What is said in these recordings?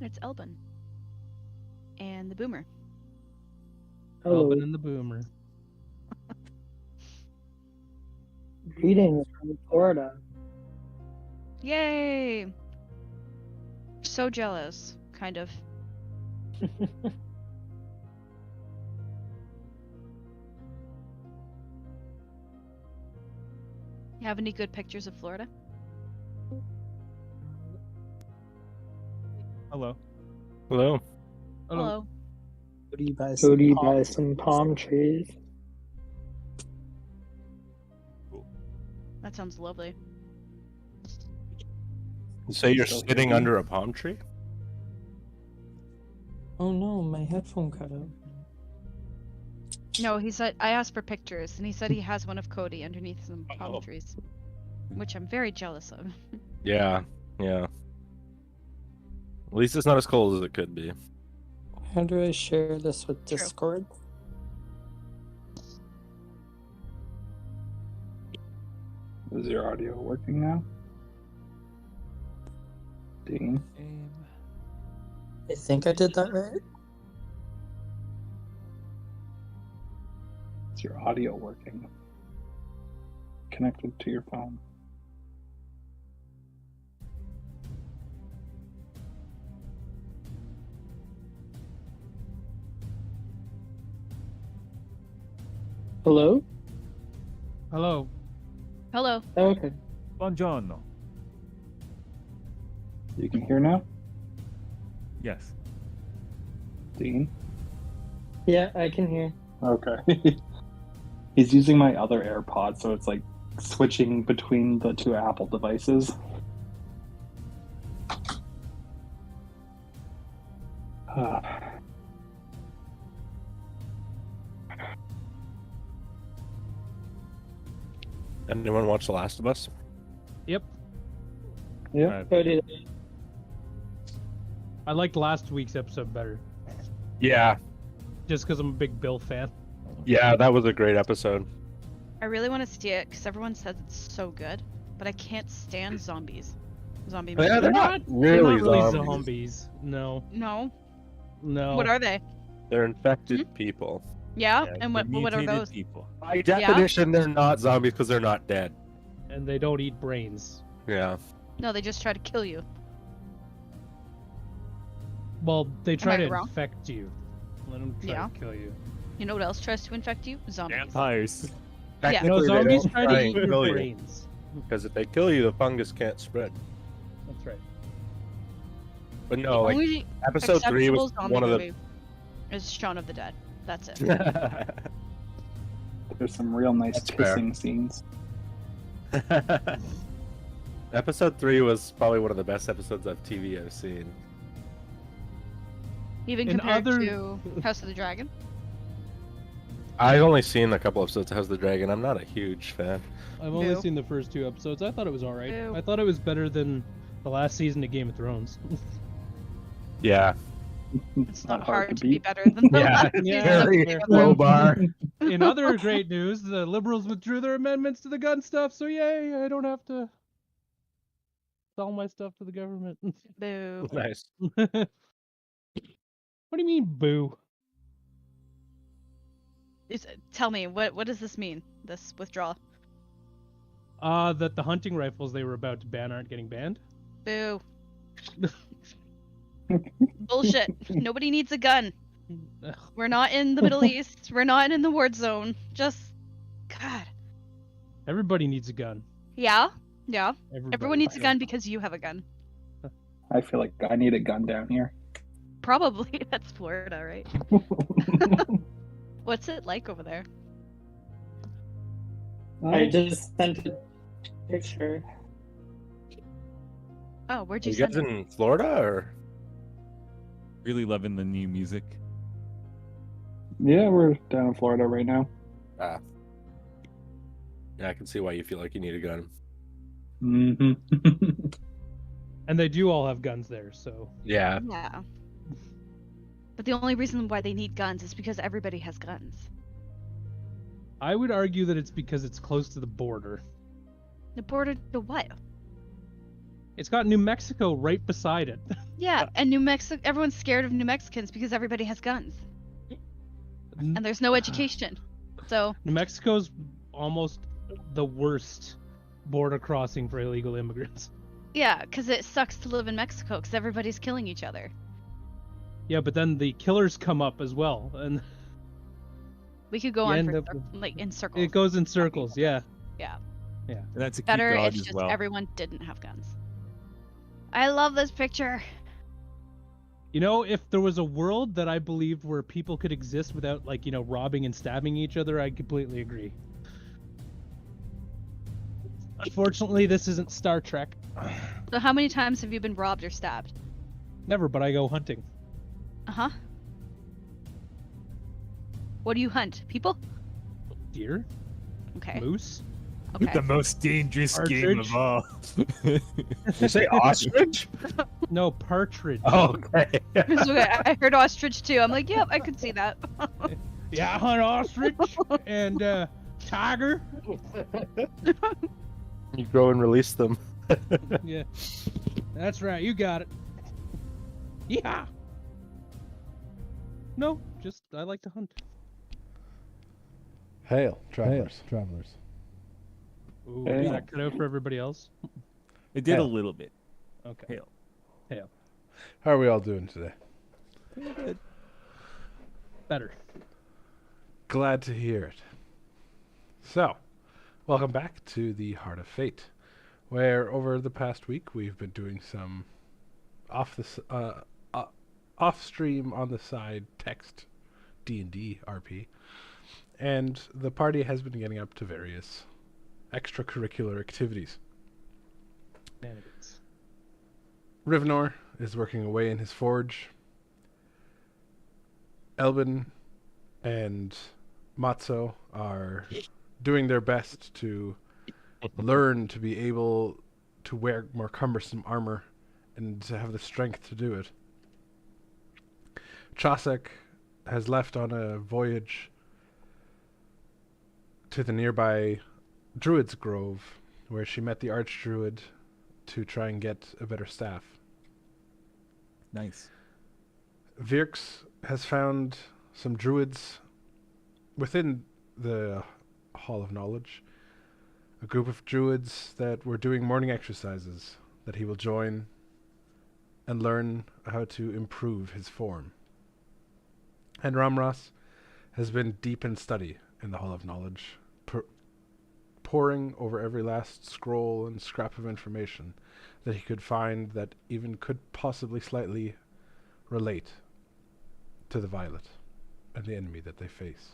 It's Elbin. And the Boomer. Hello. Elvin and the Boomer. Greetings from Florida. Yay! So jealous, kind of. You have any good pictures of Florida? Hello. Hello. Hello. Go do you buy some palm trees? That sounds lovely. You say you're Still sitting hear me? under a palm tree? Oh no, my headphone cut out. No, he said I asked for pictures, and he said he has one of Cody underneath some palm Oh. trees, which I'm very jealous of. Yeah, yeah. At least it's not as cold as it could be. How do I share this with True. Discord? Is your audio working now? Dean? I think I did that right. Is your audio working? Connected to your phone. Hello? Hello. Hello. Oh, okay. Buongiorno. You can hear now? Yes. Dean? Yeah, I can hear. Okay. He's using my other AirPod, so it's like switching between the two Apple devices. Anyone watch The Last of Us? Yep. Yeah. So did I liked last week's episode better, Yeah. just because I'm a big Bill fan. Yeah, that was a great episode. I really want to see it because everyone says it's so good, but I can't stand zombies. Zombie Oh, yeah, movies. they're not They're really, not really zombies. zombies. No. No. No. What are they? They're infected people. Yeah. Yeah, And the what are mutated those? people. By definition, they're not zombies because they're not dead. And they don't eat brains. Yeah. No, they just try to kill you. Well, they try I to wrong? infect you. Let them try Yeah. to kill you. You know what else tries to infect you? Zombies. Vampires. Yeah. No, Technically, they zombies don't try to eat your kill you. brains. Because if they kill you, the fungus can't spread. That's right. But no, like Only episode 3 was acceptable zombie one of movie is Shaun of the Dead. That's it. the. There's some real nice That's fair. kissing scenes. Episode 3 was probably one of the best episodes of TV I've seen. Even In compared other- to House of the Dragon. I've only seen a couple episodes of House of the Dragon. I'm not a huge fan. I've only Boo. seen the first 2 episodes. I thought it was alright. Boo. I thought it was better than the last season of Game of Thrones. Yeah. It's not hard to be better than the Yeah, last yeah. season of Very Game of low Thrones. bar. In other great news, the Liberals withdrew their amendments to the gun stuff, so yay, I don't have to sell my stuff to the government. Boo. Nice. What do you mean, boo? Tell me, what does this mean? This withdrawal? That the hunting rifles they were about to ban aren't getting banned? Boo. Bullshit. Nobody needs a gun. Ugh. We're not in the Middle East. We're not in the war zone. Just, God. Everybody needs a gun. Yeah. Yeah. Everybody Everyone needs a needs gun because you have a gun. I feel like I need a gun down here. Probably. That's Florida, right? What's it like over there? I just sent a picture. Oh, where'd Are you you guys send it? in Florida or? Really loving the new music. Yeah, we're down in Florida right now. Yeah, I can see why you feel like you need a gun. hmm And they do all have guns there, so Yeah. Yeah. But the only reason why they need guns is because everybody has guns. I would argue that it's because it's close to the border. The border to what? It's got New Mexico right beside it. Yeah, and New Mexico, everyone's scared of New Mexicans because everybody has guns. And there's no education. So, New Mexico's almost the worst border crossing for illegal immigrants. yeah, because it sucks to live in Mexico because everybody's killing each other. Yeah, but then the killers come up as well, and We could go You on end for up with- like in circles. it goes in circles. Yeah. And that's a cute Better dog if as just well. everyone didn't have guns. I love this picture. You know, if there was a world that I believed where people could exist without, like, robbing and stabbing each other, I completely agree. Unfortunately, this isn't Star Trek. So how many times have you been robbed or stabbed? Never, but I go hunting. Uh-huh. What do you hunt? People? Deer, Okay. moose. Okay. The most dangerous game Partridge. of all. Did you say ostrich? No, partridge. Oh, okay. It's okay. I heard ostrich too. I'm like, yep, I could see that. Yeah, I hunt ostrich and tiger. You go and release them. Yeah, that's right. You got it. Yeah. No, just I like to hunt. Hail, travelers. Ooh, Hey. did that cut out for everybody else? It did a Hell. little bit. Okay. Hail. How are we all doing today? Better. Glad to hear it. So, welcome back to the Heart of Fate, where over the past week we've been doing some off stream on the side text D&D RP, and the party has been getting up to various extracurricular activities. Shenanigans. Rivnor is working away in his forge. Elbin and Matzo are doing their best to learn to be able to wear more cumbersome armor and to have the strength to do it. Chosek has left on a voyage to the nearby Druid's Grove, where she met the Archdruid to try and get a better staff. Nice. Virks has found some druids within the Hall of Knowledge, a group of druids that were doing morning exercises that he will join and learn how to improve his form. And Ramras has been deep in study in the Hall of Knowledge, poring over every last scroll and scrap of information that he could find that even could possibly slightly relate to the Violet and the enemy that they face.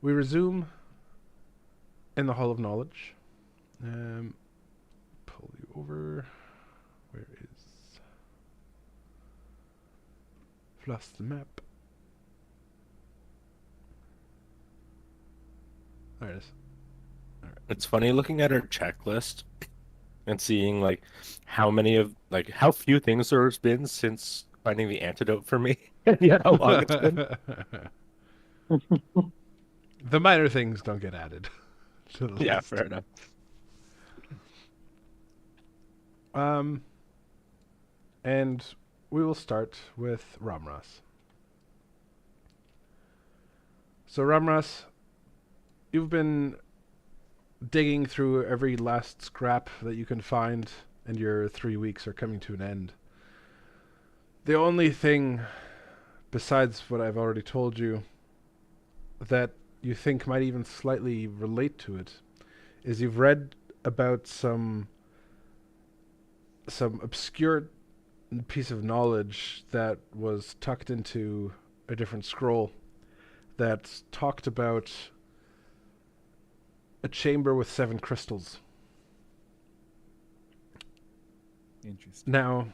We resume in the Hall of Knowledge. Pull you over. Where is... Lost the map. There it is. It's funny looking at her checklist and seeing like how few things there's been since finding the antidote for me. And yet how long it's been. The minor things don't get added to the Yeah, list. fair enough. And we will start with Ramras. So Ramras, you've been digging through every last scrap that you can find, and your 3 weeks are coming to an end. The only thing, besides what I've already told you, that you think might even slightly relate to it, is you've read about some obscure piece of knowledge that was tucked into a different scroll that talked about a chamber with 7 crystals. Interesting. Now,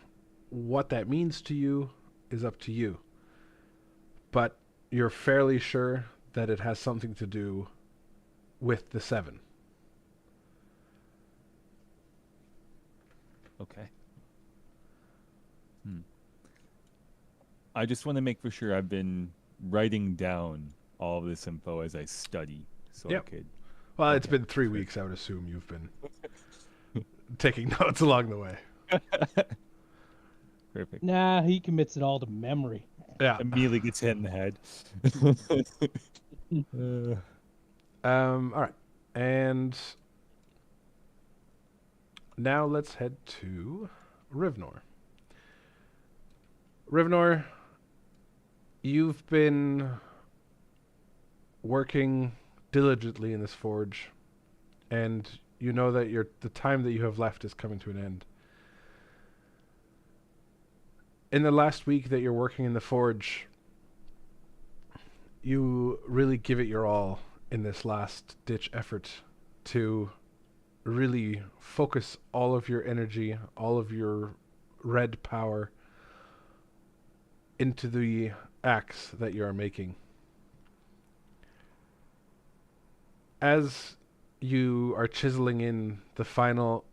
what that means to you is up to you. But you're fairly sure that it has something to do with the 7. Okay. I just want to make for sure I've been writing down all of this info as I study, so Yep. I could Well, it's Okay, been 3 weeks. I would assume you've been taking notes along the way. Perfect. Nah, he commits it all to memory. Yeah. Immediately gets hit in the head. All right. And now let's head to Rivnor. Rivnor, you've been working diligently in this forge, and you know that the time that you have left is coming to an end. In the last week that you're working in the forge, you really give it your all in this last ditch effort to really focus all of your energy, all of your red power into the axe that you are making. As you are chiseling in the final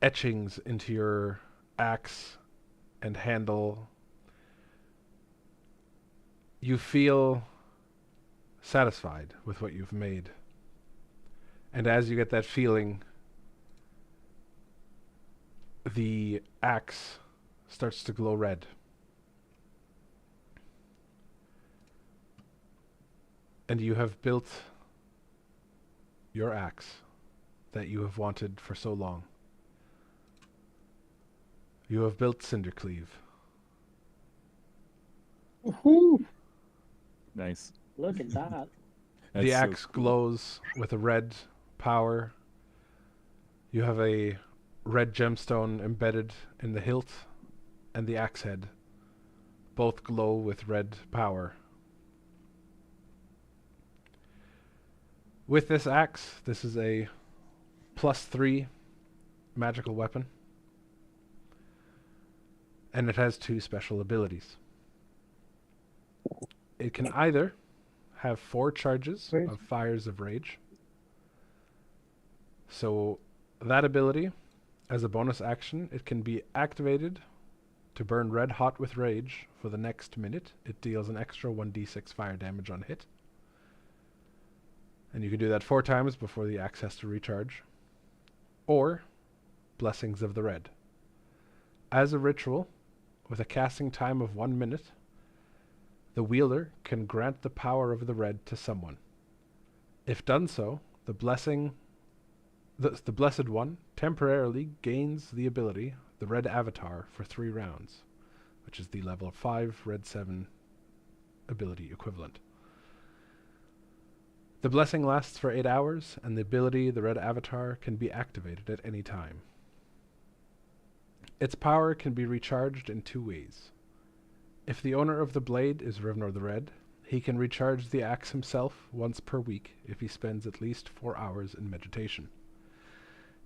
etchings into your axe and handle, you feel satisfied with what you've made. And as you get that feeling, the axe starts to glow red. And you have built your axe that you have wanted for so long. You have built Cindercleave. Woohoo! Nice. Look at that. The That's so axe cool. glows with a red power. You have a red gemstone embedded in the hilt and the axe head. Both glow with red power. With this axe, this is a +3 magical weapon. And it has 2 special abilities. It can either have 4 charges of Fires of Rage. So that ability, as a bonus action, it can be activated to burn red hot with rage for the next minute. It deals an extra 1d6 fire damage on hit. And you can do that 4 times before the axe has to recharge. Or Blessings of the Red. As a ritual, with a casting time of 1 minute, the wielder can grant the power of the red to someone. If done so, the Blessed One temporarily gains the ability, the Red Avatar, for 3 rounds, which is the level 5 Red 7 ability equivalent. The blessing lasts for 8 hours, and the ability, the Red Avatar, can be activated at any time. Its power can be recharged in 2 ways. If the owner of the blade is Rivnor the Red, he can recharge the axe himself once per week if he spends at least 4 hours in meditation.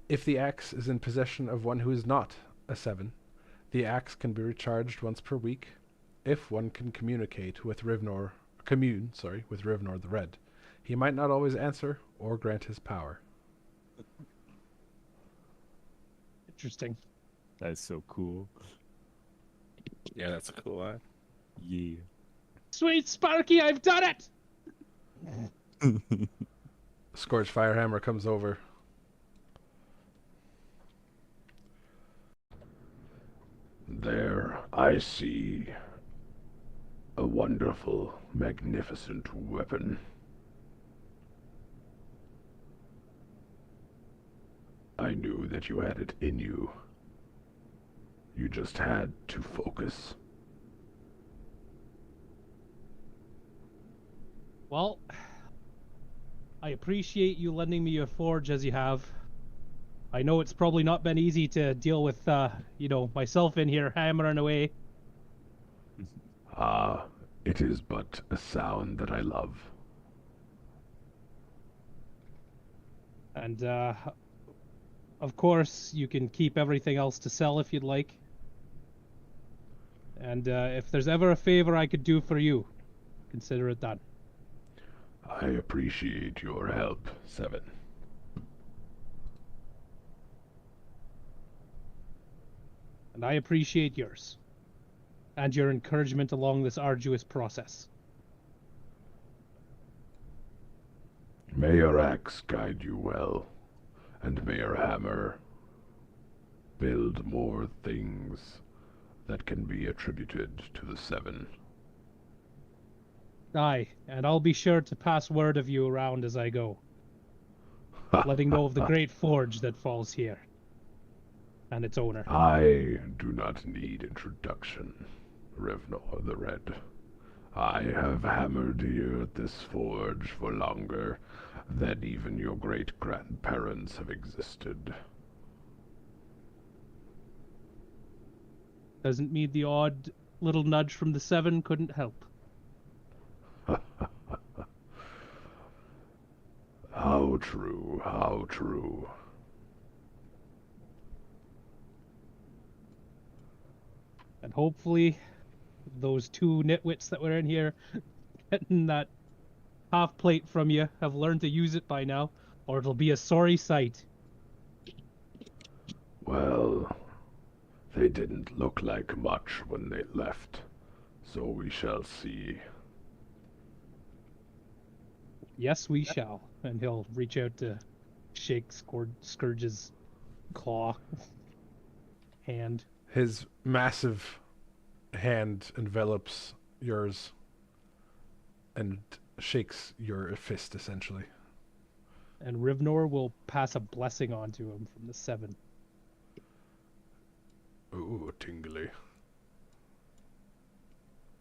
If the axe is in possession of one who is not a 7, the axe can be recharged once per week if one can communicate with Rivnor the Red. He might not always answer or grant his power. Interesting. That's so cool. Yeah, that's a cool line. Yeah. Sweet Sparky, I've done it! Scorched Firehammer comes over. There I see a wonderful, magnificent weapon. I knew that you had it in you. You just had to focus. Well, I appreciate you lending me your forge as you have. I know it's probably not been easy to deal with, myself in here hammering away. Ah, it is but a sound that I love. And, of course, you can keep everything else to sell if you'd like. And, if there's ever a favor I could do for you, consider it done. I appreciate your help, Seven. And I appreciate yours. And your encouragement along this arduous process. May your axe guide you well, and may your hammer build more things that can be attributed to the Seven. Aye, and I'll be sure to pass word of you around as I go, letting know of the great forge that falls here, and its owner. I do not need introduction, Revnor the Red. I have hammered here at this forge for longer than even your great-grandparents have existed. Doesn't mean the odd little nudge from the Seven couldn't help. How true, how true. And hopefully, those two nitwits that were in here getting that half plate from you have learned to use it by now, or it'll be a sorry sight. Well, they didn't look like much when they left, so we shall see. Yes, we shall. And he'll reach out to shake Scourge's claw hand. His massive hand envelops yours and shakes your fist, essentially. And Rivnor will pass a blessing on to him from the Seven. Ooh, tingly.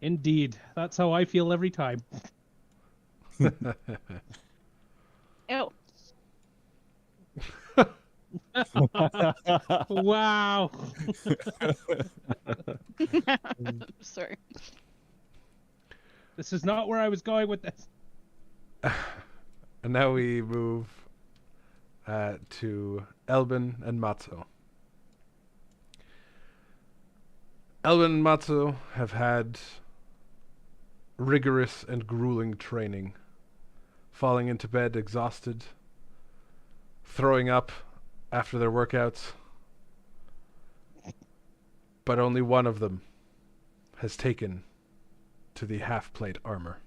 Indeed. That's how I feel every time. Ew. Wow. Sorry. This is not where I was going with this. And now we move to Elbin and Matzo. Elbin and Matzo have had rigorous and grueling training, falling into bed exhausted, throwing up after their workouts. But only one of them has taken to the half-plate armor.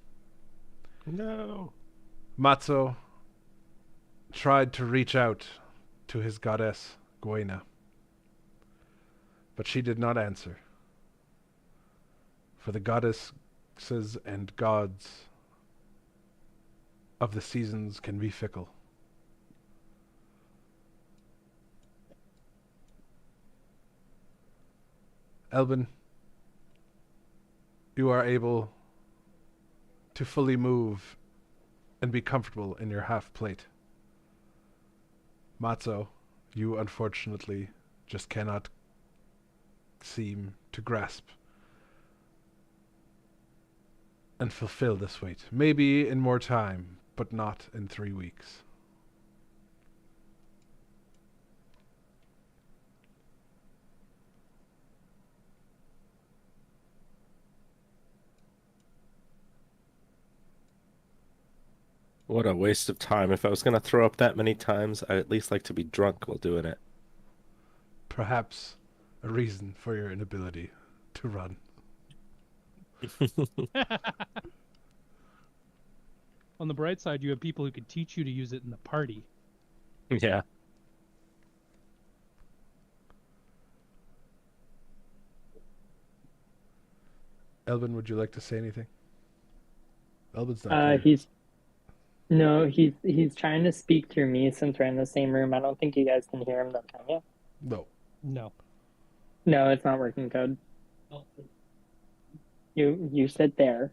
No. Matzo tried to reach out to his goddess, Guena, but she did not answer. For the goddesses and gods of the seasons can be fickle. Elbin, you are able to fully move and be comfortable in your half plate. Matzo, you unfortunately just cannot seem to grasp and fulfill this weight. Maybe in more time, but not in 3 weeks. What a waste of time. If I was going to throw up that many times, I'd at least like to be drunk while doing it. Perhaps a reason for your inability to run. On the bright side, you have people who could teach you to use it in the party. Yeah. Elvin, would you like to say anything? Elvin's not he's trying to speak through me since we're in the same room. I don't think you guys can hear him though, can you? No. No. No, it's not working code. You sit there.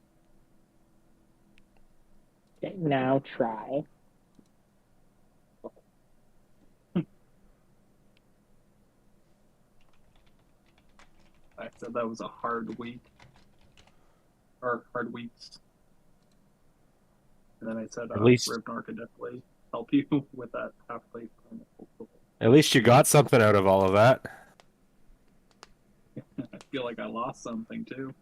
Okay, now try. I said that was a hard week. Or hard weeks. And then I said At least- Rivnor could definitely help you with that half plate. At least you got something out of all of that. I feel like I lost something too.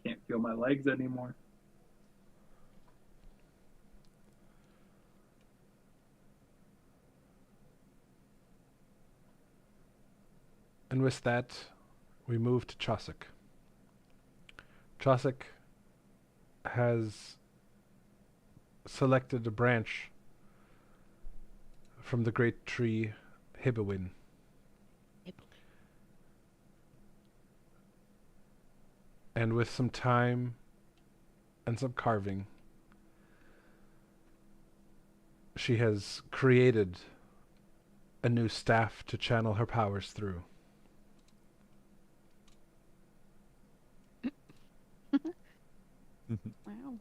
Can't feel my legs anymore. And with that, we move to Chosik. Chosik has selected a branch from the great tree Hibbawin. And with some time and some carving, she has created a new staff to channel her powers through. Wow.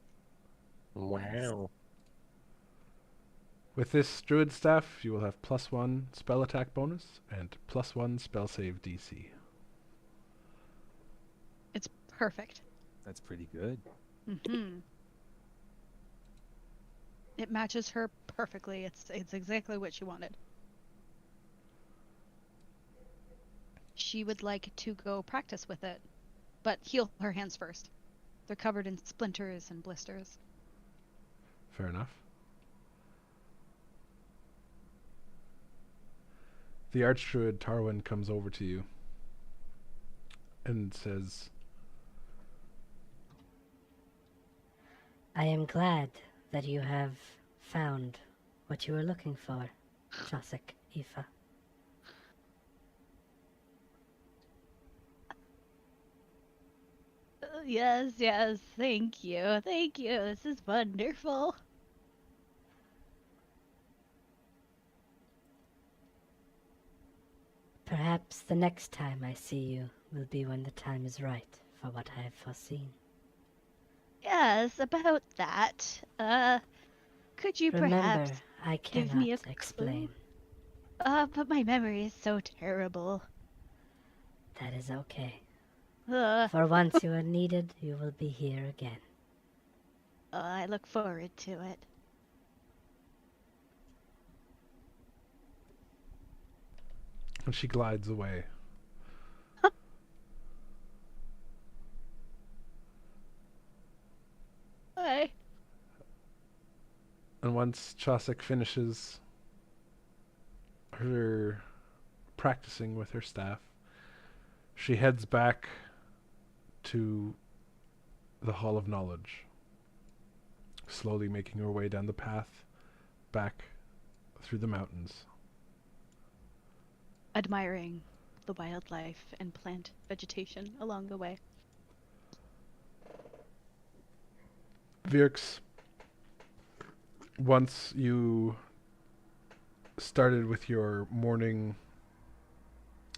Wow. With this druid staff, you will have +1 spell attack bonus and +1 spell save DC. It's perfect. That's pretty good. Mm-hmm. It matches her perfectly. It's exactly what she wanted. She would like to go practice with it, but heal her hands first. They're covered in splinters and blisters. Fair enough. The Archdruid Tarwin comes over to you and says, I am glad that you have found what you were looking for, Josik Aoife. Yes, thank you. Thank you. This is wonderful. Perhaps the next time I see you will be when the time is right for what I have foreseen. Yes, about that. Could you Remember, perhaps I give me a cannot explain. but my memory is so terrible. That is okay. Uh, For once you are needed, you will be here again. I look forward to it. and she glides away. Hi. And once Chosik finishes her practicing with her staff, she heads back to the Hall of Knowledge, slowly making her way down the path back through the mountains. Admiring the wildlife and plant vegetation along the way. Virks, once you started with your morning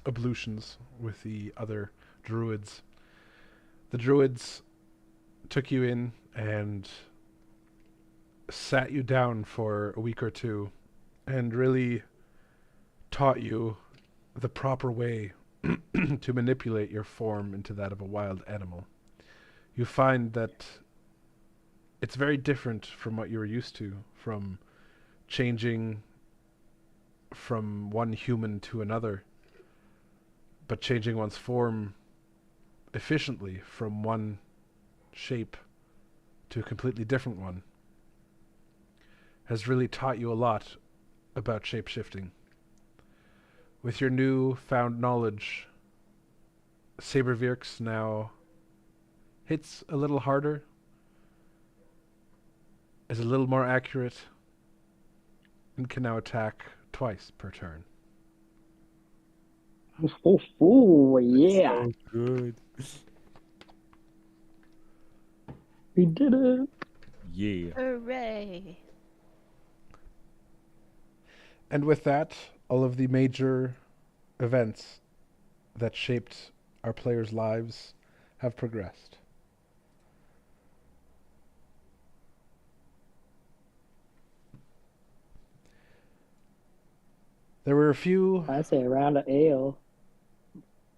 ablutions with the other druids, the druids took you in and sat you down for a week or two and really taught you the proper way to manipulate your form into that of a wild animal. You find that it's very different from what you were used to, from changing from one human to another, but changing one's form efficiently from one shape to a completely different one has really taught you a lot about shape-shifting. With your new found knowledge, Saber Virks now hits a little harder, is a little more accurate, and can now attack twice per turn. Oh, yeah. So good. We did it. Yeah. Hooray. And with that, all of the major events that shaped our players' lives have progressed. There were a few... I say a round of ale.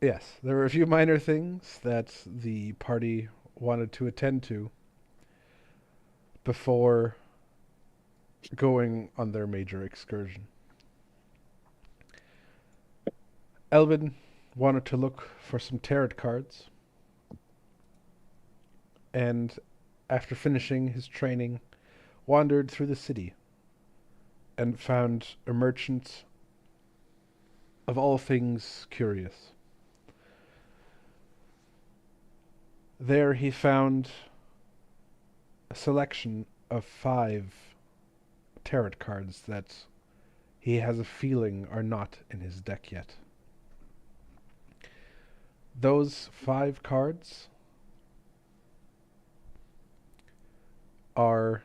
Yes, there were a few minor things that the party wanted to attend to before going on their major excursion. Elvin wanted to look for some tarot cards, and after finishing his training, wandered through the city and found a merchant of all things curious. There he found a selection of 5 tarot cards that he has a feeling are not in his deck yet. Those 5 cards are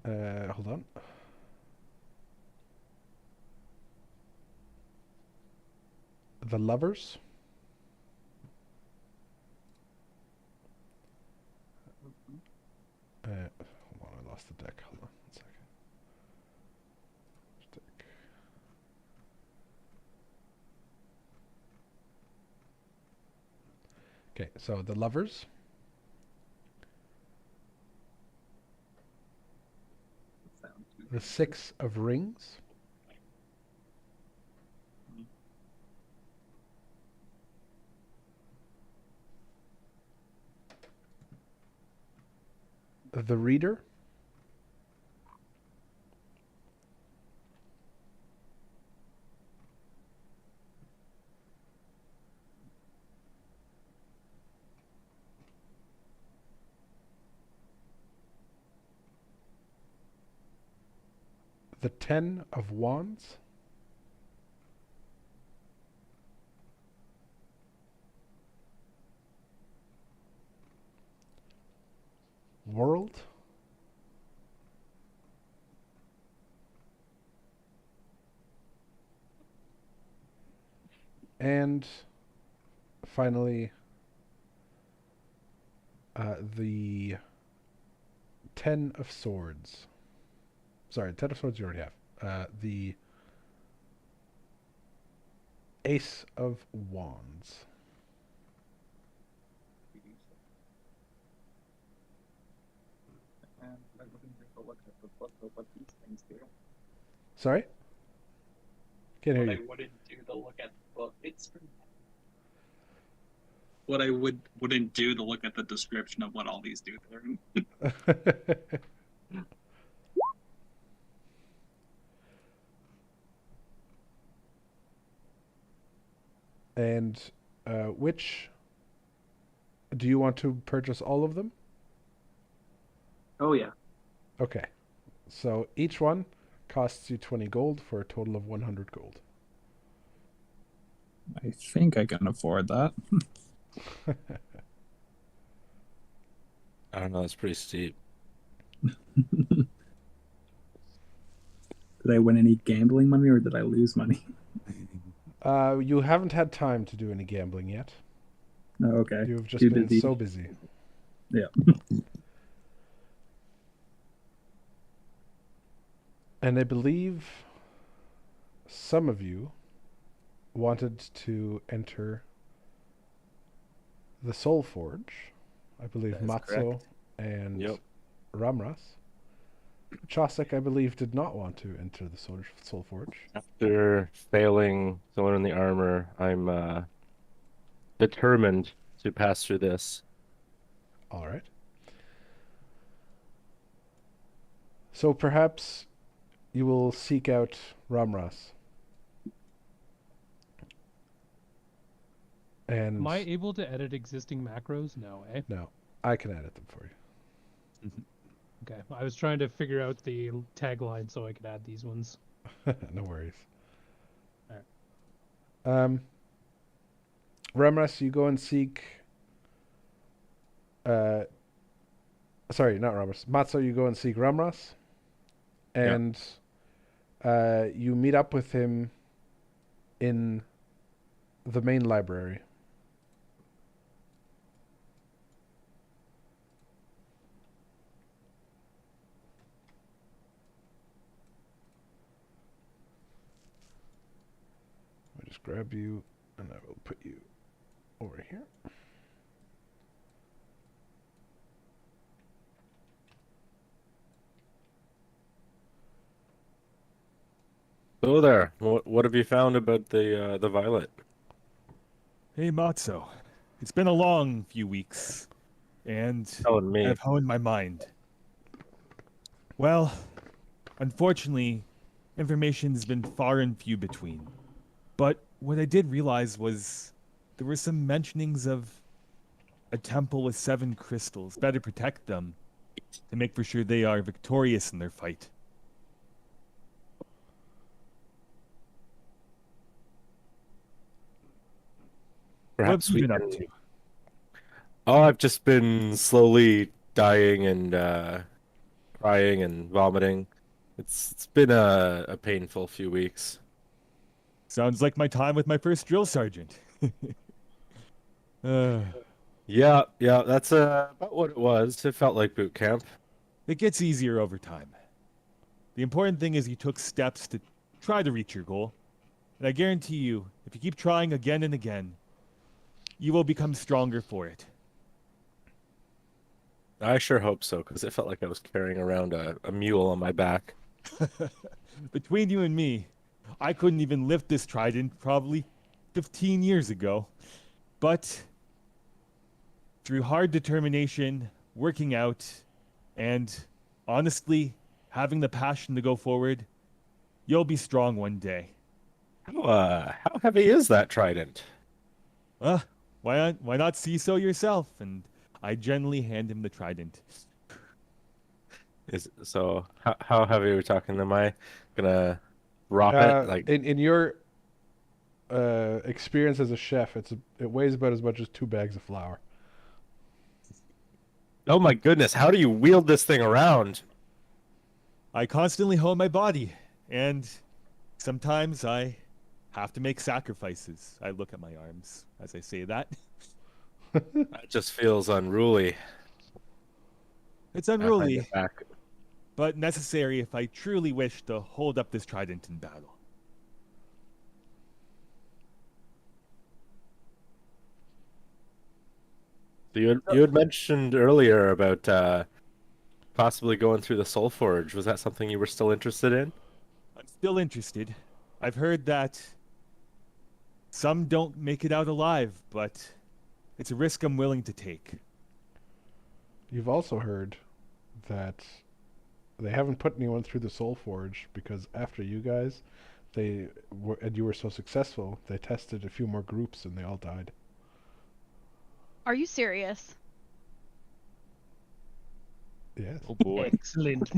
hold on. The Lovers, hold on, I lost the deck. Hold on one second. Deck. Okay, so the Lovers, the 6 of Rings, the Reader, the 10 of Wands, World, and finally the 10 of Swords. Sorry, 10 of Swords you already have. The Ace of Wands. Sorry? Can't hear you. I wouldn't do to look at the book. What I wouldn't do to look at the description of what all these do to them. And which do you want to purchase all of them? Oh yeah. Okay. So each one costs you 20 gold for a total of 100 gold. I think I can afford that. I don't know. That's pretty steep. Did I win any gambling money or did I lose money? You haven't had time to do any gambling yet. No, okay. You've just Too been busy. so busy. Yeah. And I believe some of you wanted to enter the Soul Forge. I believe That is Matzo correct. and Ramras. Chosik, I believe, did not want to enter the Soul Forge. After failing to learn the armor, I'm determined to pass through this. All right. So perhaps you will seek out Ramras. And Am I able to edit existing macros? No, eh? no, I can edit them for you. Okay. I was trying to figure out the tagline so I could add these ones. No worries. Alright. Ramras, you go and seek. Sorry, not Ramras. Matzo, you go and seek Ramras, and you meet up with him in the main library. I'll just grab you, and I will put you over here. Hello there. What have you found about the violet? Hey, Matzo. It's been a long few weeks, and Telling me. I've honed my mind. Well, unfortunately, information's been far and few between. But what I did realize was there were some mentionings of a temple with 7 crystals, better protect them, to make for sure they are victorious in their fight. Perhaps what have we you been up can... to? Oh, I've just been slowly dying and crying and vomiting. It's been a painful few weeks. Sounds like my time with my first drill sergeant. Yeah, that's about what it was. It felt like boot camp. It gets easier over time. The important thing is you took steps to try to reach your goal. And I guarantee you, if you keep trying again and again, you will become stronger for it. I sure hope so, because it felt like I was carrying around a mule on my back. Between you and me, I couldn't even lift this trident probably 15 years ago. But through hard determination, working out, and honestly, having the passion to go forward, you'll be strong one day. How heavy is that trident? Why not see so yourself? And I gently hand him the trident. How heavy are we talking? Am I gonna drop it? Like in your experience as a chef, it weighs about as much as 2 bags of flour. Oh my goodness, how do you wield this thing around? I constantly hone my body, and sometimes I have to make sacrifices. I look at my arms as I say that. That just feels unruly. It's unruly, Back. but necessary if I truly wish to hold up this trident in battle. So you had mentioned earlier about possibly going through the Soul Forge. Was that something you were still interested in? I'm still interested. I've heard that some don't make it out alive, but it's a risk I'm willing to take. You've also heard that they haven't put anyone through the Soul Forge because after you guys, and you were so successful, they tested a few more groups and they all died. Are you serious? Yes. Oh boy. Excellent.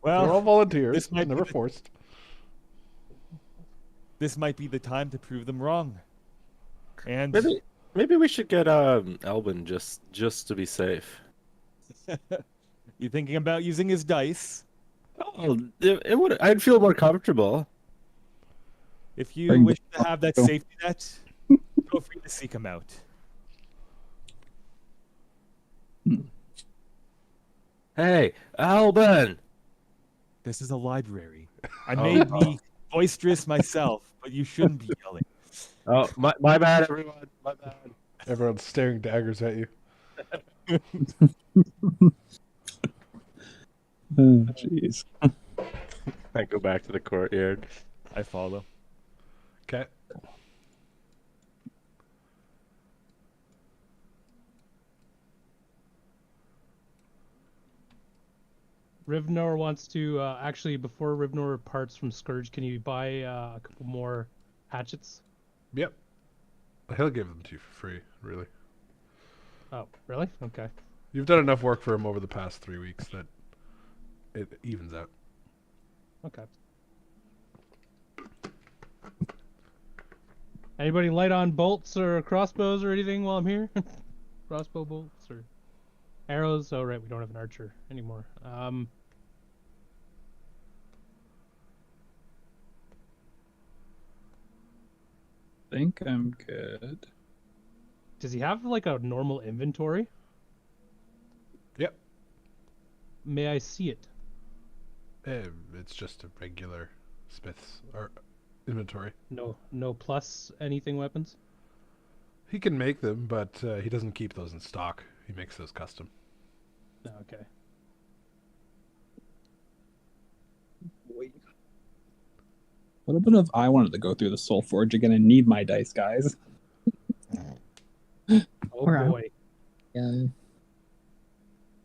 Well, they're all volunteers. this might Never be forced. This might be the time to prove them wrong. And Maybe we should get Elbin just to be safe. you thinking about using his dice? Oh, it would. I'd feel more comfortable. If you wish to have that safety net, feel free to seek him out. Hey, Albin! This is a library. I may be boisterous myself, but you shouldn't be yelling. Oh, my bad, everyone. My bad. Everyone's staring daggers at you. Jeez. I go back to the courtyard. I follow. Okay. Rivnor wants to actually, before Rivnor parts from Scourge, can you buy a couple more hatchets? Yep. He'll give them to you for free, really. Oh, really? Okay. You've done enough work for him over the past 3 weeks that it evens out. Okay. Anybody light on bolts or crossbows or anything while I'm here? Crossbow bolts or arrows? Oh, right, we don't have an archer anymore. Think I'm good. Does he have like a normal inventory? Yep. May I see it? It's just a regular smith's inventory. No plus anything weapons? He can make them, but he doesn't keep those in stock. He makes those custom. Okay. Wait. What about if I wanted to go through the Soul Forge again and need my dice, guys? Oh Or boy. Yeah.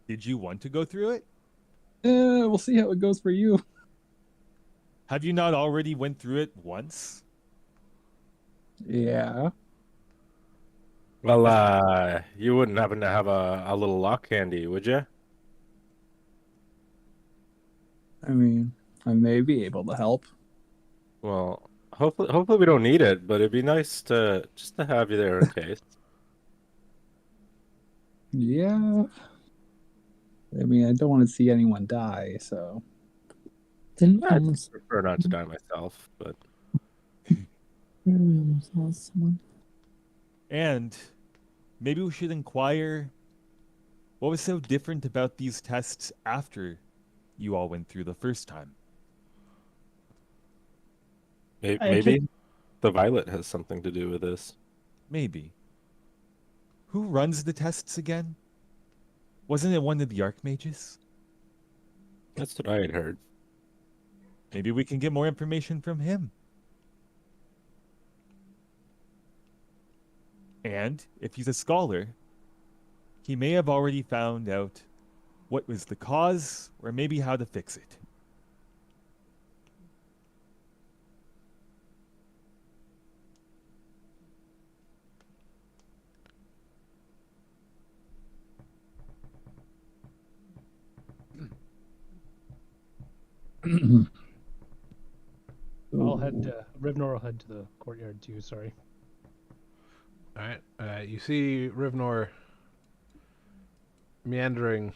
Did you want to go through it? We'll see how it goes for you. Have you not already went through it once? Yeah. Well, you wouldn't happen to have a little lock handy, would you? I mean, I may be able to help. Well, hopefully we don't need it, but it'd be nice to just to have you there in case. Yeah. I mean, I don't want to see anyone die, so. Didn't I almost prefer not to die myself, but we almost lost someone. And maybe we should inquire what was so different about these tests after you all went through the first time. maybe the violet has something to do with this. Maybe. Who runs the tests again? Wasn't it one of the Archmages? That's what I had heard. Maybe we can get more information from him. And if he's a scholar, he may have already found out what was the cause or maybe how to fix it. I'll head to Rivnor will head to the courtyard too, sorry. Alright, you see Rivnor meandering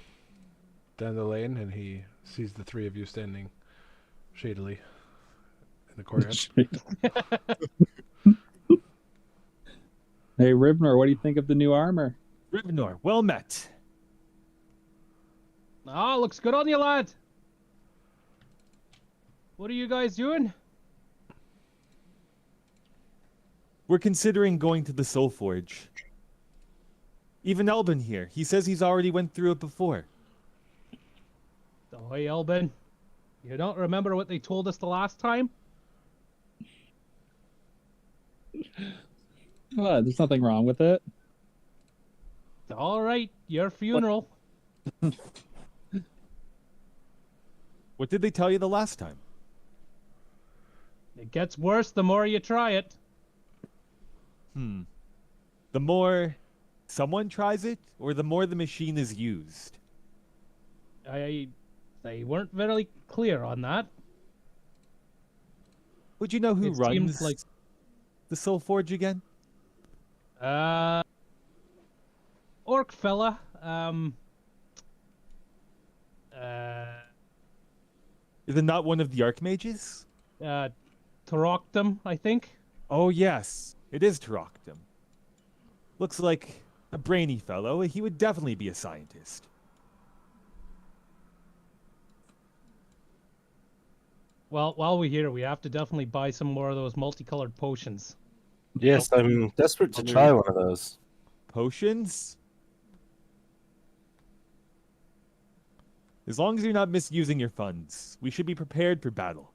down the lane, and he sees the three of you standing shadily in the courtyard. Hey, Rivnor, what do you think of the new armor? Rivnor, well met. Ah, looks good on you, lad. What are you guys doing? We're considering going to the Soul Forge. Even Elbin here, he says he's already went through it before. Oh, hey, Elbin. You don't remember what they told us the last time? There's nothing wrong with it. All right, your funeral. What did they tell you the last time? It gets worse the more you try it. The more someone tries it, or the more the machine is used? They weren't very clear on that. Would you know who It runs seems like the Soul Forge again? Orc fella. Is it not one of the Archmages? Taroktum, I think. Oh yes, it is Taroktum. Looks like a brainy fellow. He would definitely be a scientist. Well, while we're here, we have to definitely buy some more of those multicolored potions. Yes, I'm desperate to try one of those. Potions? As long as you're not misusing your funds, we should be prepared for battle.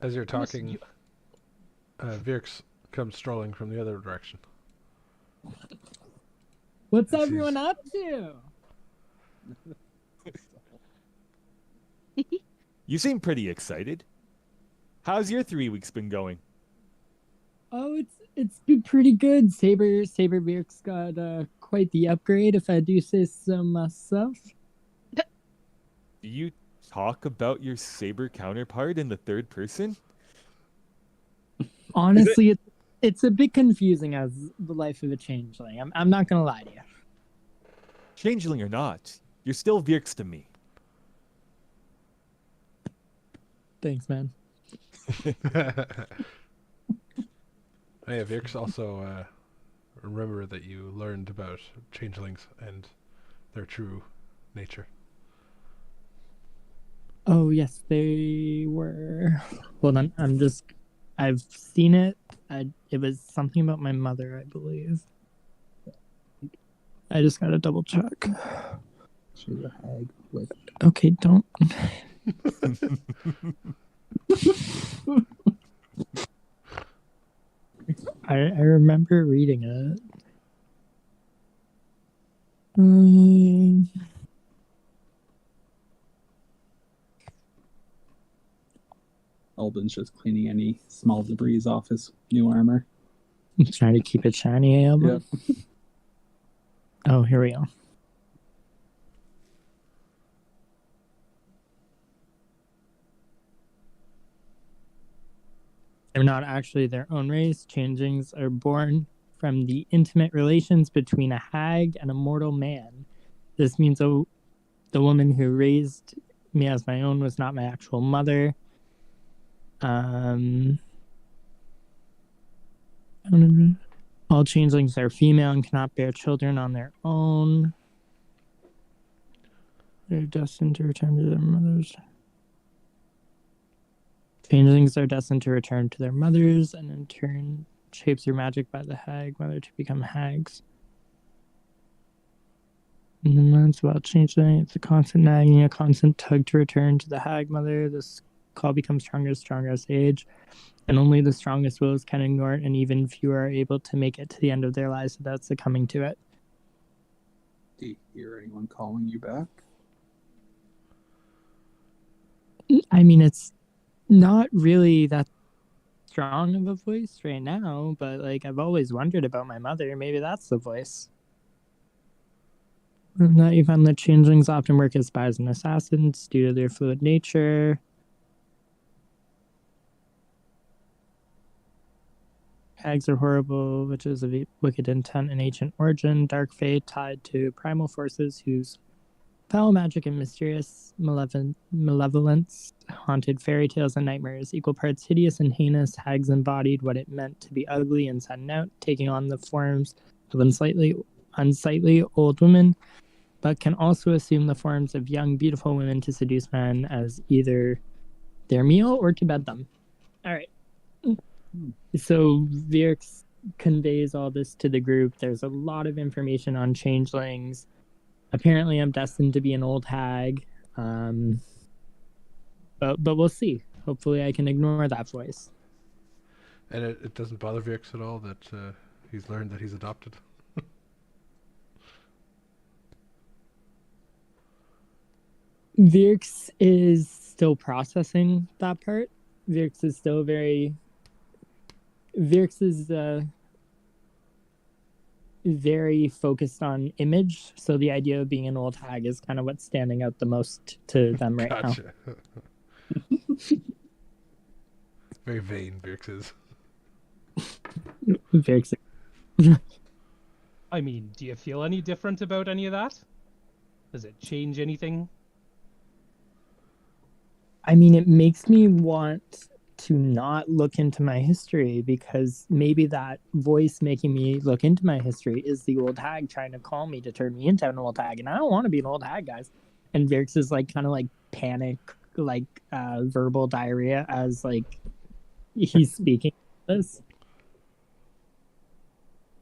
As you're talking, Virx comes strolling from the other direction. What's This is- everyone up to? You seem pretty excited. How's your 3 weeks been going? Oh, it's been pretty good. Saber Virx got quite the upgrade, if I do say so myself. Do you talk about your Saber counterpart in the third person? Honestly, it's a bit confusing as the life of a changeling. I'm not gonna lie to you. Changeling or not, you're still Virx to me. Thanks, man. Hey, Virx also remember that you learned about changelings and their true nature. Oh yes, they were. Hold on, I've seen it. It was something about my mother, I believe. I just gotta double check. She's a hag. Wait. Okay, don't. I remember reading it. Alden's just cleaning any small debris off his new armor. Trying to keep it shiny, Alden. Yep. Oh, here we go. They're not actually their own race. Changelings are born from the intimate relations between a hag and a mortal man. This means the woman who raised me as my own was not my actual mother. All changelings are female and cannot bear children on their own. They're destined to return to their mothers. Changelings are destined to return to their mothers and in turn shaped through magic by the hag mother to become hags. And then it's about changeling. It's a constant nagging, a constant tug to return to the hag mother. This call becomes stronger as they age, and only the strongest wills can ignore it, and even fewer are able to make it to the end of their lives without succumbing to it. Do you hear anyone calling you back? I mean, it's not really that strong of a voice right now, but like I've always wondered about my mother. Maybe that's the voice. That you found that changelings often work as spies and assassins due to their fluid nature. Hags are horrible, which is of wicked intent and ancient origin. Dark fate tied to primal forces whose foul magic and mysterious malevolence haunted fairy tales and nightmares. Equal parts hideous and heinous, hags embodied what it meant to be ugly inside and out, taking on the forms of unsightly old women, but can also assume the forms of young, beautiful women to seduce men as either their meal or to bed them. All right. So Virx conveys all this to the group. There's a lot of information on changelings. Apparently, I'm destined to be an old hag. But we'll see. Hopefully, I can ignore that voice. And it doesn't bother Virx at all that he's learned that he's adopted. Virx is still processing that part. Virx is still very focused on image, so the idea of being an old hag is kind of what's standing out the most to them right now. Very vain, Virx is. Virx. I mean, do you feel any different about any of that? Does it change anything? I mean, it makes me want to not look into my history, because maybe that voice making me look into my history is the old hag trying to call me to turn me into an old hag, and I don't want to be an old hag, guys. And Virx is like kind of like panic, like verbal diarrhea as like he's speaking this.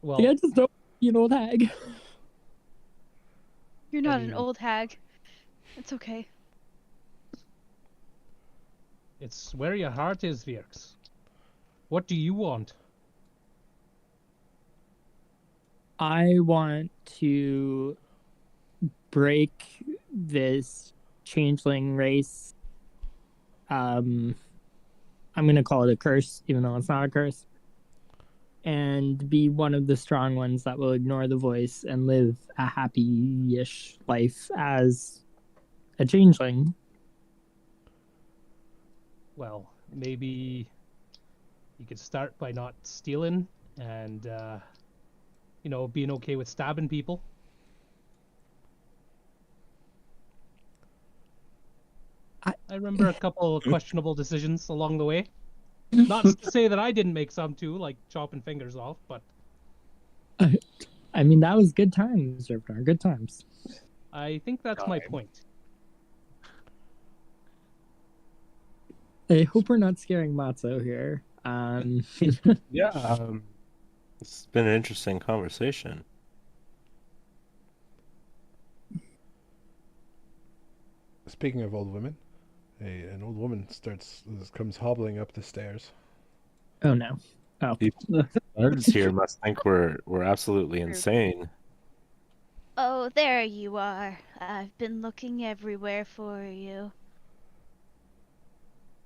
Well, I just don't want to be an old hag. You're not an old hag. It's okay. It's where your heart is, Virx. What do you want? I want to break this changeling race. I'm going to call it a curse, even though it's not a curse. And be one of the strong ones that will ignore the voice and live a happy-ish life as a changeling. Well, maybe you could start by not stealing and, being okay with stabbing people. I remember a couple of questionable decisions along the way. Not to say that I didn't make some too, like chopping fingers off, but... I mean, that was good times, Zerpnar. Good times. I think that's my point. I hope we're not scaring Matzo here. Yeah. It's been an interesting conversation. Speaking of old women, an old woman comes hobbling up the stairs. Oh no! Oh, the guards here must think we're absolutely insane. Oh, there you are. I've been looking everywhere for you.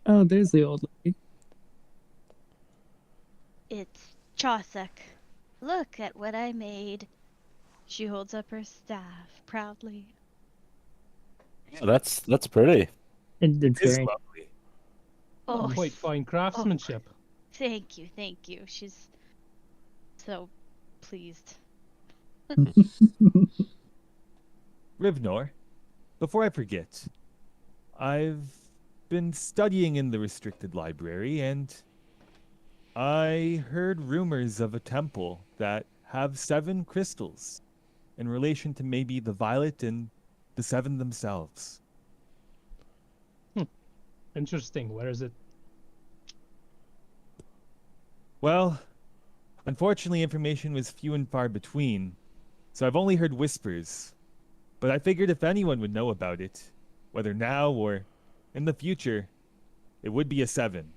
Oh, there's the old lady. It's Chosek. Look at what I made. She holds up her staff proudly. Oh, that's pretty. It's It's very lovely. Oh, Quite fine craftsmanship. thank you, thank you. She's so pleased. Rivnor, before I forget, I've been studying in the restricted library, and I heard rumors of a temple that have 7 crystals in relation to maybe the violet and the 7 themselves. Interesting. Where is it? Well, unfortunately, information was few and far between, so I've only heard whispers. But I figured if anyone would know about it, whether now or in the future, it would be a 7.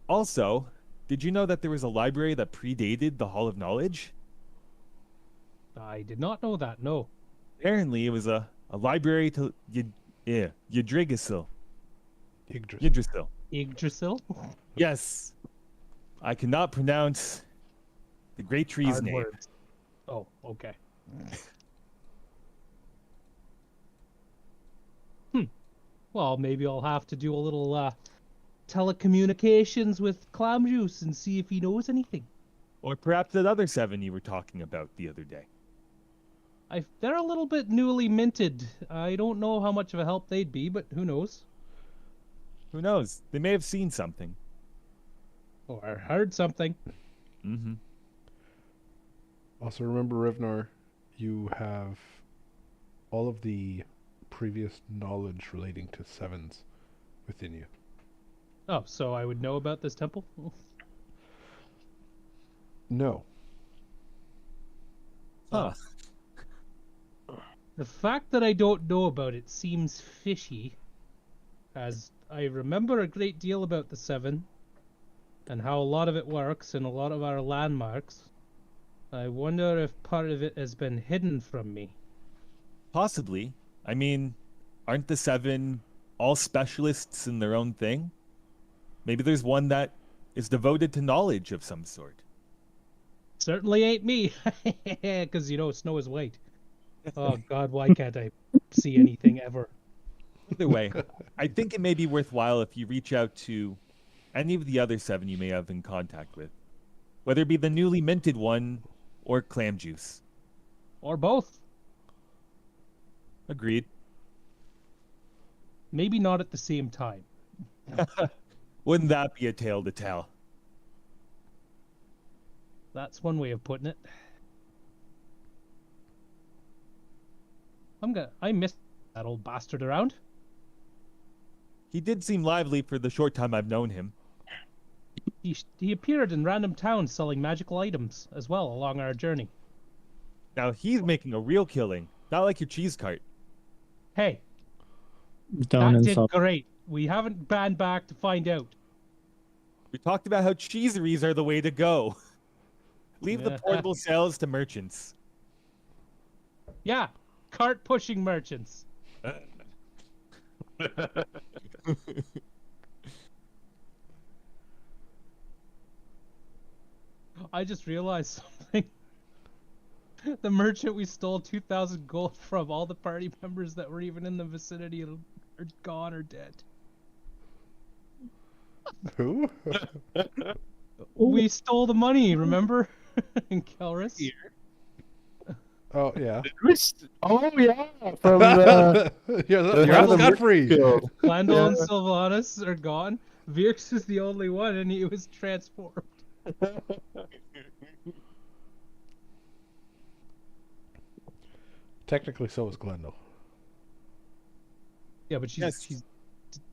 Also, did you know that there was a library that predated the Hall of Knowledge? I did not know that, no. Apparently, it was a library to Yggdrasil. Yggdrasil. Yggdrasil? Yes. I cannot pronounce the great tree's Hard name. words. Oh, okay. Well, maybe I'll have to do a little telecommunications with Clam Juice and see if he knows anything. Or perhaps that other 7 you were talking about the other day. They're a little bit newly minted. I don't know how much of a help they'd be, but who knows? Who knows? They may have seen something. Or heard something. Mm-hmm. Also, remember, Rivnor, you have all of the previous knowledge relating to 7s within you. Oh, so I would know about this temple? No. Huh. The fact that I don't know about it seems fishy, as I remember a great deal about the 7, and how a lot of it works, and a lot of our landmarks. I wonder if part of it has been hidden from me. Possibly. I mean, aren't the 7 all specialists in their own thing? Maybe there's one that is devoted to knowledge of some sort. Certainly ain't me, because snow is white. Oh God, why can't I see anything ever? Either way, I think it may be worthwhile if you reach out to any of the other 7 you may have in contact with, whether it be the newly minted one or Clam Juice. Or both. Agreed. Maybe not at the same time. Wouldn't that be a tale to tell? That's one way of putting it. I miss that old bastard around. He did seem lively for the short time I've known him. He appeared in random towns selling magical items as well along our journey. Now he's making a real killing, not like your cheese cart. Hey, Don't that insult. did great. We haven't banned back to find out. We talked about how cheeseries are the way to go. Leave the Yeah. portable sales to merchants. Yeah, cart pushing merchants. I just realized something. The merchant we stole 2,000 gold from, all the party members that were even in the vicinity are gone or dead. Who? We stole the money, remember? In Kelris. Oh, yeah. Oh, yeah. From the... You're all scot-free. Landel and Sylvanas are gone. Vierx is the only one, and he was transformed. Technically, so was Glendale. Yeah, but she's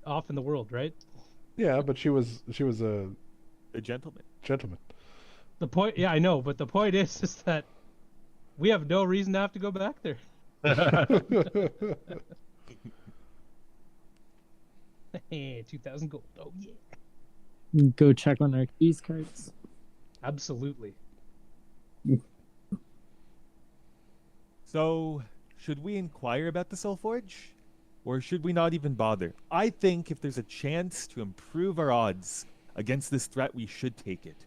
off in the world, right? Yeah, but she was a gentleman. Gentleman. The point, yeah, I know, but the point is that we have no reason to have to go back there. Hey, 2,000 gold. Oh yeah. Go check on our keys cards. Absolutely. So, should we inquire about the Soul Forge? Or should we not even bother? I think if there's a chance to improve our odds against this threat, we should take it.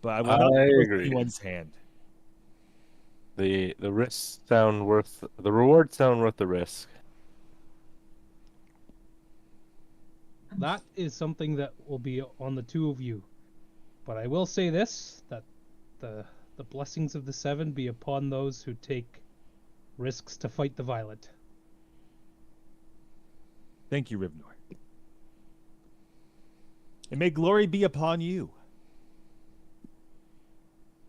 But I will not force agree. anyone's hand. The risks sound worth the rewards sound worth the risk. That is something that will be on the two of you. But I will say this, that the blessings of the seven be upon those who take risks to fight the violent. Thank you, Rivnor. And may glory be upon you.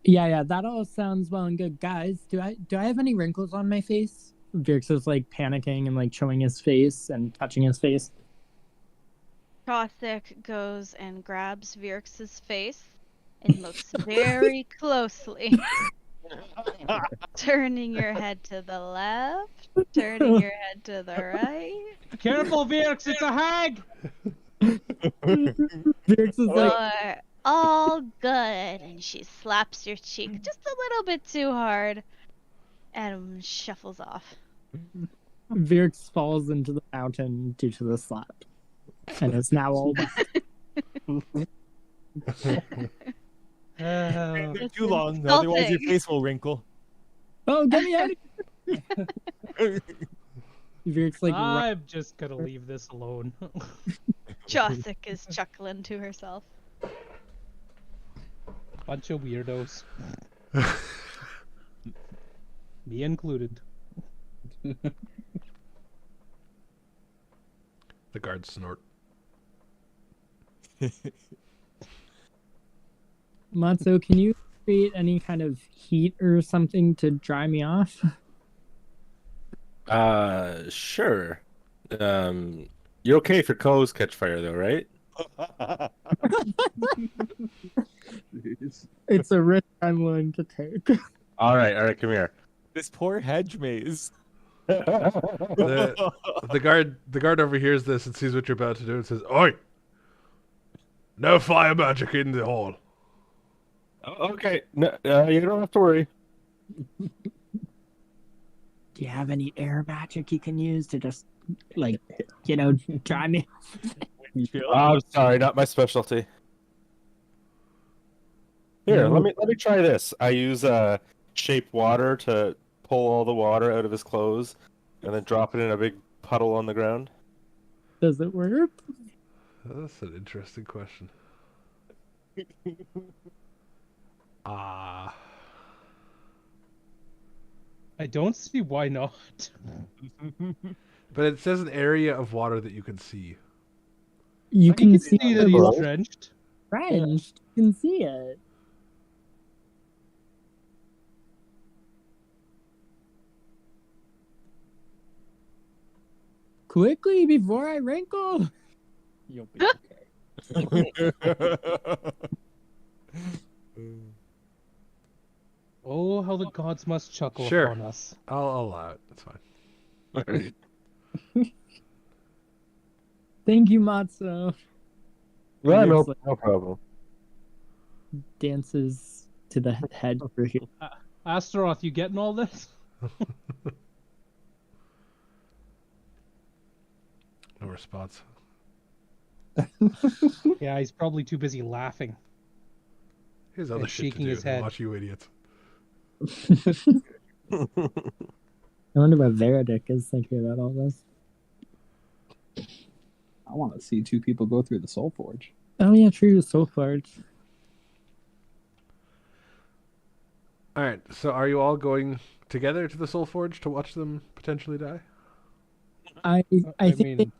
Yeah, that all sounds well and good. Guys, do I have any wrinkles on my face? Vix is like panicking and like showing his face and touching his face. Chosic goes and grabs Virx's face and looks very closely. Turning your head to the left, turning your head to the right. Careful, Vix, it's a hag! Vix is like, You're all good. And she slaps your cheek just a little bit too hard and shuffles off. Vix falls into the fountain due to the slap. And it's now all back. Can't live too long, otherwise your face will wrinkle. Oh, get me out of here! Vix like I'm just gonna leave this alone. Chosic is chuckling to herself. Bunch of weirdos. Me included. The guards snort. Matzo, can you create any kind of heat or something to dry me off? Sure. You're okay if your clothes catch fire, though, right? It's a risk I'm willing to take. All right, come here. This poor hedge maze. The guard overhears this and sees what you're about to do and says, "Oi! No fire magic in the hall." Okay, no, you don't have to worry. Do you have any air magic you can use to just, like, dry me? I'm sorry, not my specialty. Here, let me try this. I use shape water to pull all the water out of his clothes, and then drop it in a big puddle on the ground. Does it work? That's an interesting question. I don't see why not. But it says an area of water that you can see. You can see that he's drenched. Drenched. You can see it. Quickly before I wrinkle. You'll be okay. Oh, how the gods must chuckle Sure. upon us. I'll allow it. That's fine. Thank you, Matzo. Yeah, no Vix, problem. dances to the head over here. Astaroth, you getting all this? No response. Yeah, he's probably too busy laughing. Here's other And shit to shaking do his than head. watch you idiots. I wonder what Veridic is thinking about all this. I want to see two people go through the Soul Forge. Oh yeah, true. Soul Forge. All right. So, are you all going together to the Soul Forge to watch them potentially die? I I think mean,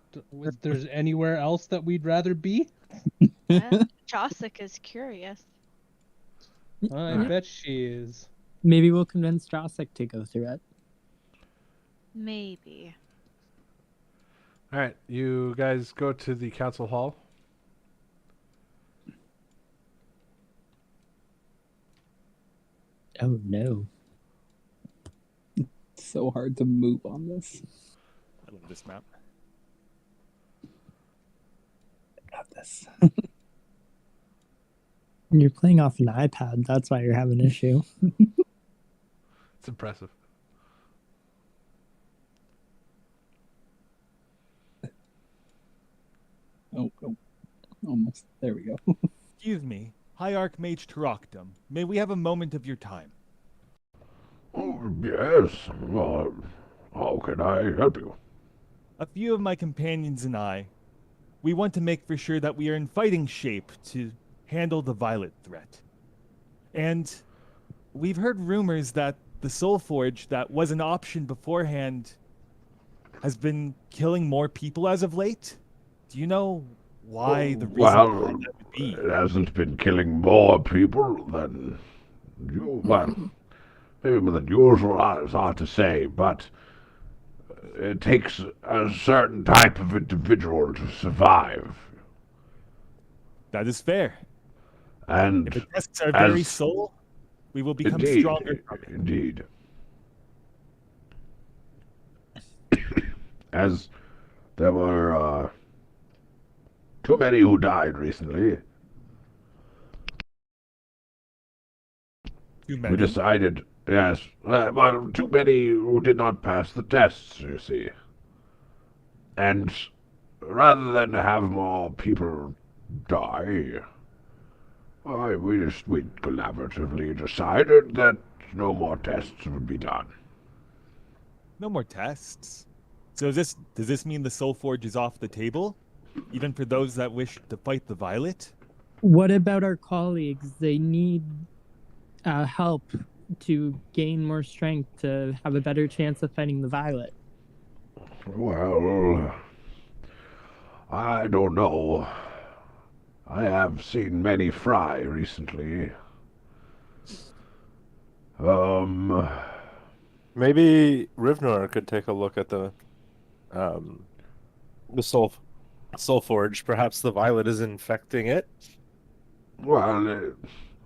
if there's anywhere else that we'd rather be, Chosic is curious. I bet she is. maybe we'll convince Josik to go through it. Maybe. All right. You guys go to the council hall. Oh no. It's so hard to move on this. I love this map. I got this. You're playing off an iPad. That's why you're having an issue. It's impressive. Oh, almost. There we go. Excuse me, High Archmage Taroctum. May we have a moment of your time? Oh, yes. How can I help you? A few of my companions and I, we want to make for sure that we are in fighting shape to handle the Violet threat. And we've heard rumors that the Soul Forge that was an option beforehand has been killing more people as of late. Do you know why the reason behind that would be? It hasn't been killing more people than you. Well, maybe more than usual. It's hard to say, but it takes a certain type of individual to survive. That is fair. And if it tests our very soul, we will become stronger. Indeed. As there were too many who died recently, we decided, yes, well, too many who did not pass the tests, you see. And rather than have more people die, we collaboratively decided that no more tests would be done. No more tests? So does this mean the Soul Forge is off the table? Even for those that wish to fight the Violet? What about our colleagues? They need help to gain more strength to have a better chance of fighting the Violet. Well, I don't know. I have seen many fry recently. Maybe Rivnor could take a look at the Soul Forge. Perhaps the Violet is infecting it. Well,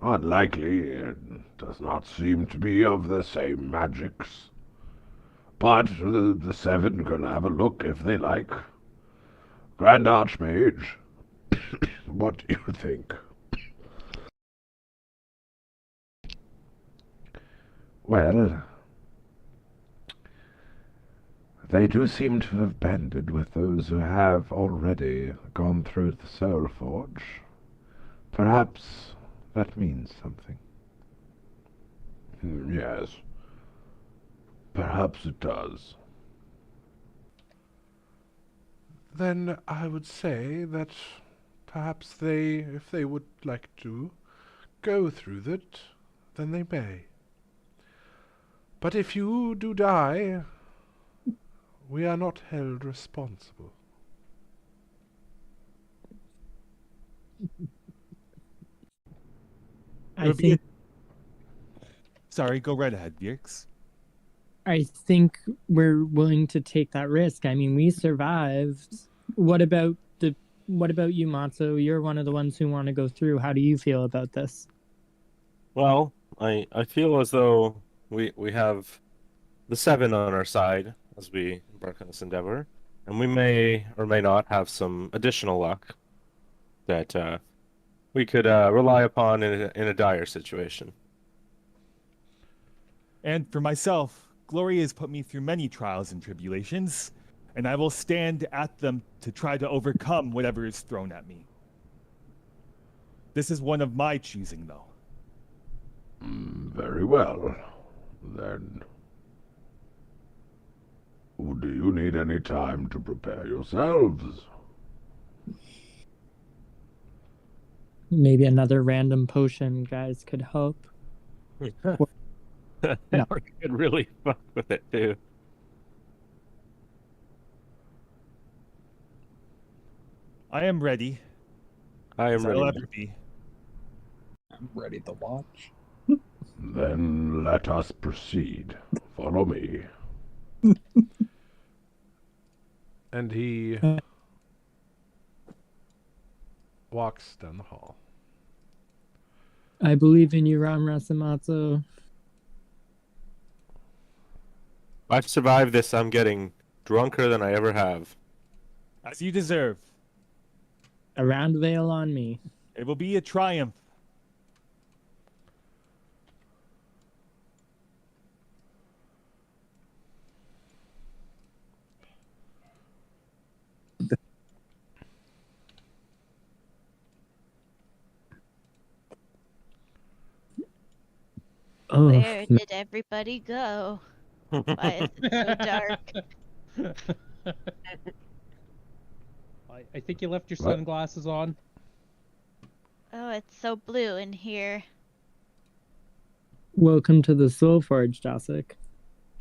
unlikely. It does not seem to be of the same magics. But the Seven can have a look if they like. Grand Archmage, what do you think? Well, they do seem to have banded with those who have already gone through the Soul Forge. Perhaps that means something. Yes. Perhaps it does. Then I would say that perhaps they, if they would like to go through that, then they may. But if you do die, we are not held responsible. Sorry, go right ahead, Bjerks. I think we're willing to take that risk. I mean, we survived. What about you, Matzo? You're one of the ones who want to go through. How do you feel about this? Well, I feel as though we have the Seven on our side as we embark on this endeavor, and we may or may not have some additional luck that we could rely upon in a dire situation. And for myself, Glory has put me through many trials and tribulations, and I will stand at them to try to overcome whatever is thrown at me. This is one of my choosing, though. Very well. Then, do you need any time to prepare yourselves? Maybe another random potion, guys, could help. No. Or you could really fuck with it too. I am ready. I am ready. I'll ever be. I'm ready to watch. Then let us proceed. Follow me. And he walks down the hall. I believe in you, Ram Rasamatsu. If I've survived this, I'm getting drunker than I ever have. As you deserve. A round veil on me. It will be a triumph. Oh, Where did everybody go? Why is it so dark? I think you left your What? sunglasses on. Oh, it's so blue in here. welcome to the Soul Forge, Josik.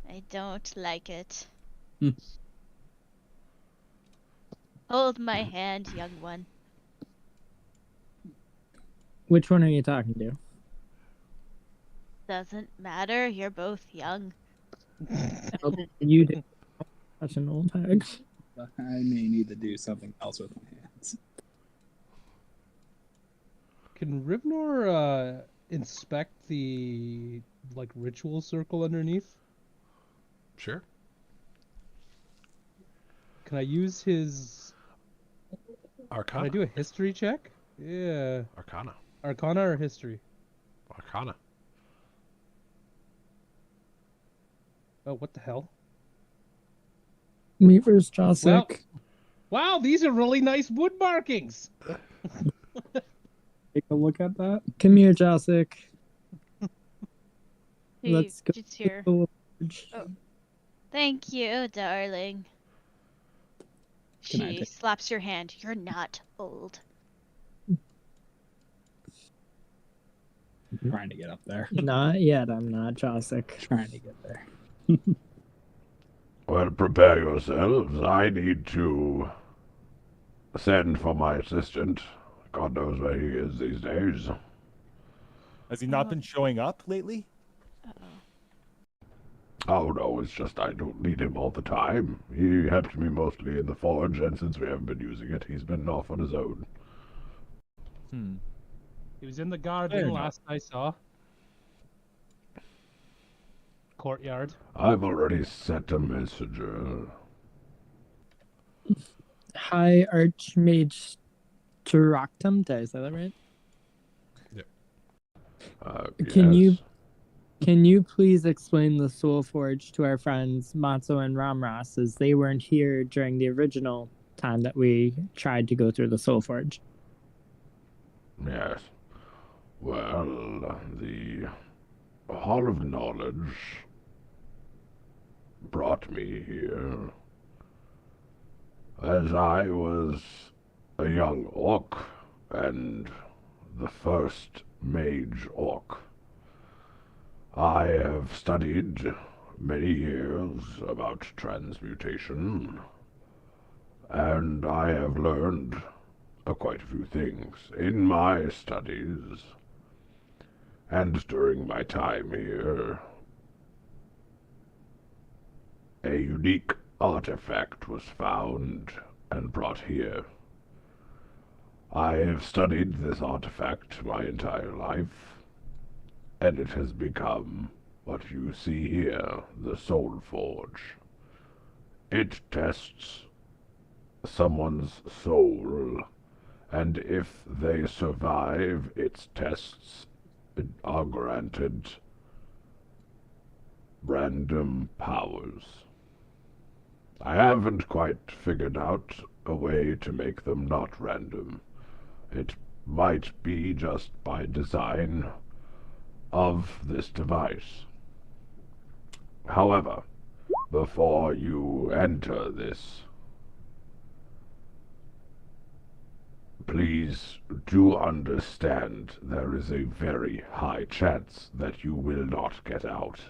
I don't like it. Hmm. Hold my hand, young one. Which one are you talking to? Doesn't matter, you're both young. Oh, you do. Such an old hag. I may need to do something else with my hands. Can Rivnor inspect the ritual circle underneath? Sure. Can I use his Arcana. Can I do a history check? Yeah. Arcana. Arcana or history? Arcana. Oh, what the hell? Me versus Josik. Wow, these are really nice wood markings. Take a look at that. Come here, Josik. Let's go. It's here. to the Forge. Oh. Thank you, darling. Can I She take- slaps your hand. You're not old. I'm trying to get up there. Not yet, I'm not Josik. Trying to get there. Well, prepare yourselves. I need to send for my assistant. God knows where he is these days. Has he not been showing up lately? Oh no, it's just I don't need him all the time. He helped me mostly in the forge, and since we haven't been using it, he's been off on his own. Hmm. He was in the Fair garden enough. last I saw. Courtyard. I've already sent a messenger. Hi, Archmage Taraktum. Did I say that right? Can you please explain the Soul Forge to our friends Matzo and Ramras, as they weren't here during the original time that we tried to go through the Soul Forge? Yes. Well, the Hall of Knowledge brought me here as I was a young orc and the first mage orc. I have studied many years about transmutation, and I have learned quite a few things in my studies. And during my time here, a unique artifact was found and brought here. I have studied this artifact my entire life, and it has become what you see here, the Soul Forge. It tests someone's soul, and if they survive its tests, are granted random powers. I haven't quite figured out a way to make them not random. It might be just by design of this device. However, before you enter this, please do understand there is a very high chance that you will not get out.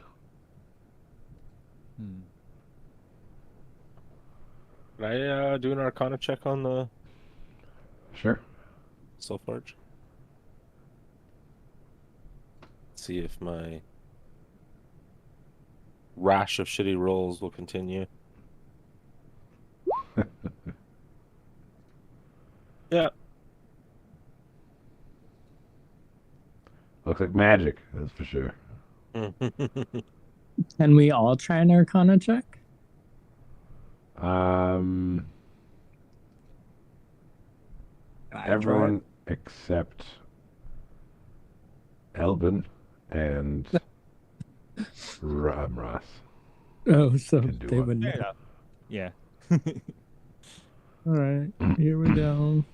Can I do an Arcana check on the Sure. Soul Forge? See if my rash of shitty rolls will continue. Yeah. Looks like magic, that's for sure. Can we all try an Arcana check? Everyone except Elvin and Ramras. Oh, so can do they one. would. Fair enough. Yeah. All right, here we go.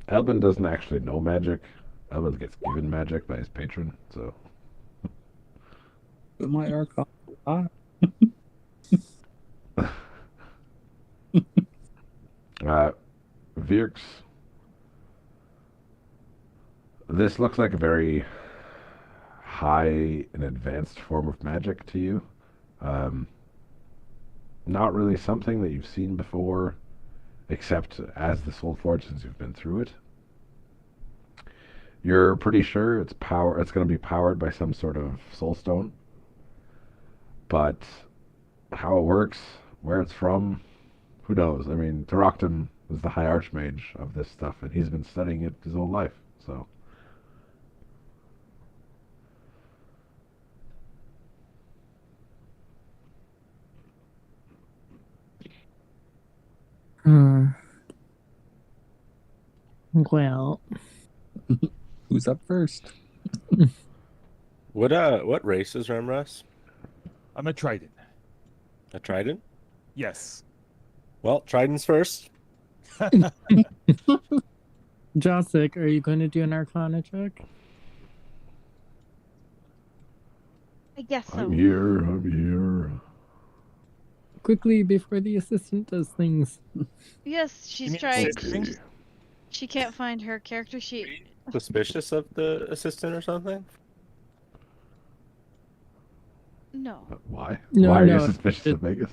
Elvin doesn't actually know magic. Elvin gets given magic by his patron, so My Archon. Virks, this looks like a very high and advanced form of magic to you. Not really something that you've seen before, except as the Soul Forge since you've been through it. You're pretty sure it's going to be powered by some sort of soul stone, but how it works, where it's from, who knows? I mean, Tarakton was the High Archmage of this stuff, and he's been studying it his whole life, so. Well, who's up first? What race is Remras? I'm a Trident. A Trident? Yes. Well, Trident's first. Josik, are you going to do an Arcana check? I guess so. I'm here. Quickly before the assistant does things. Yes, she's trying. She can't find her character sheet. Suspicious of the assistant or something? No. Why? No, Why are no, you suspicious of Vegas?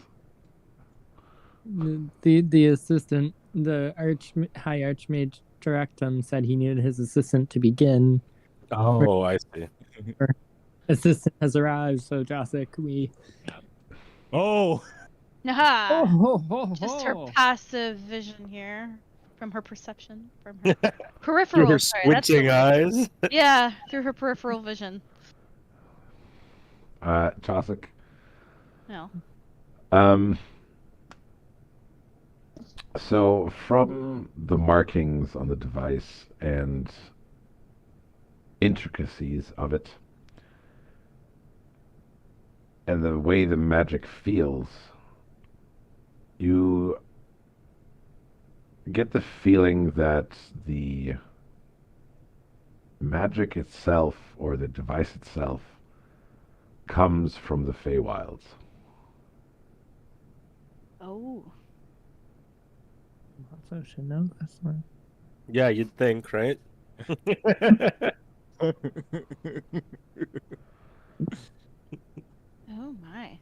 The assistant, the High Archmage Tarakton said he needed his assistant to begin. Oh, I see. Her assistant has arrived, so Josik, we. Oh. Naha! Just her passive vision here, from her perception, from her peripheral. Through her sorry, that's the squinting word. eyes. Yeah, through her peripheral vision. Josik. No. So from the markings on the device and intricacies of it, and the way the magic feels, you get the feeling that the magic itself, or the device itself, comes from the Feywilds. Oh. So should know this one. Yeah, you'd think, right? Oh my.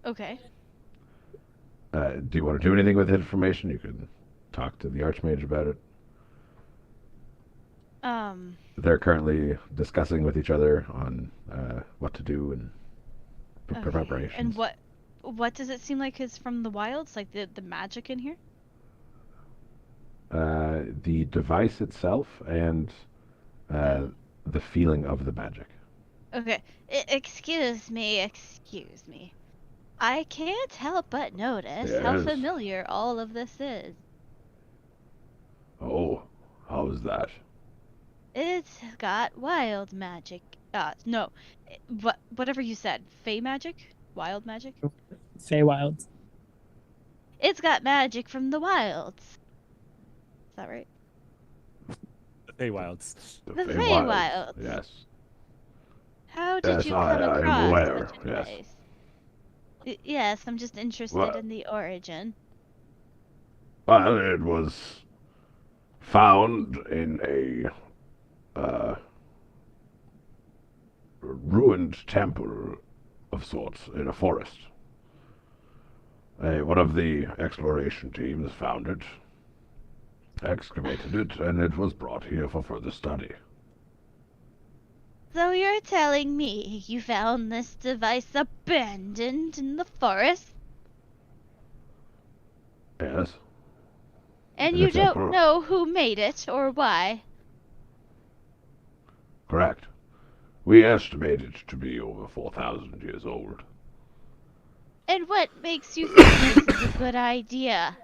Okay. Do you want to do anything with the information? You can talk to the Archmage about it. They're currently discussing with each other on what to do and Okay. preparations. And what does it seem like is from the wilds? Like the magic in here? The device itself and the feeling of the magic. Okay. Excuse me. I can't help but notice how Yes. familiar all of this is. Oh, how's that? It's got wild magic. No. Whatever you said. Fey magic? Wild magic? Feywilds. It's got magic from the wilds. Is that right? The Feywilds. The Feywilds. Yes. How did Yes, you come I'm across aware, such a yes. place? Yes, I'm just interested Well- in the origin. Well, it was found in a ruined temple of sorts in a forest. One of the exploration teams found it, excavated it, and it was brought here for further study. So you're telling me you found this device abandoned in the forest? Yes. And In you a don't temple. know who made it or why? Correct. We estimate it to be over 4,000 years old. And what makes you think this is a good idea?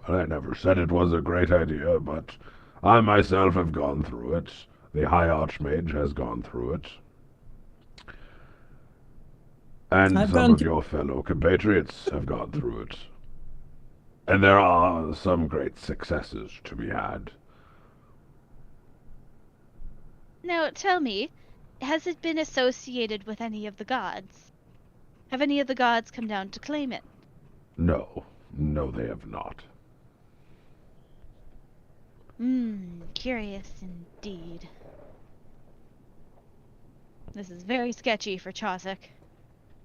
Well, I never said it was a great idea, but I myself have gone through it. The High Archmage has gone through it. And I've some gone of through- your fellow compatriots have gone through it. And there are some great successes to be had. Now, tell me, has it been associated with any of the gods? Have any of the gods come down to claim it? No, no, they have not. Curious indeed. This is very sketchy for Chosik.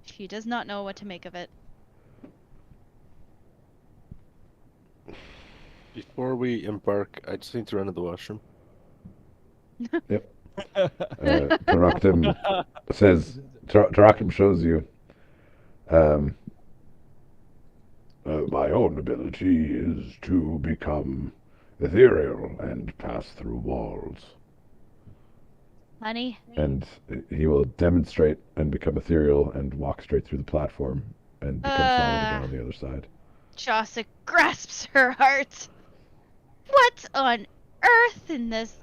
She does not know what to make of it. Before we embark, I just need to run to the washroom. Yep. Taraktim says, Taraktim shows you, my own ability is to become ethereal and pass through walls. Honey? And he will demonstrate and become ethereal and walk straight through the platform and become solid again on the other side. Chosik grasps her heart. What on earth in this?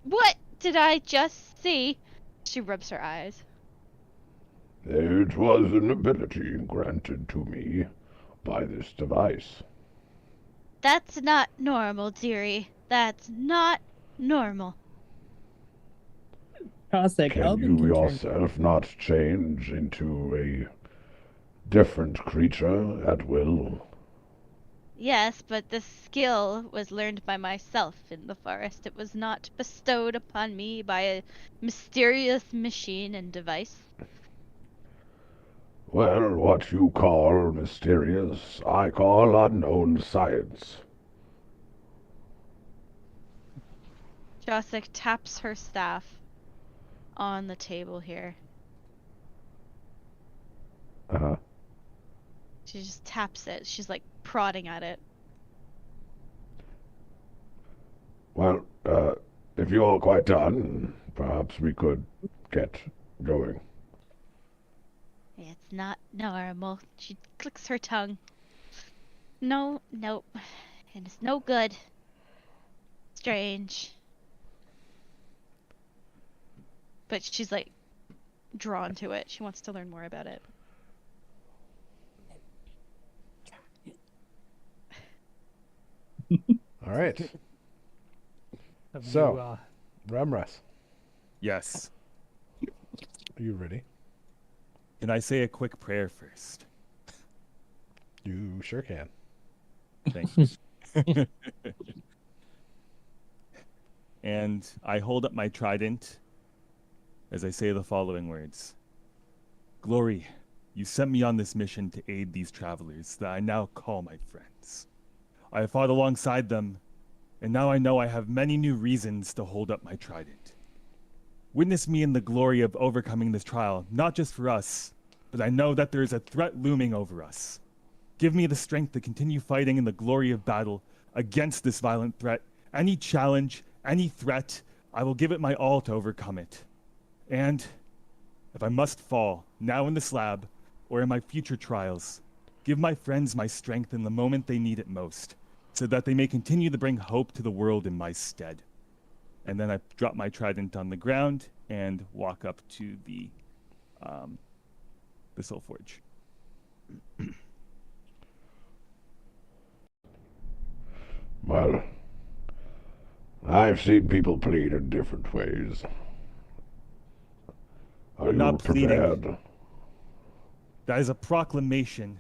What did I just see? She rubs her eyes. It was an ability granted to me by this device. That's not normal, dearie. That's not normal. Cossack, Can Elvin you can turn. yourself not change into a different creature at will? Yes, but this skill was learned by myself in the forest. It was not bestowed upon me by a mysterious machine and device. Well, what you call mysterious, I call unknown science. Josik taps her staff on the table here. Uh-huh. She just taps it. She's like prodding at it. Well, if you're quite done, perhaps we could get going. It's not normal. She clicks her tongue. No, nope. And it's no good. Strange. But she's like drawn to it. She wants to learn more about it. All right. Have So, Ramras, Yes. are you ready? Can I say a quick prayer first? You sure can. Thanks. And I hold up my trident as I say the following words. Glory, you sent me on this mission to aid these travelers that I now call my friends. I have fought alongside them, and now I know I have many new reasons to hold up my trident. Witness me in the glory of overcoming this trial, not just for us, but I know that there is a threat looming over us. Give me the strength to continue fighting in the glory of battle against this violent threat. Any challenge, any threat, I will give it my all to overcome it. And if I must fall, now in the slab, or in my future trials, give my friends my strength in the moment they need it most, so that they may continue to bring hope to the world in my stead. And then I drop my trident on the ground and walk up to the Soul Forge. Well, I've seen people plead in different ways. Are I'm you not pleading. prepared? That is a proclamation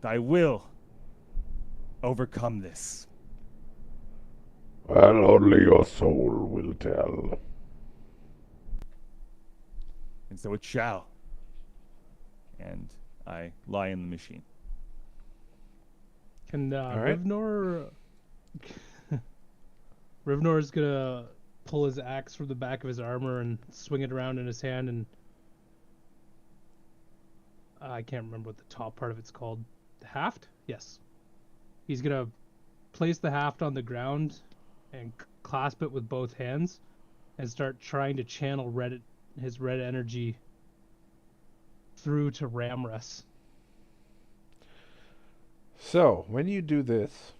that I will overcome this. Well, only your soul will tell. And so it shall. And I lie in the machine. Can right. Rivnor's gonna pull his axe from the back of his armor and swing it around in his hand, and I can't remember what the top part of it's called. The haft? Yes. He's gonna place the haft on the ground and clasp it with both hands and start trying to channel his red energy through to Ramrus. So, when you do this,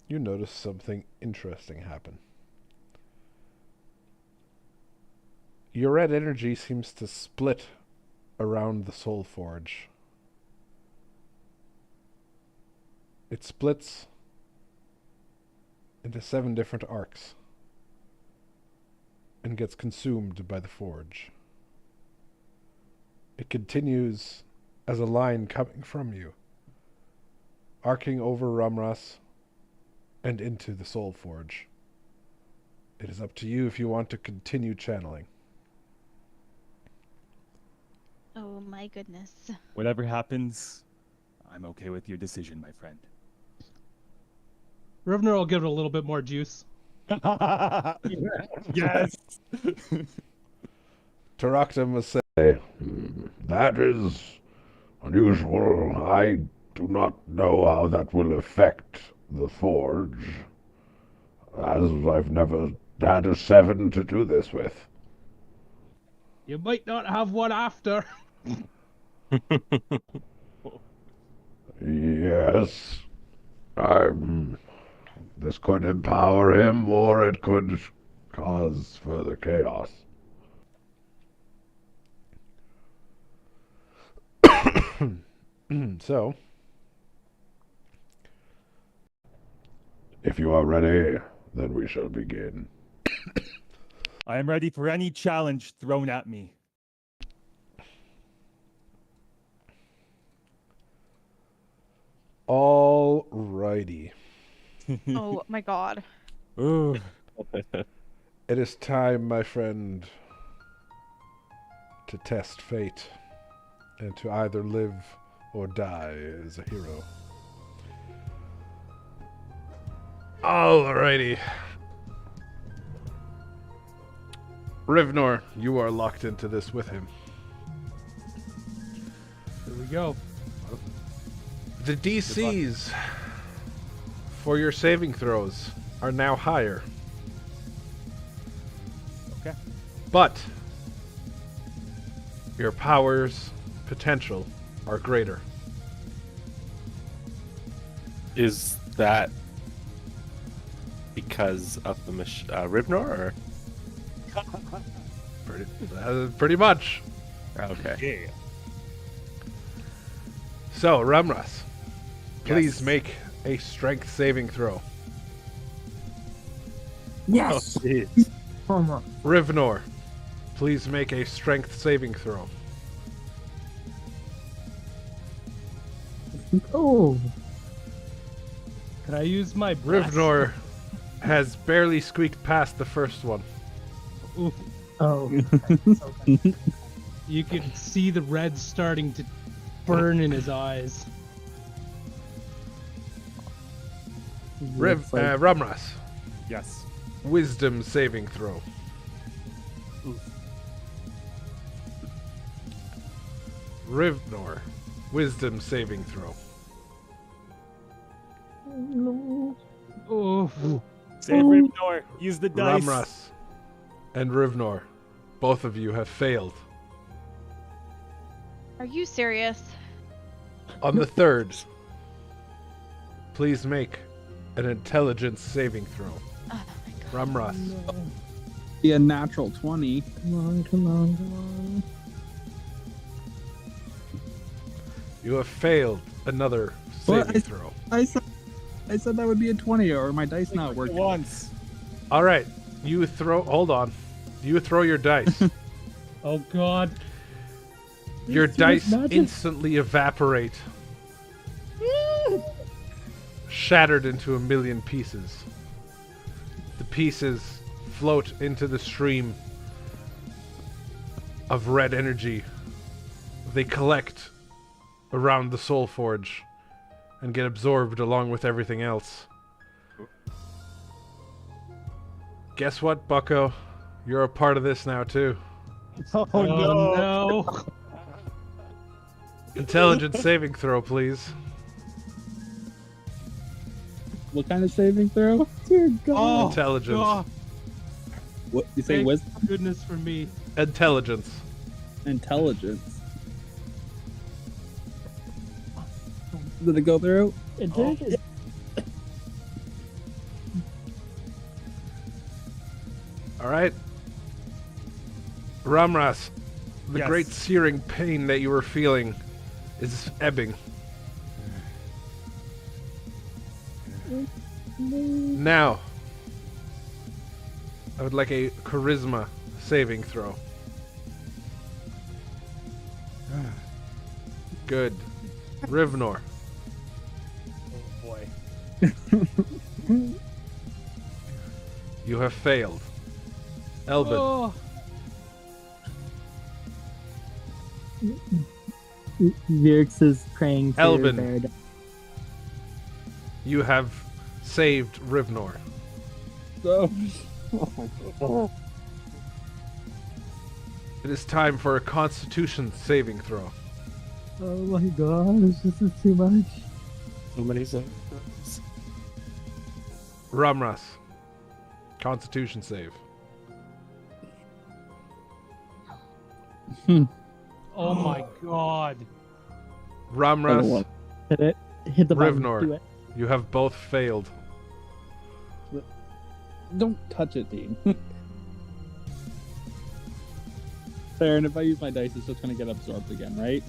you notice something interesting happen. Your red energy seems to split around the Soul Forge. It splits into 7 different arcs. and gets consumed by the forge. It continues as a line coming from you, arcing over Rumras and into the Soul Forge. It is up to you if you want to continue channeling. Oh my goodness. Whatever happens, I'm okay with your decision, my friend. Rivner will give it a little bit more juice. Yes! Tarakta must say, That is unusual. I do not know how that will affect the forge, as I've never had a 7 to do this with. You might not have one after. Yes, this could empower him, or it could cause further chaos. So, if you are ready, then we shall begin. I am ready for any challenge thrown at me. alrighty. Oh my god. Ooh. It is time, my friend, to test fate and to either live or die as a hero. Alrighty. Rivnor, you are locked into this with him. Here we go. The DCs for your saving throws are now higher. Okay. But your powers potential are greater. Is that because of the Rivnor, or? Pretty much. Okay. Yeah. So, Ramras, please Yes. make a strength saving throw. Yes. Oh, jeez. Rivnor, please make a strength saving throw. Oh. Can I use my bless? Rivnor has barely squeaked past the first one. Oof. Oh. You can see the red starting to burn in his eyes. Ramras, Yes. wisdom saving throw. Rivnor, wisdom saving throw. Oh. Say Rivnor, use the dice. Ramras and Rivnor, both of you have failed. Are you serious? On the third, please make an intelligence saving throw. Oh Ramras. Be a natural 20. Come on, come on, come on. You have failed another What? saving throw. I said that would be a 20, or my dice not working. Once. All right, you throw. Hold on. You throw your dice. Oh god. Your It's too much dice magic. instantly evaporate, shattered into a million pieces. The pieces float into the stream of red energy. They collect around the Soul Forge and get absorbed along with everything else. Guess what, Bucko? You're a part of this now, too. Oh, no. Intelligence saving throw, please. What kind of saving throw? Dear God. Oh, Intelligence. God. What you say? Thank Wisdom? goodness for me. Intelligence. Intelligence. Did it go through? It did. All right. Ramras, the Yes. great searing pain that you were feeling is ebbing. Now, I would like a charisma saving throw. Good. Rivnor. Oh boy. You have failed. Elbin. Oh, Vyrx is praying to Elbin. Baird. You have saved Rivnor. Oh. It is time for a Constitution saving throw. Oh my gosh, this is too much. So many zones. Ramras. Constitution save. oh my god. Ramras, Hit it. Hit the button. Do Rivnor, it. you have both failed. Don't touch it, Dean. Fair, and if I use my dice, it's just going to get absorbed again, right?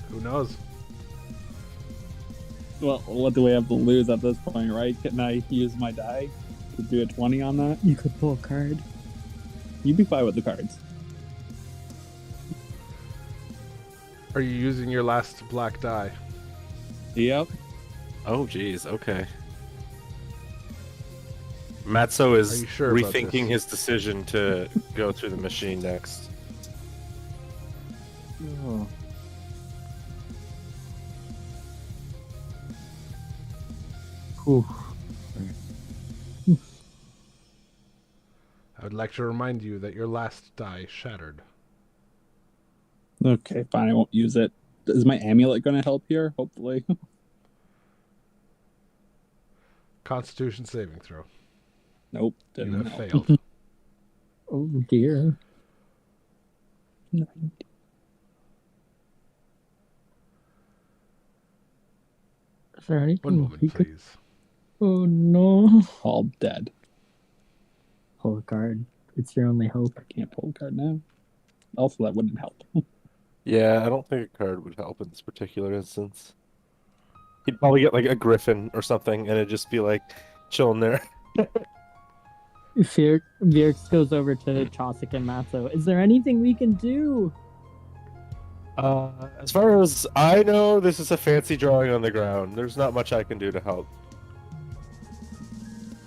Who knows? Well, what do we have to lose at this point, right? Can I use my die to do a 20 on that? You could pull a card. You'd be fine with the cards. Are you using your last black die? Yep. Oh, geez. Okay. Matzo is Are you sure about rethinking this? his decision to go through the machine next. Oh. Whew. I would like to remind you that your last die shattered. Okay, fine. I won't use it. Is my amulet going to help here? Hopefully. Constitution saving throw. Nope. You Didn't have help. failed. Oh dear. Is there anything One moment, we could... please. Oh no. All dead. Pull a card. It's your only hope. I can't pull a card now. Also, that wouldn't help. Yeah, I don't think a card would help in this particular instance. He'd probably get like a griffin or something, and it'd just be like chilling there. Vyrx goes over to Chosic and Matzo. Is there anything we can do? As far as I know, this is a fancy drawing on the ground. There's not much I can do to help.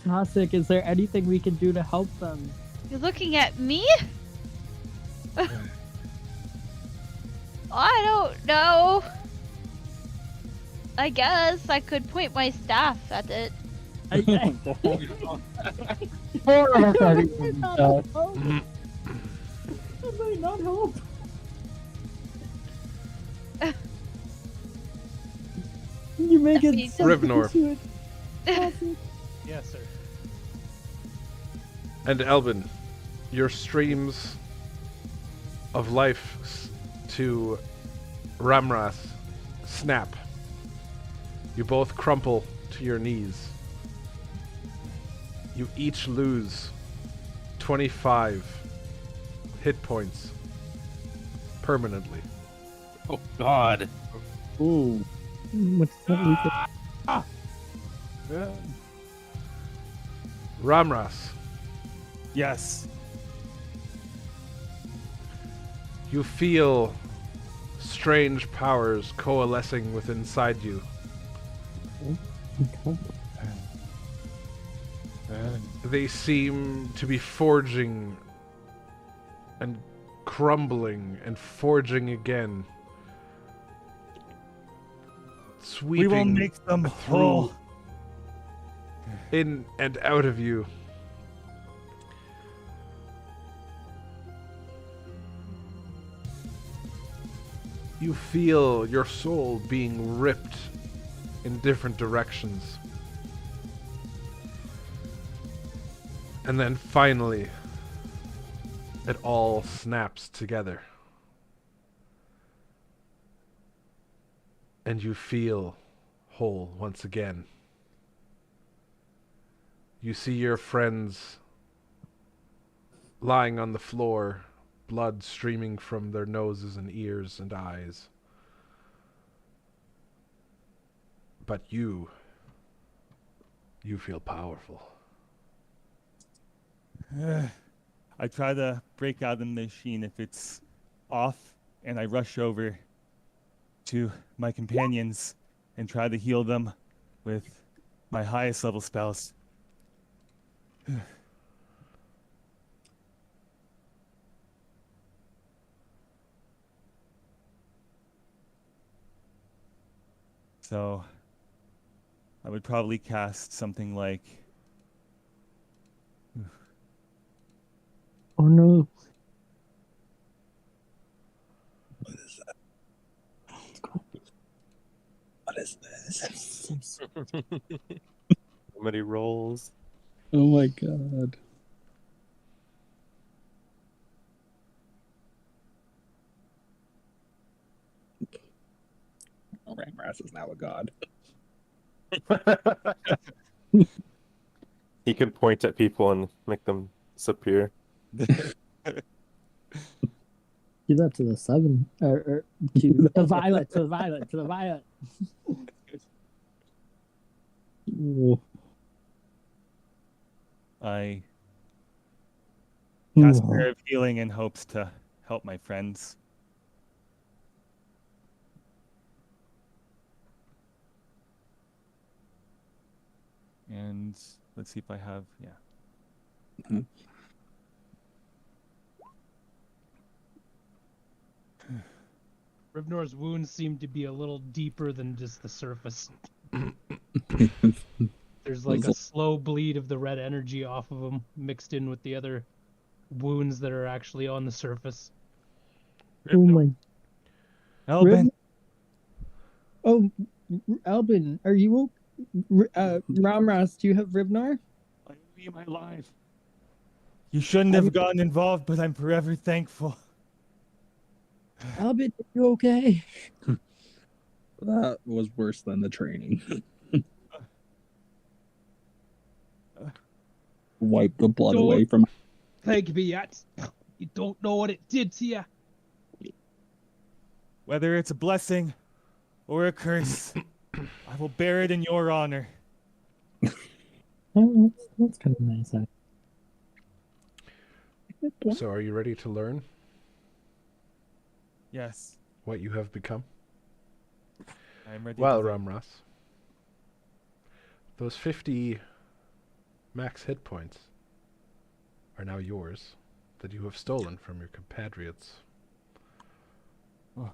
Chosic, is there anything we can do to help them? You're looking at me? I don't know. I guess I could point my staff at it. That might not help. You make it Rivnor. Yes, sir. And Elbin, your streams of life to Ramras snap. You both crumple to your knees. You each lose 25 hit points permanently. Oh God! Ooh. What's that we could... Ramras, Yes. you feel strange powers coalescing within inside you. They seem to be forging and crumbling and forging again. Sweeping We will make them through, whole. in and out of you. You feel your soul being ripped in different directions. And then finally, it all snaps together. And you feel whole once again. You see your friends lying on the floor, blood streaming from their noses and ears and eyes. But you feel powerful. I try to break out of the machine if it's off, and I rush over to my companions and try to heal them with my highest level spells. So I would probably cast something like... Oh no. What is that? What is this? So many rolls. Oh my god. Oh, Ramras is now a god. He can point at people and make them disappear. Do that to the 7. Or to the violet, to the violet, to the violet. Ooh. I cast Ooh. Prayer of Healing in hopes to help my friends. And let's see if I have, yeah. Rivnor's wounds seem to be a little deeper than just the surface. There's like a slow bleed of the red energy off of him, mixed in with the other wounds that are actually on the surface. Oh my. Albin. Oh, Albin, are you Ramras, do you have Rivnar? I owe you my life. You shouldn't have gotten involved, but I'm forever thankful. Albin, are you okay? That was worse than the training. Wipe the blood away from... Thank me yet. You don't know what it did to you. Whether it's a blessing or a curse, I will bear it in your honor. Oh, that's kind of nice. So, are you ready to learn Yes, what you have become? I am ready. Well, to... Ramras, those 50 max hit points are now yours that you have stolen from your compatriots. Oh.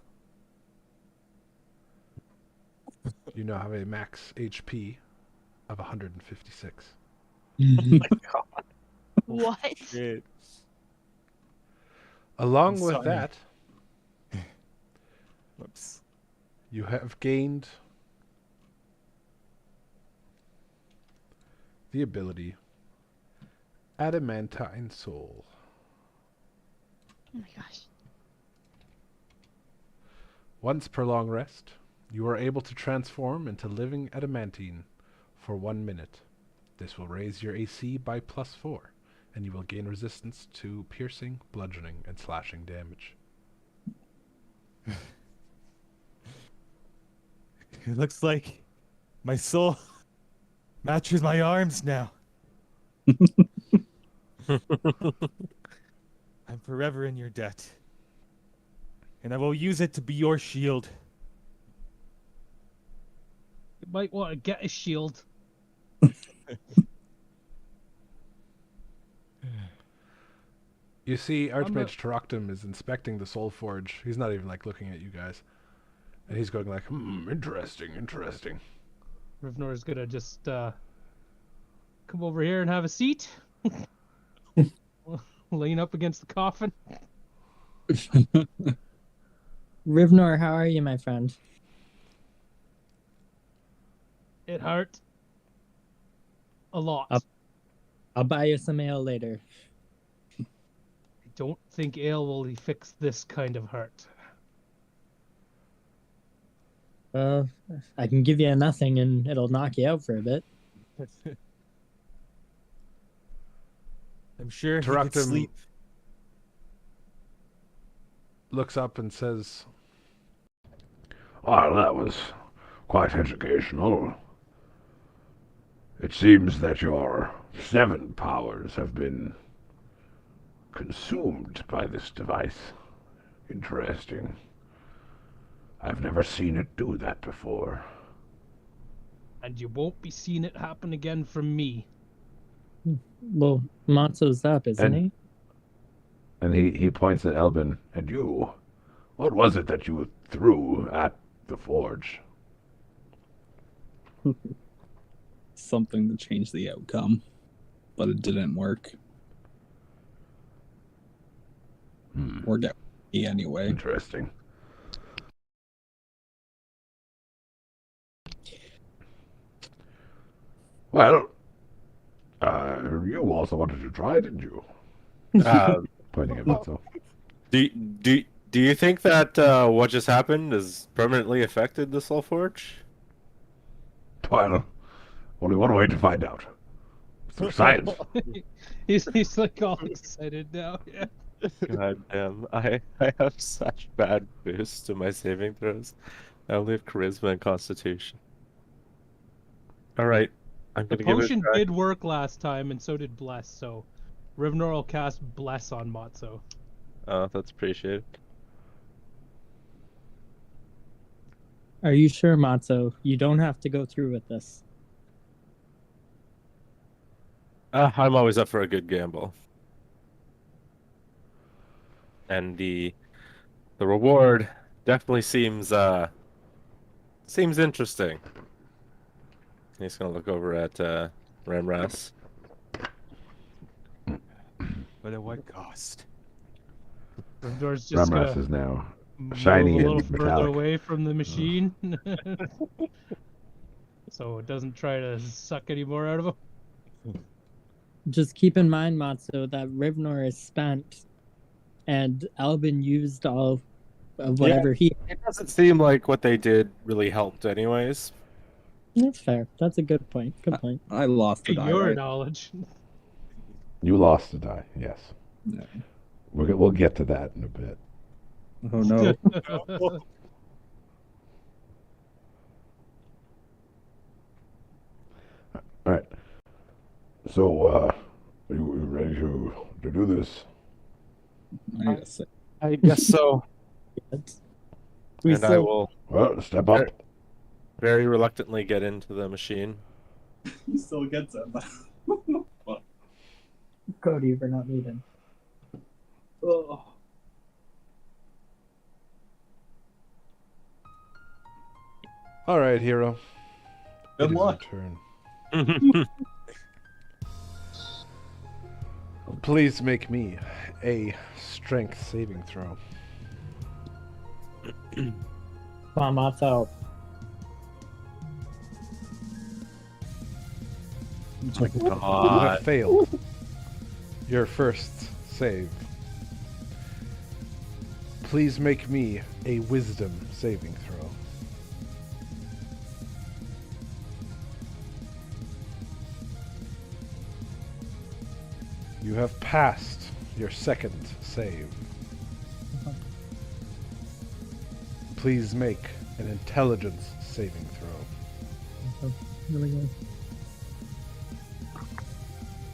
You now have a max HP of 156. Oh my god. What? Shit. Along I'm with sorry. that, Whoops. you have gained the ability Adamantine Soul. Oh my gosh. Once per long rest, you are able to transform into living adamantine for 1 minute. This will raise your AC by +4, and you will gain resistance to piercing, bludgeoning, and slashing damage. It looks like my soul matches my arms now. I'm forever in your debt. And I will use it to be your shield. You might want to get a shield. You see, Archmage Taraktum is inspecting the Soul Forge. He's not even like looking at you guys. And he's going like, interesting, interesting. Rivnor's gonna just come over here and have a seat. Lean up against the coffin. Rivnor, how are you, my friend? It hurt a lot. I'll buy you some ale later. I don't think ale will fix this kind of hurt. Well, I can give you a nothing and it'll knock you out for a bit. I'm sure he could Taraktum sleep. looks up and says, Well, that was quite educational. It seems that your 7 powers have been consumed by this device. Interesting. I've never seen it do that before. And you won't be seeing it happen again from me. Well, Matsu's up, isn't he? And he points at Elbin. And you, what was it that you threw at the forge? Something to change the outcome, but it didn't work. Or get me anyway. Interesting. Well, you also wanted to try, didn't you? Pointing at Matzo. Do you think that what just happened has permanently affected the Soul Forge? Well, only one way to find out. Through science. he's like all excited now. Yeah. God damn, I have such bad boosts to my saving throws. I only have charisma and constitution. Alright, I'm The gonna give it a potion try. did work last time, and so did Bless, so Rivnor will cast Bless on Matzo. Oh, that's appreciated. Are you sure, Matzo? You don't have to go through with this. I'm always up for a good gamble. And the reward definitely seems interesting. He's gonna look over at Ramras. But at what cost? Rivnor's just Ramras gonna is now move shiny a and little further metallic. away from the machine, so it doesn't try to suck any more out of him. Just keep in mind, Matzo, that Rivnor is spent, and Albin used all of whatever he. It doesn't seem like what they did really helped, anyways. That's fair. That's a good point. Good point. I lost the In die. your Right? knowledge. You lost the die, yes. Yeah. We'll get to that in a bit. Oh no. All right. So, are you ready to do this? I guess. I guess so. We And I still- will Well, step up. very reluctantly get into the machine. He still gets it. Cody, we're not leaving. Oh. All right, hero. Good It is your luck. turn. Please make me a strength saving throw. Come on, Matzo. You have failed your first save. Please make me a wisdom saving throw. You have passed your second save. Please make an intelligence saving throw. Here we go.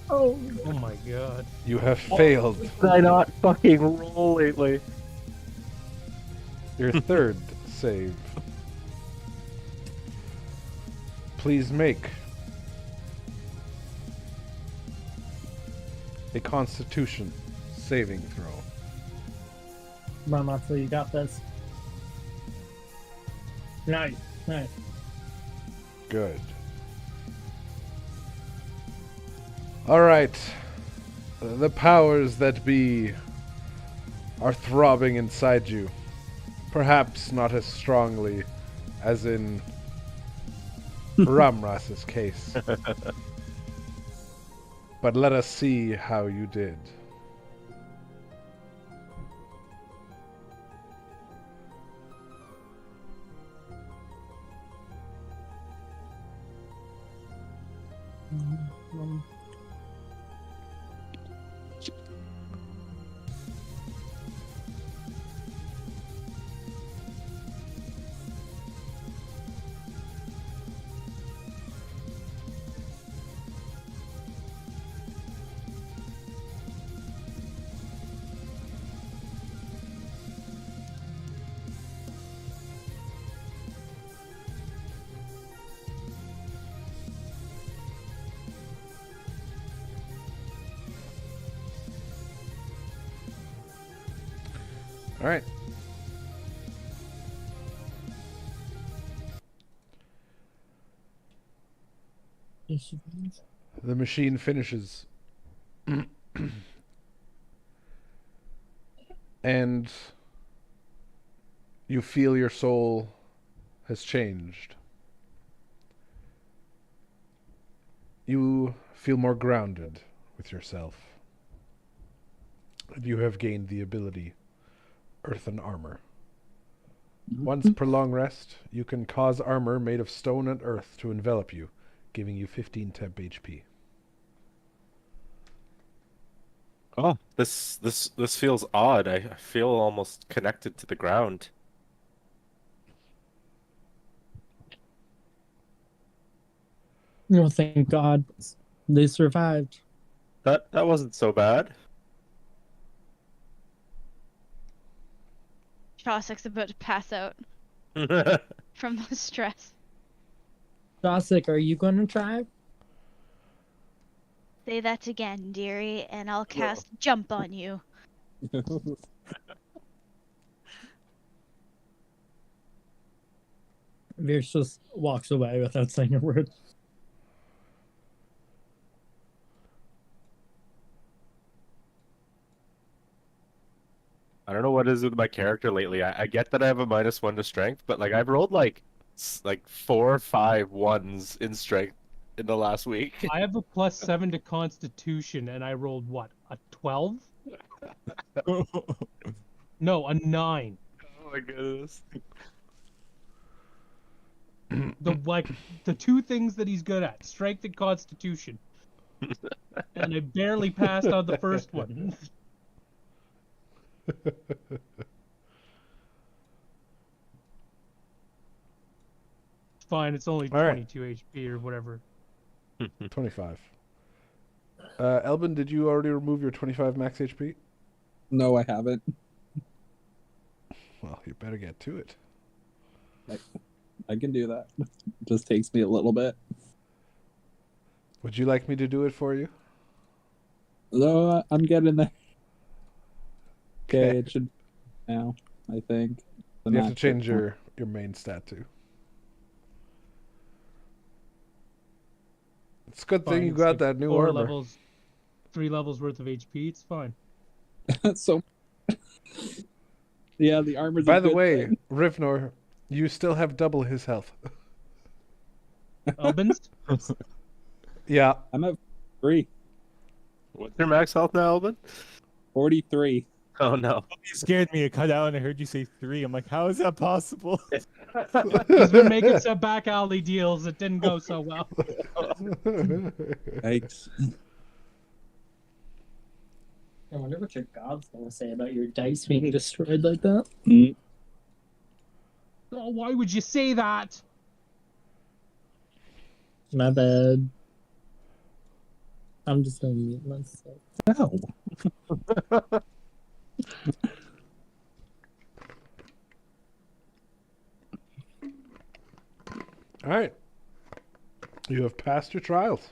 Oh my god. You have failed Did I not fucking roll lately? your third save. Please make a Constitution saving throw. Come on, Matzo, you got this. Nice, nice. Good. All right. The powers that be are throbbing inside you. Perhaps not as strongly as in Ramras's case. But let us see how you did. All right. The machine finishes. And you feel your soul has changed. You feel more grounded with yourself. And you have gained the ability Earthen Armor. Once per long rest, you can cause armor made of stone and earth to envelop you, giving you 15 temp HP. Oh, this feels odd. I feel almost connected to the ground. Oh, thank God. They survived. That wasn't so bad. Chausek's about to pass out from the stress. Josik, are you going to try? Say that again, dearie, and I'll cast Jump on you. Veers just walks away without saying a word. I don't know what is with my character lately. I get that I have a -1 to strength, but like I've rolled like 4 or 5 1s in strength in the last week. I have a +7 to Constitution, and I rolled what, a 12? No, a 9. Oh my goodness. The two things that he's good at, strength and Constitution, and I barely passed on the first one. It's fine. It's only All right. 22 HP or whatever. 25. Elbin, did you already remove your 25 max HP? No, I haven't. Well, you better get to it. I can do that. It just takes me a little bit. Would you like me to do it for you? No, I'm getting there. Okay, it should now, I think. The You have to max change hit point. your main stat too. It's a good Fine, thing you it's got like that new 4 armor. levels, 3 levels worth of HP. It's fine. So, yeah, the armor's By a the good way, thing. Rivnor, you still have double his health. Albans? Yeah. I'm at 3. What's your max health now, Alvin? 43. Oh no. You scared me. It cut out and I heard you say 3. I'm like, how is that possible? He's been making some back alley deals that didn't go so well. Thanks. I wonder what your god's gonna say about your dice being destroyed like that. Oh, why would you say that? My bad. I'm just gonna mute myself. No. All right. You have passed your trials.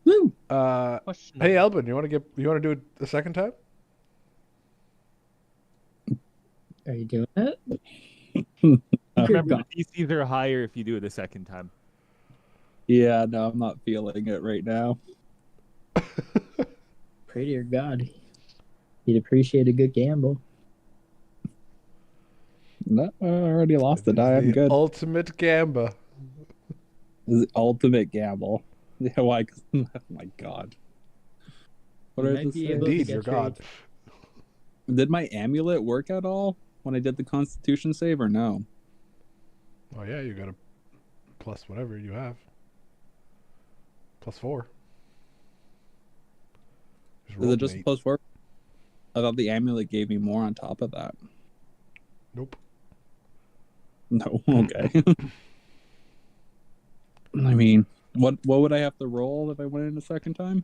Woo! Hey, Elbin, you want to do it the second time? Are you doing it? Remember, the DCs are higher if you do it a second time. Yeah, no, I'm not feeling it right now. Pray to your God. He'd appreciate a good gamble. No, I already lost the die. I'm The good. ultimate gamba. The ultimate gamble. Yeah, why? Oh my God. What You are might the be say? able to Indeed, get your god. Did my amulet work at all when I did the Constitution save, or no? Oh yeah, you got a plus whatever you have. +4. Is it just +4? I thought the amulet gave me more on top of that. Nope. No, okay. I mean, what would I have to roll if I went in a second time?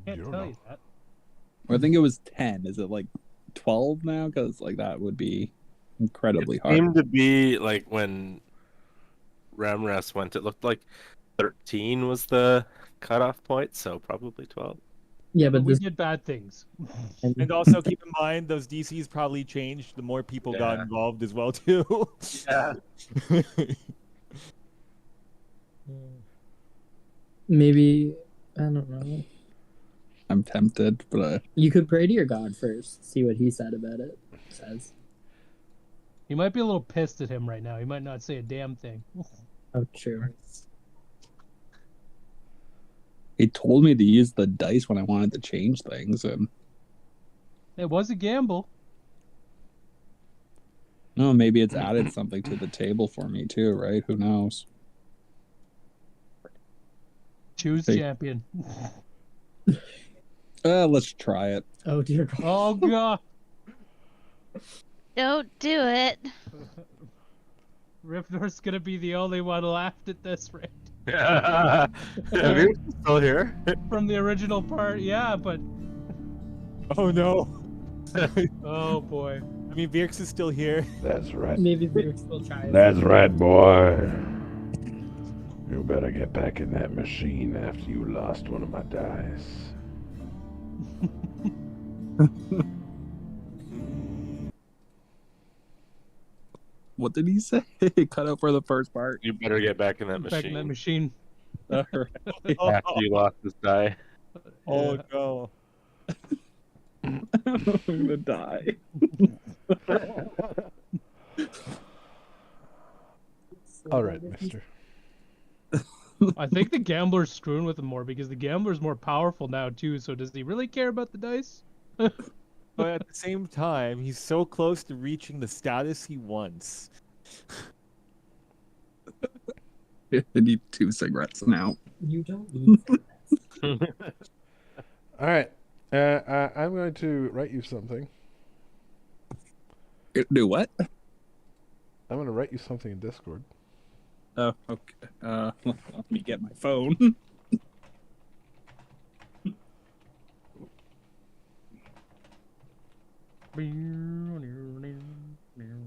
Can't You don't tell know. you that. I think it was 10. Is it like 12 now? Because like that would be incredibly It hard. seemed to be like when Ramras went, it looked like 13 was the cutoff point, so probably 12. Yeah, but we this did bad things. And also keep in mind those DCs probably changed the more people got Yeah. involved as well too. Yeah. maybe I don't know. I'm tempted, but You could pray to your god first, see what he said about it. Says. You might be a little pissed at him right now. He might not say a damn thing. Oh, true. he told me to use the dice when I wanted to change things, and It was a gamble. no, maybe it's added something to the table for me too, right? Who knows? Choose Hey. champion. Let's try it. Oh dear god. Oh god. Don't do it. Ripnor's gonna be the only one laughed at this, right? Have you still here? From the original part, yeah, but Oh no. oh boy. I mean, Vix is still here. That's right. Maybe Felix will try it. That's right, boy. You better get back in that machine after you lost one of my dice. What did he say? Cut out for the first part. You better get back in that Back in that machine machine. All right. after you lost this die. Oh Yeah. no. I'm gonna die. All right, mister. I think the gambler's screwing with him more because the gambler's more powerful now too. So does he really care about the dice? But at the same time, he's so close to reaching the status he wants. I need 2 cigarettes now. You don't need All right. I'm going to write you something. Do what? I'm going to write you something in Discord. Oh, okay. Let me get my phone.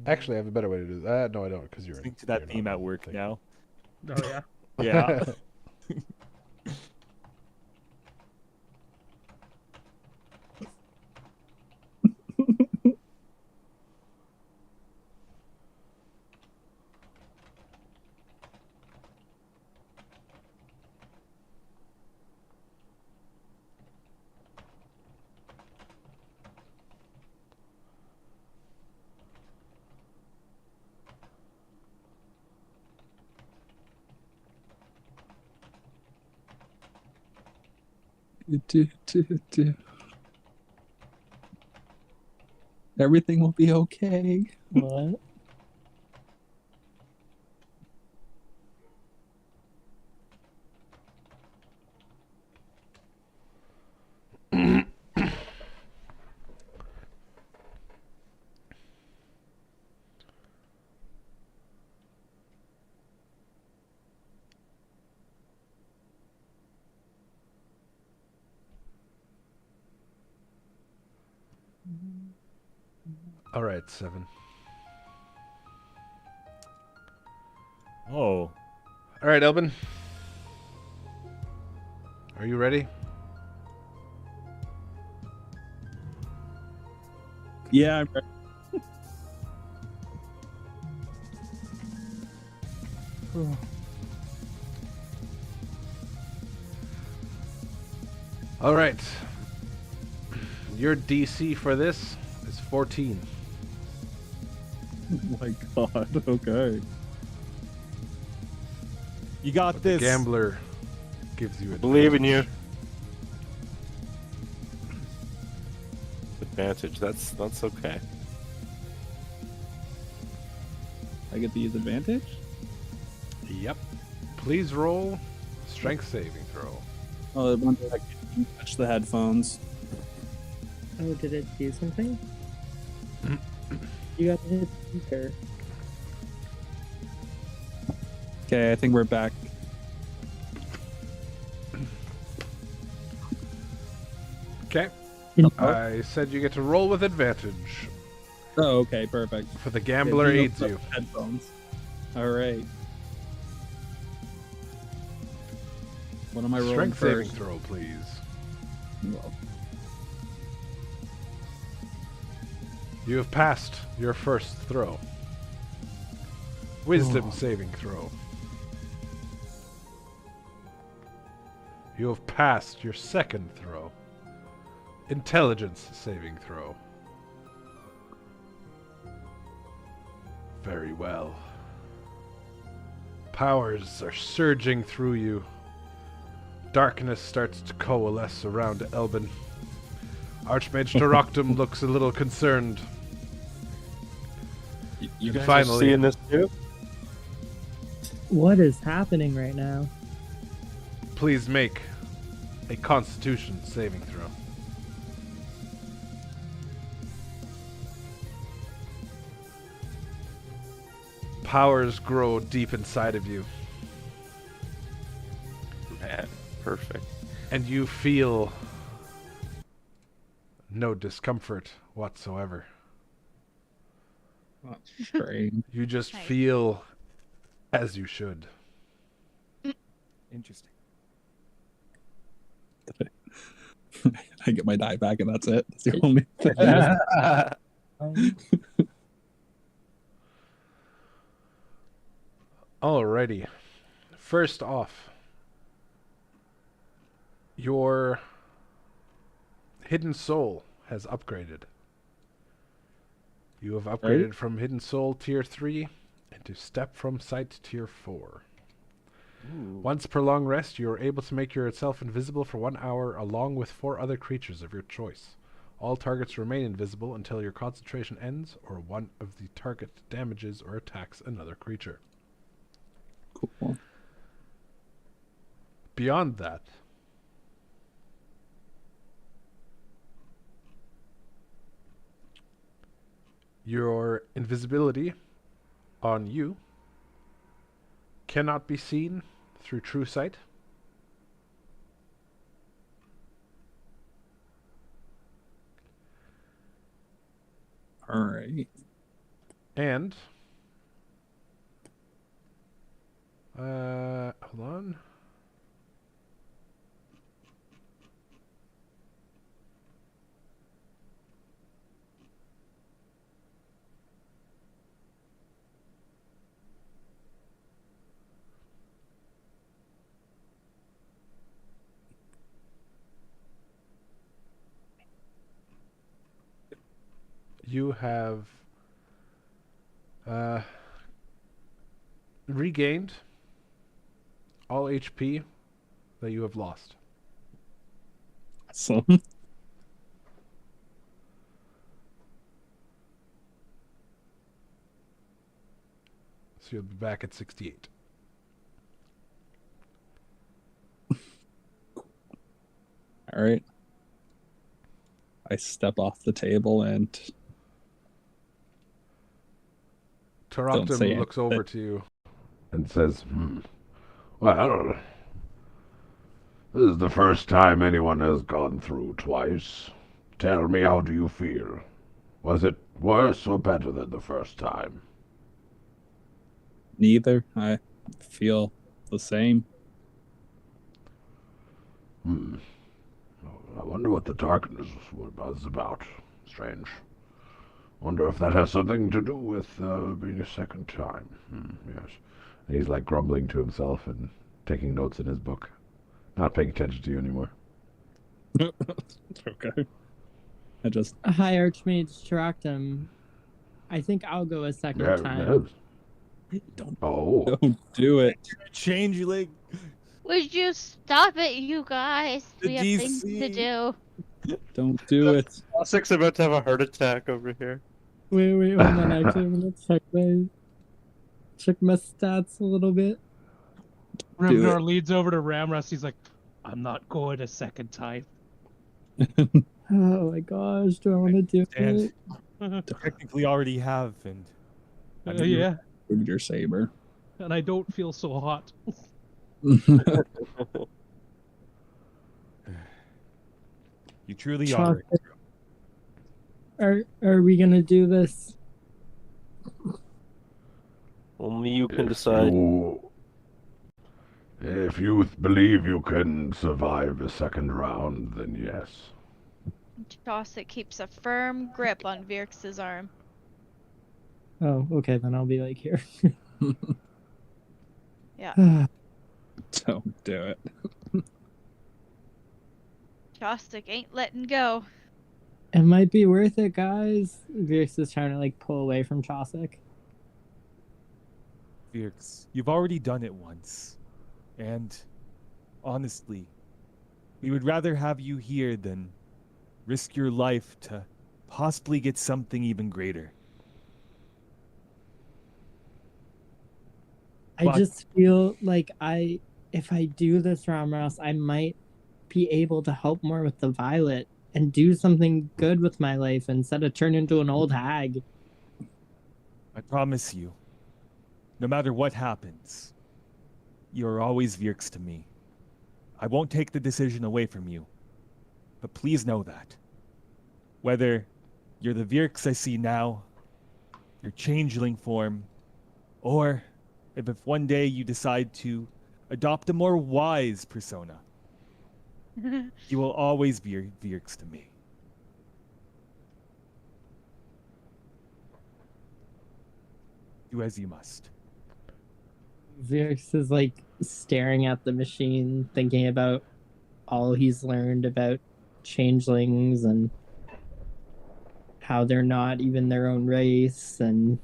Actually, I have a better way to do that. No, I don't, because you're Listening to that theme at work now. Oh yeah. Yeah. Everything will be okay. What? All right, 7. Oh. All right, Elbin. Are you ready? Yeah, I'm ready. All right. Your DC for this is 14. Oh my god, okay. You got But this. The gambler gives you a Believe in you. Advantage. That's okay. I get to use advantage? Yep. Please roll strength saving throw. Oh, the one that I can touch the headphones. Oh, did it do something? You got to hit speaker. Okay, I think we're back. Okay. I said you get to roll with advantage. Oh, okay, perfect. For the gambler Yeah, aids you. Headphones. All right. What am I rolling Strength saving first? throw, please. Well, You have passed your first throw. Wisdom saving throw. You have passed your second throw. Intelligence saving throw. Very well. Powers are surging through you. Darkness starts to coalesce around Elbin. Archmage Taroctum looks a little concerned. You And guys finally, are seeing this too? What is happening right now? please make a Constitution saving throw. Powers grow deep inside of you. Man, perfect. And you feel no discomfort whatsoever. That's strange. You just Nice. feel as you should. Interesting. I get my die back and that's it. That's the only thing. Alrighty. First off, your Hidden Soul has upgraded. You have upgraded from Hidden Soul Tier 3 into Step from Sight Tier 4. Once per long rest, you are able to make yourself invisible for 1 hour along with 4 other creatures of your choice. All targets remain invisible until your concentration ends or one of the target damages or attacks another creature. Cool. Beyond that, your invisibility on you cannot be seen through true sight. All right. And hold on. You have regained all HP that you have lost. So So you'll be back at 68. all right. I step off the table and Don't say Taroctum looks anything. over to you. And says, well, this is the first time anyone has gone through twice. Tell me, how do you feel? Was it worse or better than the first time? neither. I feel the same. I wonder what the darkness was about. Strange. Wonder if that has something to do with being a second time. Yes. And he's like grumbling to himself and taking notes in his book. Not paying attention to you anymore. Okay. I just Hi, Archmage Taroctum. I think I'll go a second time. don't do it. Changeling. Would you stop it, you guys? The We have things to DC. do. Don't do it. Classic's about to have a heart attack over here. Wait, hold on. Actually, I'm gonna check my stats a little bit. Rivnor leads over to Ramrus. He's like, I'm not going a second time. Oh my gosh, do I want to do And it? technically already have, and I mean, Yeah, Moved your saber. and I don't feel so hot. you truly are. Chocolate. Are we gonna do this? Only you can decide. If you believe you can survive a second round, then yes. Chaucer keeps a firm grip on Virx's arm. Oh, okay, then I'll be like here. Yeah. Don't do it. Chaucer ain't letting go. It might be worth it, guys. Virx is trying to like pull away from Chaucer. Virx, you've already done it once. And honestly, we would rather have you here than risk your life to possibly get something even greater. I just feel like if I do this, Ramros, I might be able to help more with the Violet and do something good with my life instead of turn into an old hag. I promise you, no matter what happens, you're always Virx to me. I won't take the decision away from you, but please know that. Whether you're the Virx I see now, your changeling form, or if one day you decide to adopt a more wise persona, you will always be Virx to me. Do as you must. Virx is like staring at the machine, thinking about all he's learned about changelings and how they're not even their own race, and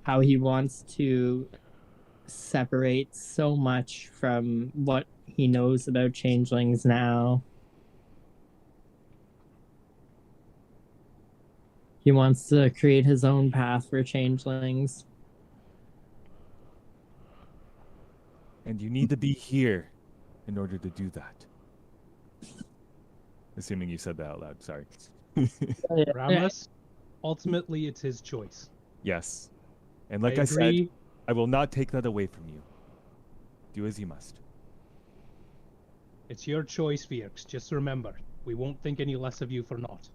how he wants to separate so much from what he knows about changelings now. He wants to create his own path for changelings. And you need to be here in order to do that. Assuming you said that out loud, sorry. Rammus, ultimately it's his choice. Yes. And like I I said, agree. I will not take that away from you. Do as you must. It's your choice, Virx. Just remember, we won't think any less of you for naught.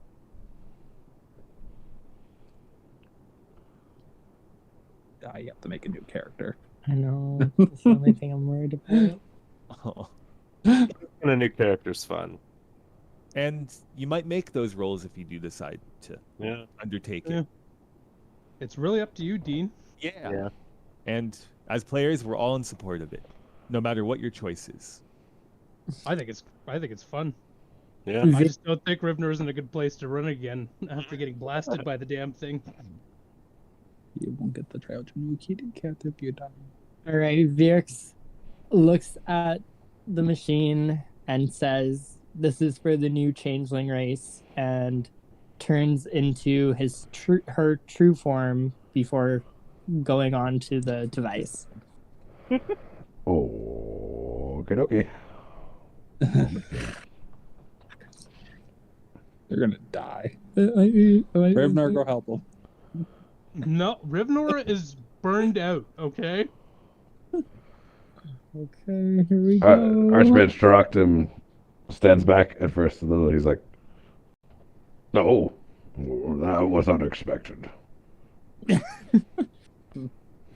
You have to make a new character. I know. That's the only thing I'm worried about. Oh. And a new character's fun. And you might make those roles if you do decide to undertake Yeah. it. It's really up to you, Dean. Yeah. And as players, we're all in support of it, no matter what your choice is. I think it's fun. Yeah. I just don't think Rivner isn't a good place to run again after getting blasted by the damn thing. You won't get the trail to new kitty cat if you die. Alright, Virx looks at the machine and says, "This is for the new changeling race," and turns into her true form before going on to the device. Okay. They're gonna die. Rivnar, go help them. No, Rivnor is burned out, okay? Okay, here we go. Archmage Taraktim stands back at first, and then he's like, "No, that was unexpected."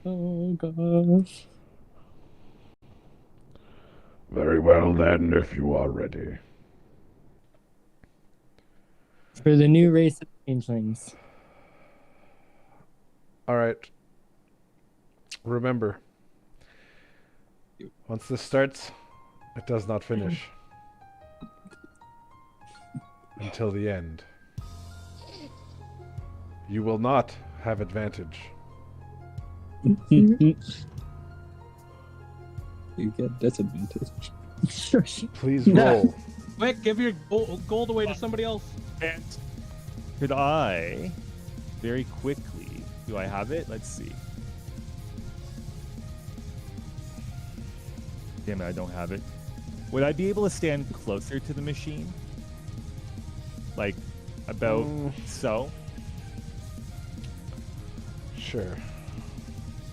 Oh gosh. Very well then, if you are ready. For the new race of changelings. Alright. Remember, once this starts, it does not finish. Until the end. You will not have advantage. You get disadvantage. Please roll. Quick, give your gold away to somebody else. And could I, very quickly, do I have it? Let's see. Damn it, I don't have it. Would I be able to stand closer to the machine? Like, about so? Sure.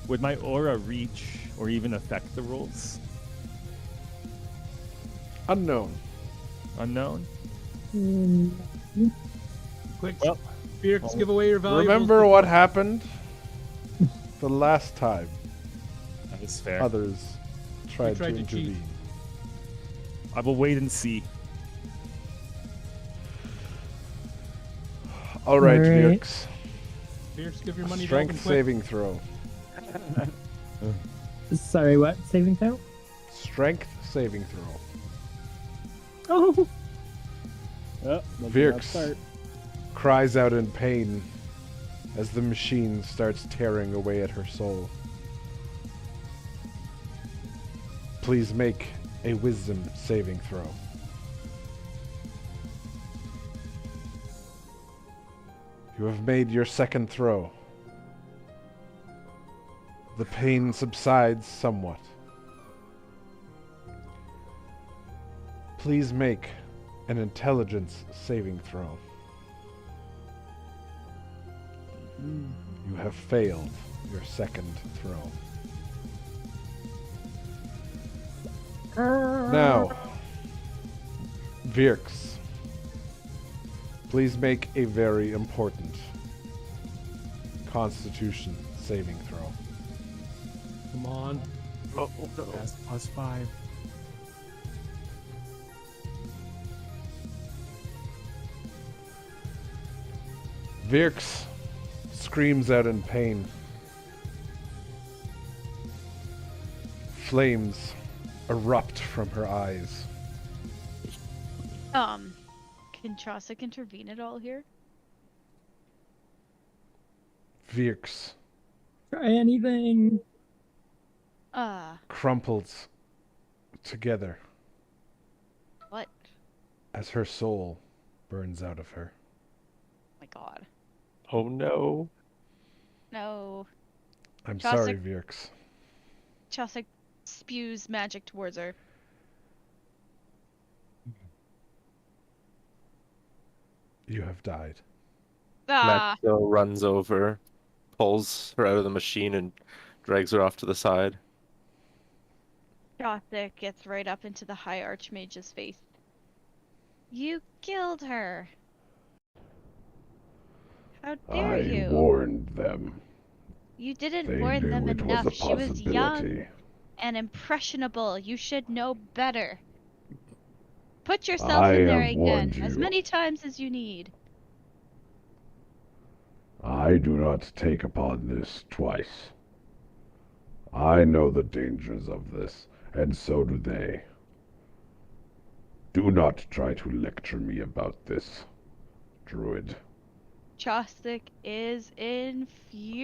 Would my aura reach or even affect the rolls? Unknown. Unknown? Quick, Virx, give away your valuables. Remember what happened the last time That is fair. others tried to cheat. intervene. I will wait and see. All right, Alright. Virks. Fierce, give your money to Strength Elven Quick. saving throw. Sorry, what? Saving throw? Strength saving throw. Oh! Oh, Virks cries out in pain as the machine starts tearing away at her soul. Please make a wisdom saving throw. You have made your second throw. The pain subsides somewhat. Please make an intelligence saving throw. You have failed your second throw. Now, Virks, please make a very important Constitution saving throw. Come on. Oh, that's +5. Virks screams out in pain. Flames erupt from her eyes. Can Chaucer intervene at all here? Virks Try anything. crumples together What? as her soul burns out of her. My God. Oh no. No. I'm Chaucer- sorry, Virks. Chaucer spews magic towards her. You have died. Ah! Maxwell runs over, pulls her out of the machine, and drags her off to the side. Chaucer gets right up into the High Archmage's face. You killed her! How dare I you! warned them. You didn't They warn knew them it enough. was a She was young possibility. and impressionable. You should know better. Put yourself I in there have again, warned as you. many times as you need. I do not take upon this twice. I know the dangers of this, and so do they. Do not try to lecture me about this, Druid. Chostic is infuriated.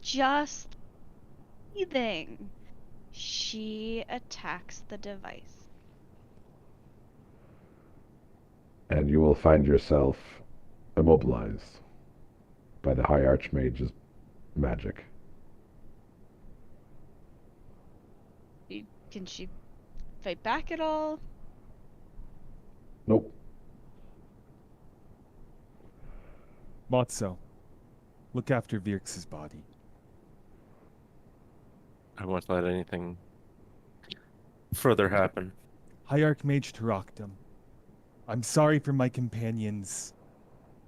Just breathing. She attacks the device. And you will find yourself immobilized by the High Archmage's magic. Can she fight back at all? Nope. Motso, look after Virks' body. I won't let anything further happen. High Archmage Tarakdam, I'm sorry for my companion's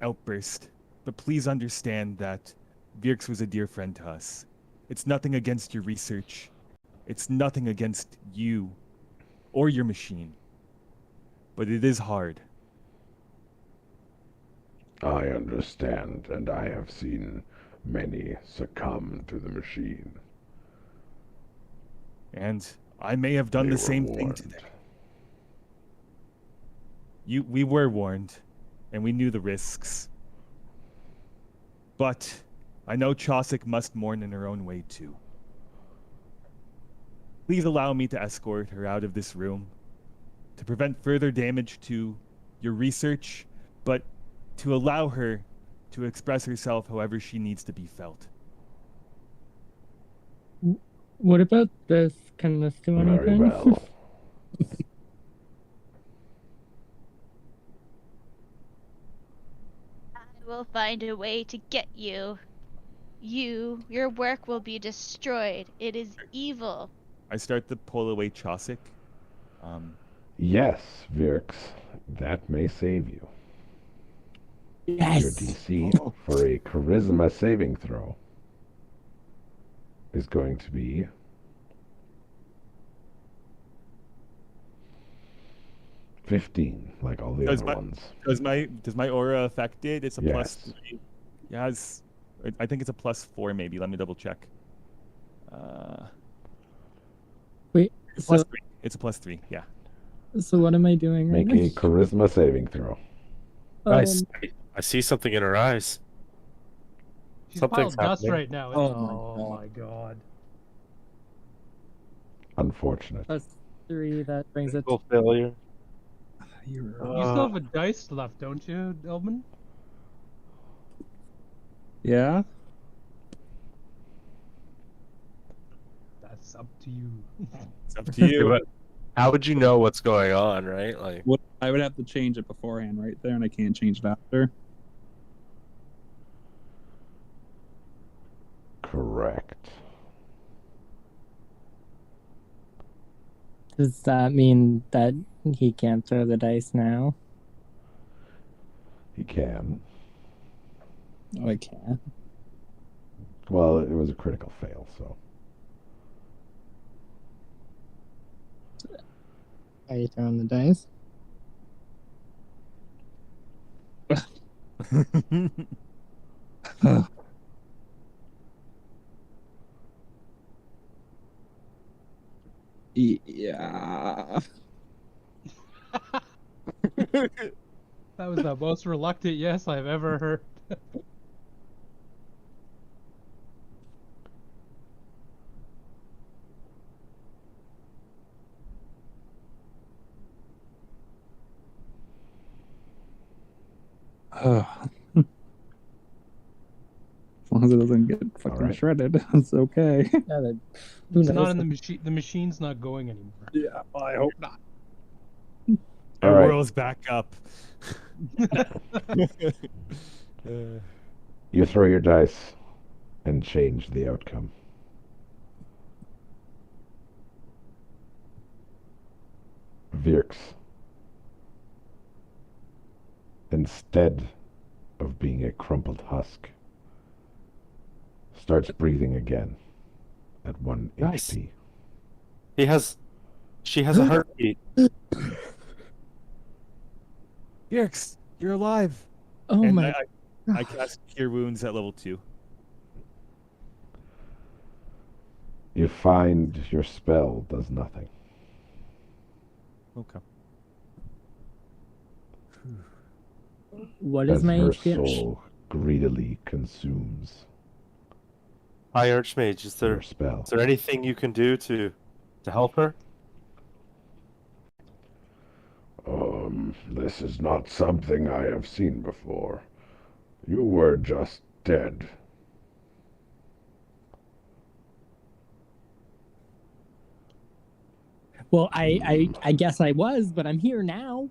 outburst, but please understand that Virks was a dear friend to us. It's nothing against your research. It's nothing against you or your machine. But it is hard. I understand, and I have seen many succumb to the machine. And I may have done They the were same thing warned. today. We were warned, and we knew the risks. But I know Chaucer must mourn in her own way too. Please allow me to escort her out of this room to prevent further damage to your research, but to allow her to express herself however she needs to be felt. What about this? Can this do Very anything? well. I will find a way to get you. Your work will be destroyed. It is evil. I start to pull away Chaucer. Yes, Virks, that may save you. Your Yes. DC for a charisma saving throw is going to be 15, like all the other ones. Does my aura affect it? It's a plus Yes. 3. It has, I think it's a plus 4 maybe. Let me double check. Wait, Plus so 3. It's a plus 3. Yeah. so what am I doing right Make now? a charisma saving throw. Nice. I see something in her eyes. She's Something's piled dust happening. right now. Oh My god. Unfortunate. +3, that brings it Critical failure. You still have a dice left, don't you, Elman? Yeah. That's up to you. It's up to you. But how would you know what's going on, right? Like, What I would have to change it beforehand, right there, and I can't change it after. Correct. Does that mean that he can't throw the dice now? He can. Oh, I can't. Well, it was a critical fail, so. Are you throwing the dice? Yeah. That was the most reluctant yes I've ever heard. As long as it doesn't get fucking right. shredded, it's okay. Yeah, that, who It's knows? not in the machine. The machine's not going anymore. Yeah, well, I hope not. Our All right. world's back up. You throw your dice and change the outcome. Virks, instead of being a crumpled husk, starts breathing again at 1 Nice. HP. She has a heartbeat. Yerks, you're alive. Oh And my! I cast Cure Wounds at level 2. You find your spell does nothing. Okay. What is As my her HP? soul greedily consumes Hi, Archmage. Is your there spell. anything you can do to help her? This is not something I have seen before. You were just dead. Well, I guess I was, but I'm here now.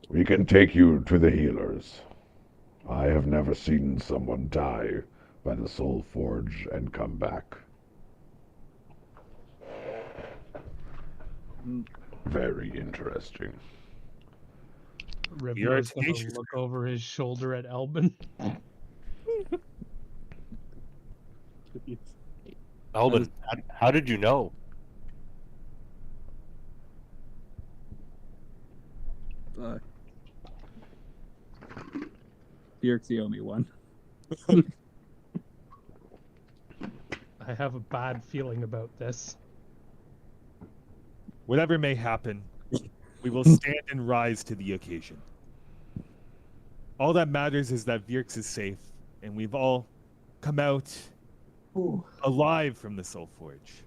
We can take you to the healers. I have never seen someone die by the Soul Forge and come back. Very interesting. Rivner's gonna tenacious. look over his shoulder at Elbin. Elvin, how did you know? Yerks, you owe me one. I have a bad feeling about this. Whatever may happen, we will stand and rise to the occasion. All that matters is that Virks is safe, and we've all come out alive from the Soul Forge.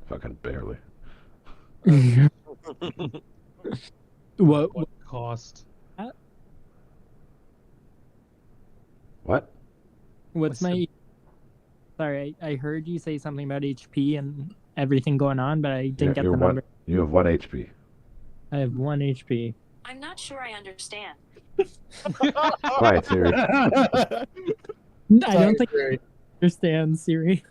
Fucking barely. What cost? What? What's my? Sorry, I heard you say something about HP and everything going on, but I didn't get the number. You have 1 HP. I have 1 HP. I'm not sure I understand. Quiet, Siri. I don't think I understand, Siri.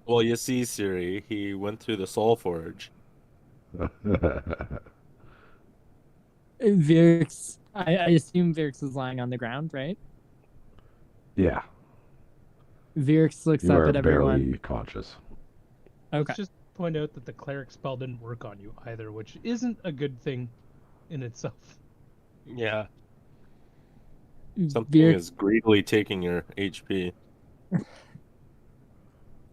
Well, you see, Siri, he went through the Soul Forge. Virks, I assume Virks is lying on the ground, right? Yeah. Vix looks You up are at everyone. barely conscious. Okay. Let's just point out that the cleric spell didn't work on you either, which isn't a good thing in itself. Yeah. Something Vix, is greedily taking your HP.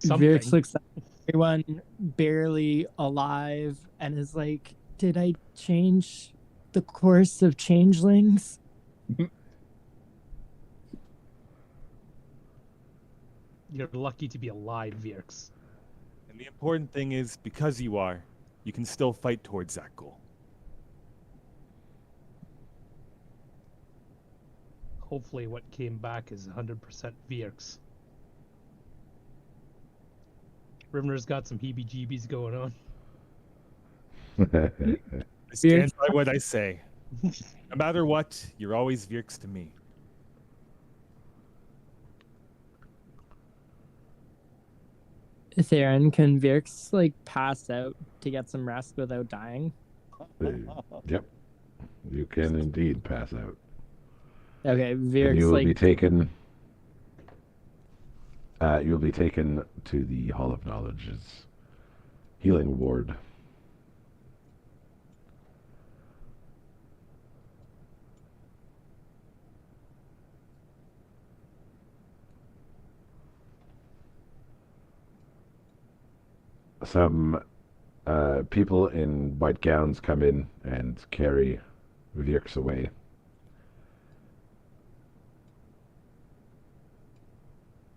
Vix looks at everyone barely alive and is like, "Did I change the course of changelings?" You're lucky to be alive, Vix. And the important thing is, because you are, you can still fight towards that goal. Hopefully what came back is 100% Vix. Rivner's got some heebie-jeebies going on. I stand by what I say. No matter what, you're always Vix to me. Theron, can Vix like pass out to get some rest without dying? Yep. You can indeed pass out. Okay, And Vix you will like be taken. You'll be taken to the Hall of Knowledge's healing ward. Some people in white gowns come in and carry Vix away.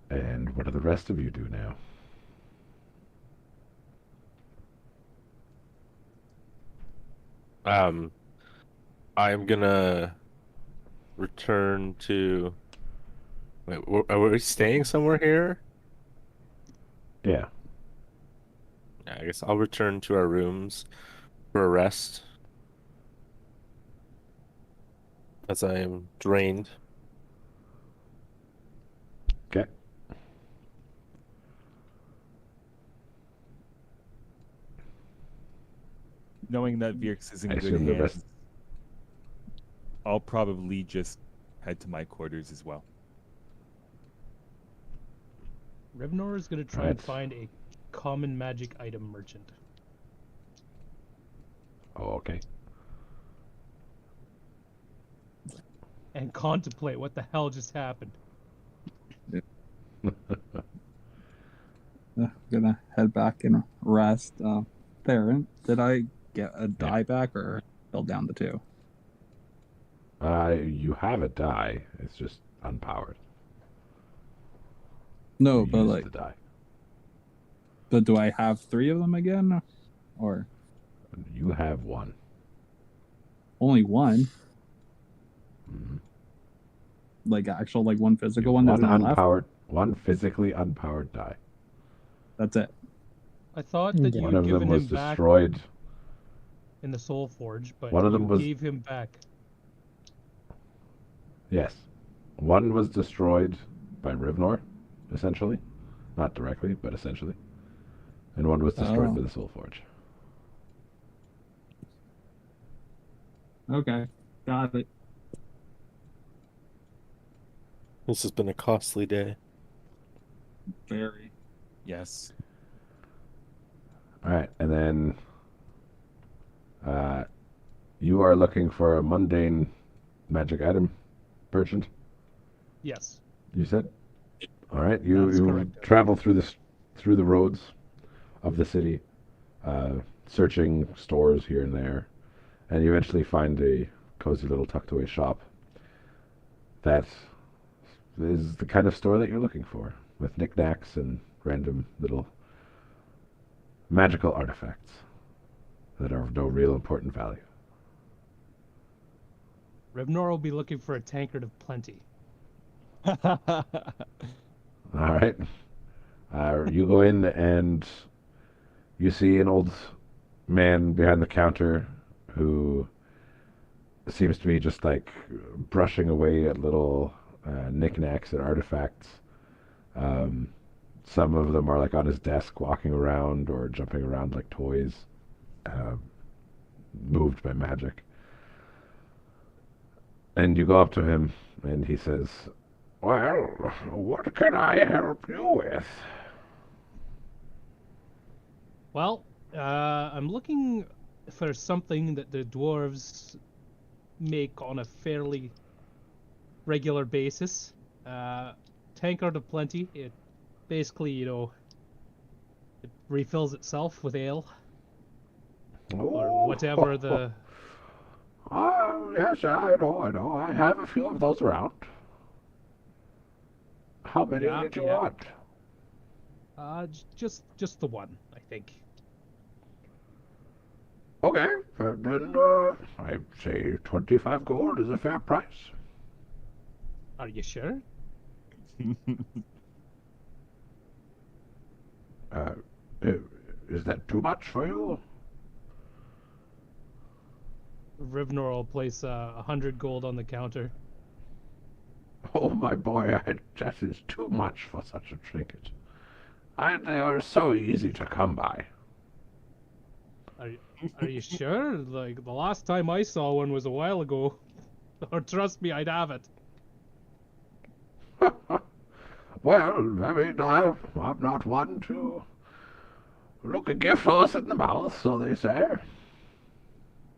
And what do the rest of you do now? I'm gonna return to. Wait, are we staying somewhere here? Yeah. Yeah, I guess I'll return to our rooms for a rest, as I am drained. Okay. Knowing that Vix is in I good assume the hands, rest- I'll probably just head to my quarters as well. Rivnor is going to try and Right. find a common magic item merchant. Oh, okay. And contemplate what the hell just happened. Gonna head back and rest. Theron, did I get a die back or still down to 2? You have a die. It's just unpowered. No, You but used like, the die. but do I have 3 of them again, or You have one. only one? Mhm. Like actual, like one physical One one. There's none left. unpowered, one physically unpowered die. That's it. I thought that you One had of them given was him back destroyed. in the Soul Forge, but One of them you was- gave him back. Yes. One was destroyed by Rivnor, essentially. Not directly, but essentially. And one was destroyed Oh. by the Soul Forge. Okay, got it. This has been a costly day. Very. Yes. Alright, and then you are looking for a mundane magic item merchant, Yes. you said? Alright, That you is correct. travel through the roads of the city, searching stores here and there, and you eventually find a cozy little tucked away shop that is the kind of store that you're looking for, with knickknacks and random little magical artifacts that are of no real important value. Rivnor will be looking for a tankard of plenty. All right. You go in and you see an old man behind the counter who seems to be just like brushing away at little knickknacks and artifacts. Some of them are like on his desk walking around or jumping around like toys, moved by magic. And you go up to him and he says, Well, what can I help you with? Well, I'm looking for something that the dwarves make on a fairly regular basis. Tankard of Plenty. It basically, it refills itself with ale. Or whatever the... Oh, yes, I know. I have a few of those around. How many did you want? Just the one, I think. Okay, then I'd say 25 gold is a fair price. Are you sure? Is that too much for you? Rivnor will place 100 gold on the counter. Oh, my boy, that is too much for such a trinket. And they are so easy to come by. Are you sure? Like, the last time I saw one was a while ago. Or trust me, I'd have it. Well, I mean, I'm not one to look a gift horse in the mouth, so they say.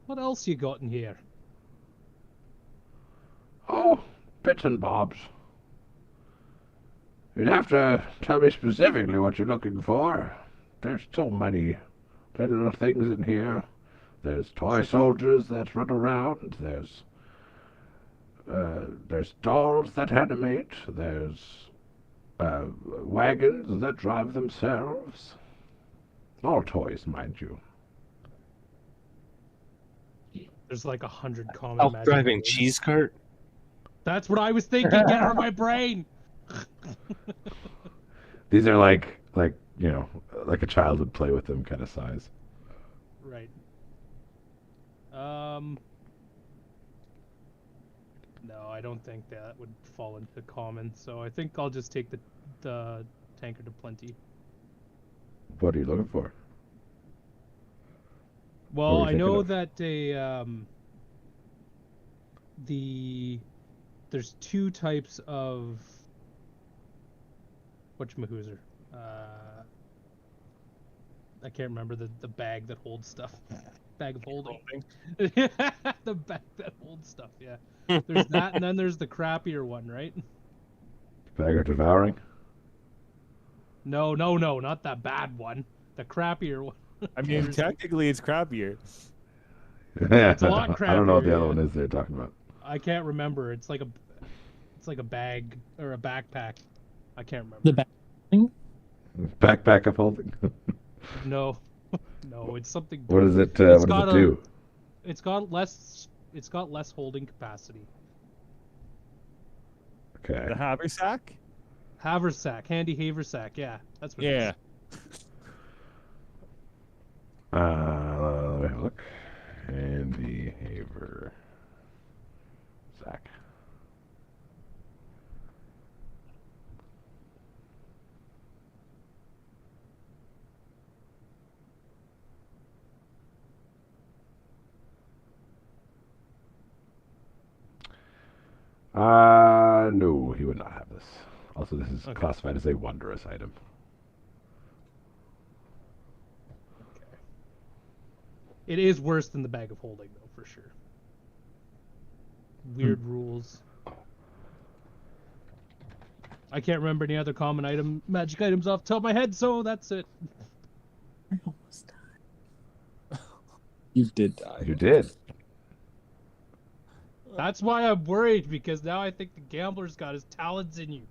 What else you got in here? Oh, bits and bobs. You'd have to tell me specifically what you're looking for. There's so many little things in here. There's toy soldiers that run around. There's dolls that animate. There's wagons that drive themselves. All toys, mind you. There's like 100 common Self-driving magic cheese cart? That's what I was thinking. Get out of my brain. These are like like a child would play with them kind of size. Right. No, I don't think that would fall into common. So I think I'll just take the Tankard of Plenty. What are you looking for? Well, What are I you know thinking that there's two types of whatchamahoozer. I can't remember the bag that holds stuff. Bag of holding. The bag that holds stuff. Yeah. There's that, and then there's the crappier one, right? Bag of devouring? No, not that bad one. The crappier one. I mean, technically, it's crappier. Yeah, It's a lot I don't know what the crappier, other yeah. one is they're talking about. I can't remember. It's like a bag or a backpack. I can't remember. The back thing? Backpack of holding? No, it's something. What is it? It's What got does it do? It's got less. It's got less holding capacity. Okay. The haversack? Haversack, handy haversack. Yeah, that's what. Yeah. It is. Let me have a look. Handy haver sack. No, he would not have this. Also, this is classified as a wondrous item. It is worse than the bag of holding, though, for sure. Weird rules. I can't remember any other common magic items off the top of my head, so that's it. I almost died. You did die. You did. That's why I'm worried, because now I think the gambler's got his talons in you.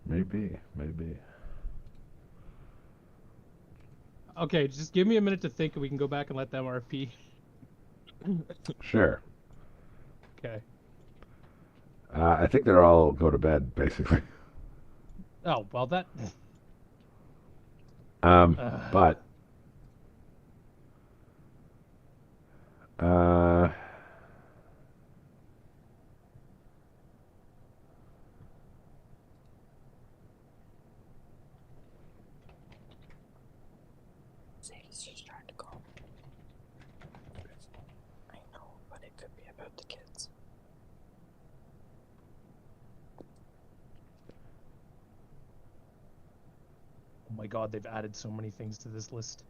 Maybe. Okay, just give me a minute to think, and we can go back and let them RP. Sure. Okay. I think they're all go to bed, basically. Oh, well, that... But... Sadie's just trying to call me. I know, but it Could be about the kids. Oh my god, they've added so many things to this list.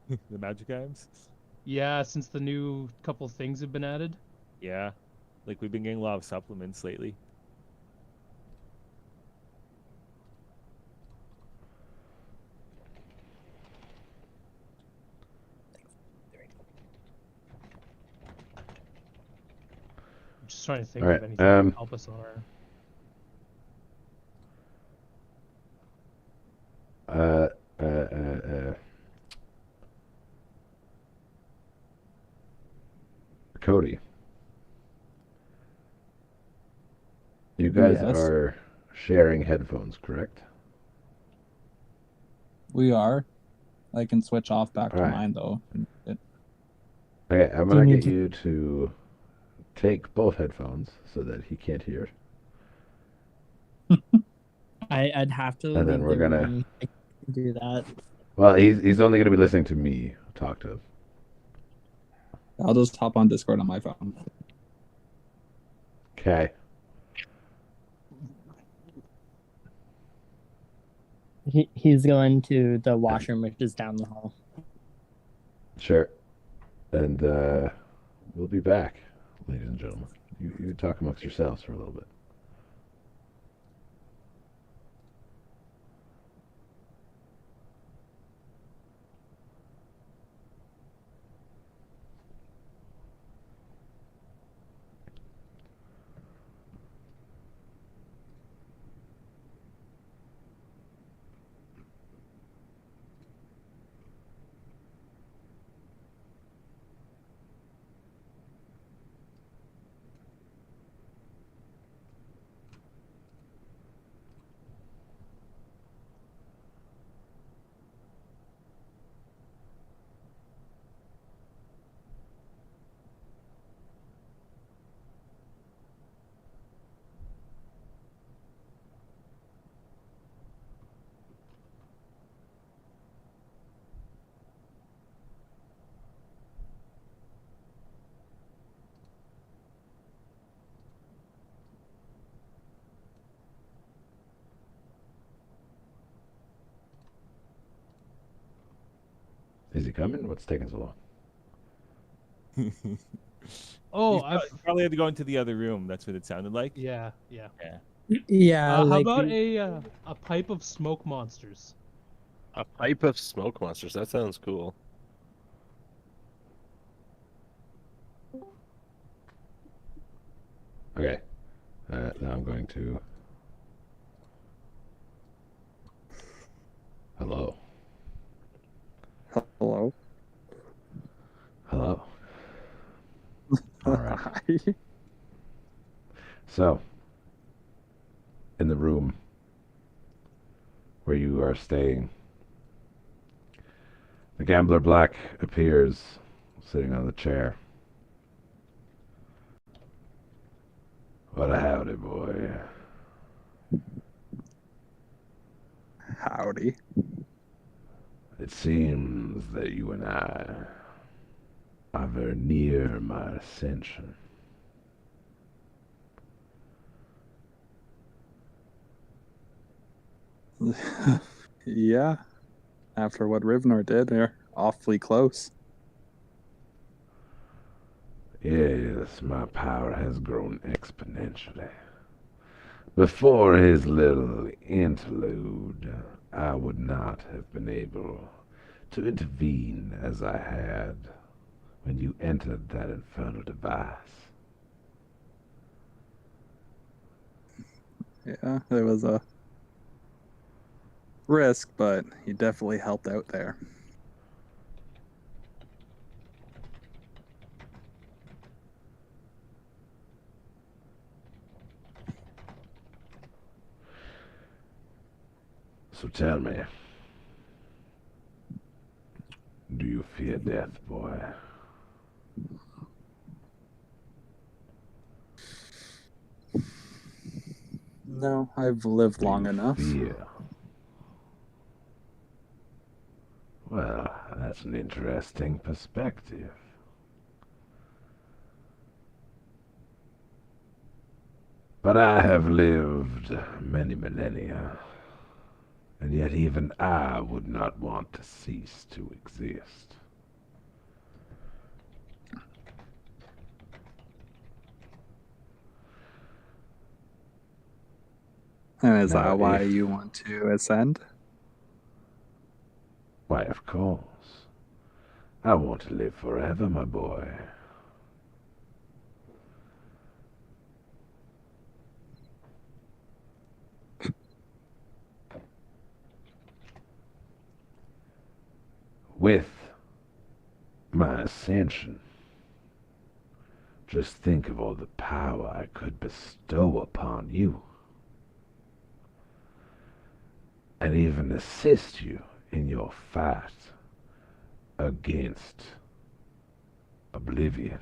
The magic items? Yeah, since the new couple things have been added. Yeah. Like, we've been getting a lot of supplements lately. I'm just trying to think Alright, of anything that would help us on our... Cody, you guys Yes. are sharing headphones, correct? We are. I can switch off back to Alright. mine though. Okay, I'm Do you gonna need get to- you to take both headphones so that he can't hear. I'd have to. And then leave we're the gonna- room. I can do that. Well, he's only gonna be listening to me talk to him. I'll just hop on Discord on my phone. Okay. He's going to the washroom, which is down the hall. Sure. And we'll be back, ladies and gentlemen. You talk amongst yourselves for a little bit. Is he coming? What's taking so long? Oh, You probably had to go into the other room. That's what it sounded like. Yeah, yeah. Yeah. How like about we- a pipe of smoke monsters? A pipe of smoke monsters. That sounds cool. Okay. Now I'm going to. Hello. Hello. Hello. All right. So, in the room where you are staying, the Gambler Black appears sitting on the chair. What a howdy, boy. Howdy. It seems that you and I are very near my ascension. Yeah. After what Rivnor did, they're awfully close. Yes, my power has grown exponentially. Before his little interlude, I would not have been able to intervene as I had when you entered that infernal device. Yeah, it was a risk, but he definitely helped out there. So tell me, do you fear death, boy? No, I've lived long enough. Fear. Well, that's an interesting perspective. But I have lived many millennia, and yet even I would not want to cease to exist. And is Now, that why if- you want to ascend? Why, of course. I want to live forever, my boy. With my ascension, just think of all the power I could bestow upon you, and even assist you in your fight against oblivion.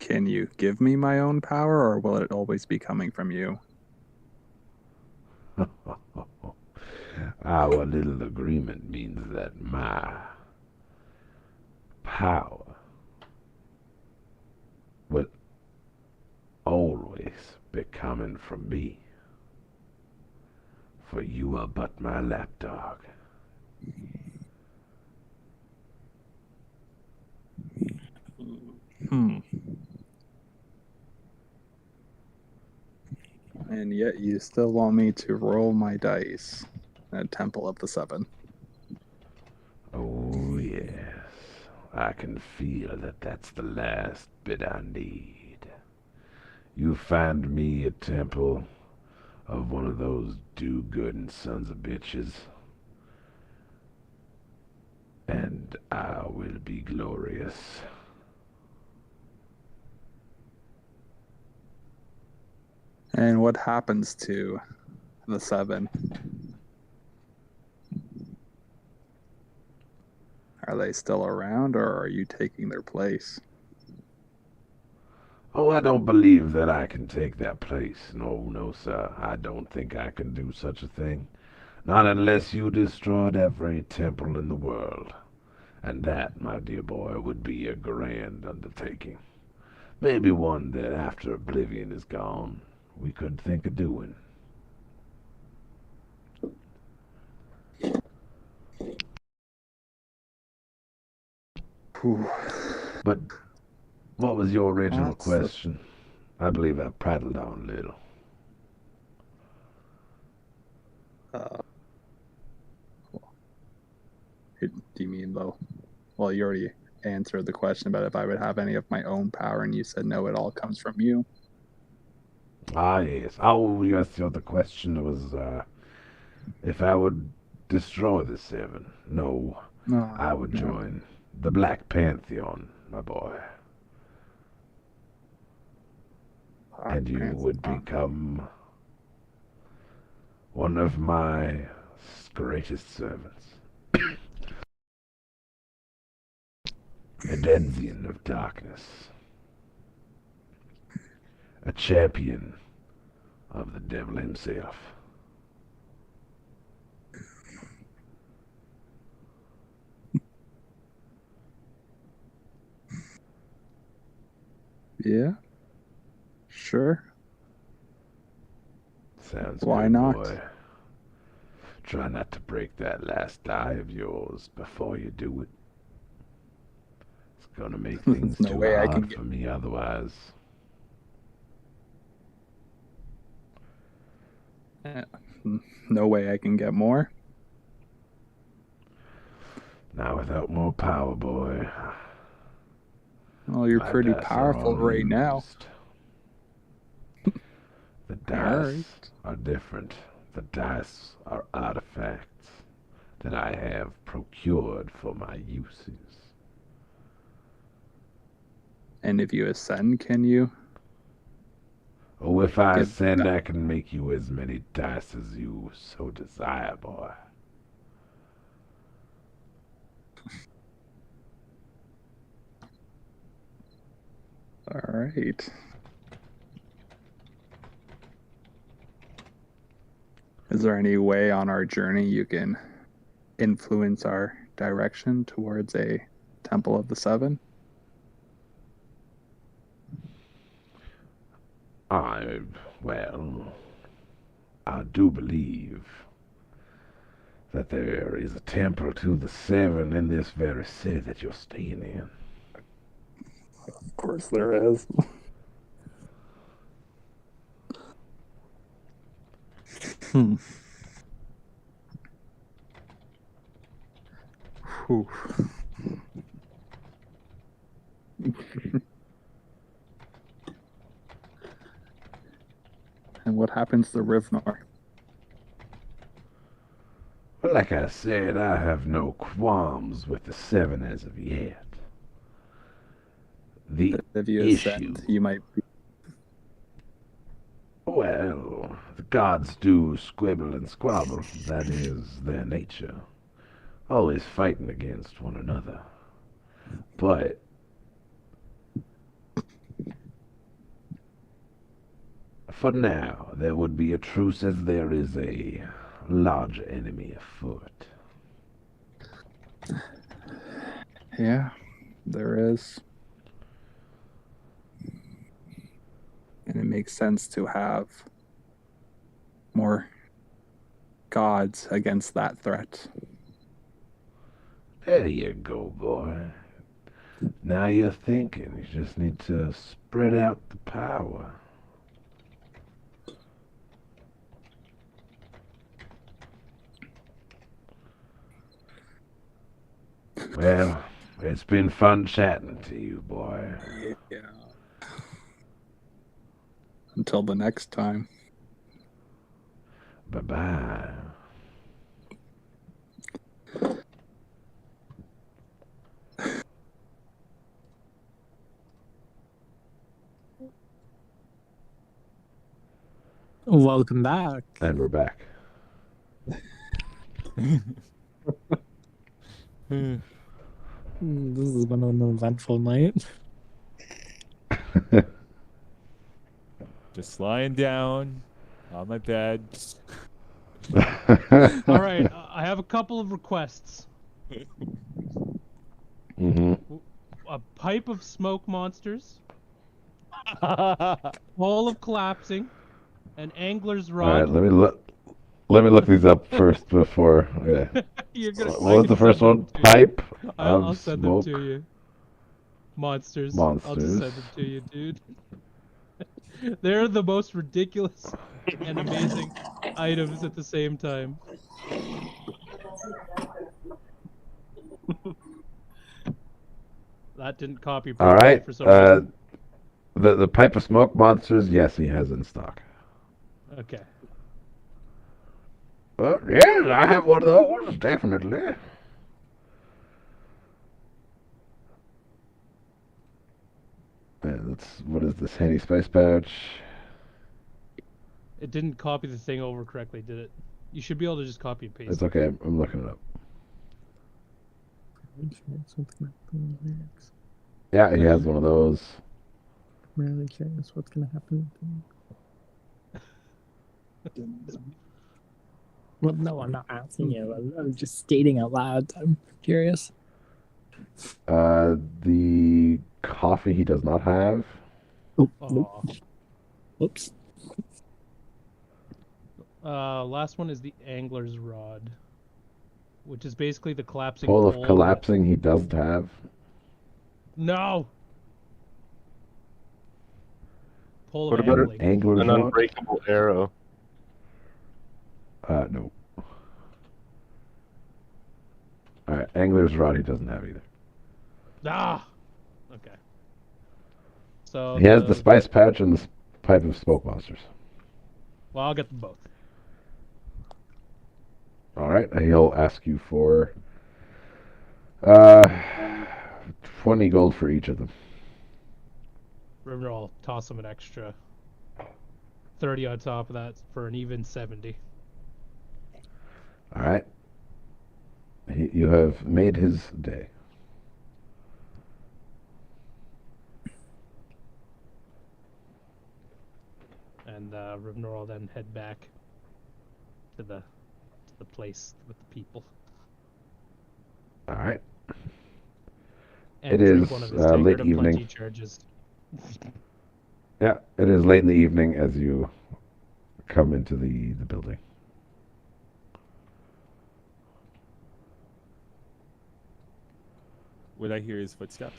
Can you give me my own power, or will it always be coming from you? Our little agreement means that my power will always be coming from me. For you are but my lapdog. And yet you still want me to roll my dice at Temple of the Seven. Oh, yes. I can feel that that's the last bit I need. You find me a temple of one of those do-gooding sons of bitches, and I will be glorious. And what happens to the Seven? Are they still around, or are you taking their place? Oh, I don't believe that I can take that place. No, no, sir. I don't think I can do such a thing. Not unless you destroyed every temple in the world. And that, my dear boy, would be a grand undertaking. Maybe one that after oblivion is gone, we could think of doing. But what was your original question? I believe I prattled on a little. Do you mean, though? Well, you already answered the question about if I would have any of my own power, and you said no, it all comes from you. Ah, yes. Oh, yes, the other question was, if I would destroy the Seven. No, No, I would no. join the Black Pantheon, my boy. And you would become one of my greatest servants. A Denzian of darkness. A champion of the devil himself. Yeah. Sure. Sounds Why good, not? boy. Try not to break that last eye of yours before you do it. It's gonna make things No too way I hard can for me otherwise. No way I can get more. Now without more power, boy. Well, you're my pretty dice are powerful all right now. used. The dice Alright. are different. The dice are artifacts that I have procured for my uses. And if you ascend, can you? Oh, if I Give ascend, that- I can make you as many dice as you so desire, boy. Alright. Is there any way on our journey you can influence our direction towards a Temple of the Seven? Well, I do believe that there is a temple to the Seven in this very city that you're staying in. Of course there is. Hmm. Whew. And what happens to Rivnor? Well, like I said, I have no qualms with the Seven as of yet. The If you issue, ascend, you might be. well, the gods do squibble and squabble. That is their nature. Always fighting against one another. But for now, there would be a truce as there is a large enemy afoot. Yeah, there is. And it makes sense to have more gods against that threat. There you go, boy. Now you're thinking. You just need to spread out the power. Well, it's been fun chatting to you, boy. Yeah. Until the next time. Bye-bye. Welcome back. And we're back. This has been an eventful night. Just lying down on my bed. All right, I have a couple of requests. Mm-hmm. A pipe of smoke monsters, wall of collapsing, an angler's rod. All right, let me look these up first before. Okay. What was the first one? Pipe I'll of send smoke. them to you. Monsters. I'll just Monsters. send them to you, dude. They're the most ridiculous and amazing items at the same time. That didn't copy All right. for some reason. The pipe of smoke monsters. Yes, he has in stock. Okay. Well, yes, I have one of those, definitely. What is this handy spice pouch? It didn't copy the thing over correctly, did it? You should be able to just copy and paste. It's okay. I'm looking it up. Yeah, he has one of those. I'm really curious what's gonna happen. Well, no, I'm not asking you. I'm just stating out loud. I'm curious. The coffee he does not have. Oh, whoops. Last one is the angler's rod, which is basically the collapsing Pole of pole collapsing he doesn't have. No. Pole What of about angling. Angler's an rod? unbreakable arrow? No. Alright, angler's rod he doesn't have either. Ah. Okay. So He has the spice pouch and the pipe of smoke monsters. Well, I'll get them both. Alright, he'll ask you for 20 gold for each of them. Remember, I'll toss him an extra 30 on top of that for an even 70. Alright. You have made his day. And Rivnor will then head back to the place with the people. Alright. And It drink is one of his late Dagger to evening. Plenty charges. Yeah, it is late in the evening as you come into the building. Would I hear his footsteps?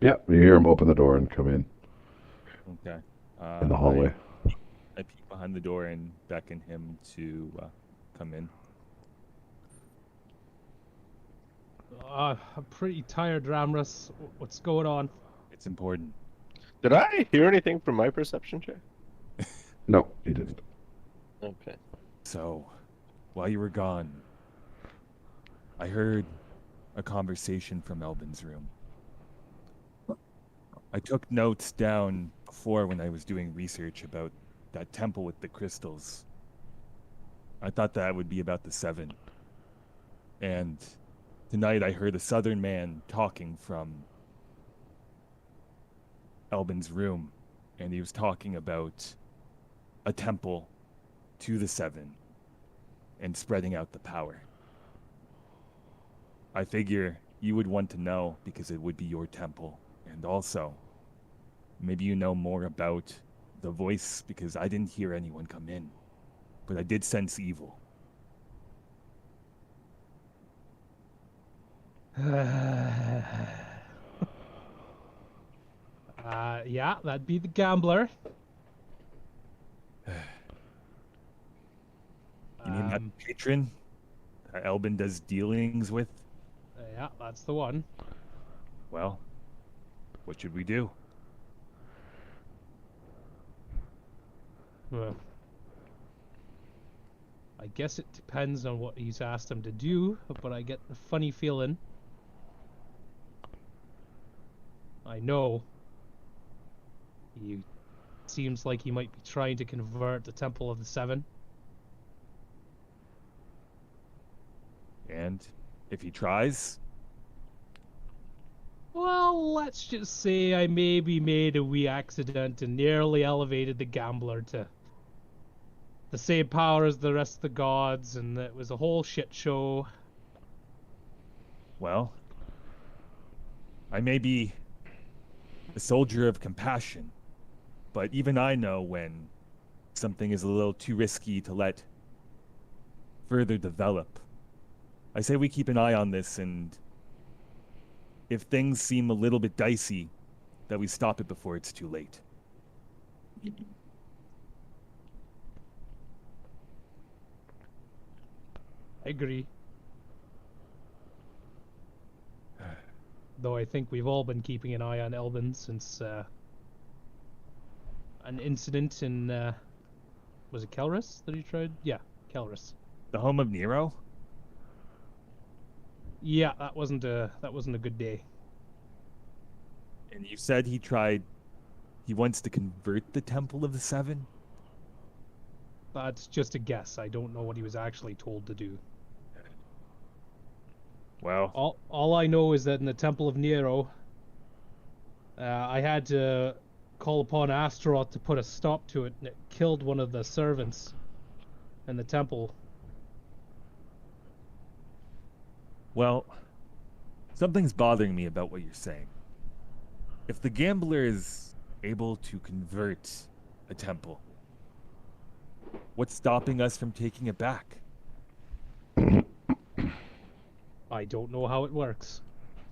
Yeah, you hear him open the door and come in Okay. in the hallway. I peek behind the door and beckon him to come in. I'm pretty tired, Ramrus. What's going on? It's important. Did I hear anything from my perception check? No, he didn't. Okay. So, while you were gone, I heard a conversation from Elvin's room. I took notes down before when I was doing research about that temple with the crystals. I thought that would be about the 7. And tonight I heard a southern man talking from Elvin's room, and he was talking about a temple to the 7 and spreading out the power. I figure you would want to know because it would be your temple. And also, maybe you know more about the voice because I didn't hear anyone come in, but I did sense evil. Yeah, that'd be the gambler. You mean that patron that Elbin does dealings with? Yeah, that's the one. Well, what should we do? Well, I guess it depends on what he's asked him to do, but I get a funny feeling. I know. He seems like he might be trying to convert the Temple of the 7. And if he tries? Well, let's just say I maybe made a wee accident and nearly elevated the gambler to the same power as the rest of the gods, and it was a whole shit show. Well, I may be a soldier of compassion, but even I know when something is a little too risky to let further develop. I say we keep an eye on this, and if things seem a little bit dicey, that we stop it before it's too late. I agree. Though I think we've all been keeping an eye on Elvin since an incident in was it Kelris that he tried? Yeah, Kelris. The home of Nero? Yeah, that wasn't a good day. And you said he wants to convert the Temple of the 7? That's just a guess. I don't know what he was actually told to do. Well, all I know is that in the Temple of Nero, I had to call upon Astaroth to put a stop to it, and it killed one of the servants in the temple. well, something's bothering me about what you're saying. If the gambler is able to convert a temple, what's stopping us from taking it back? I don't know how it works.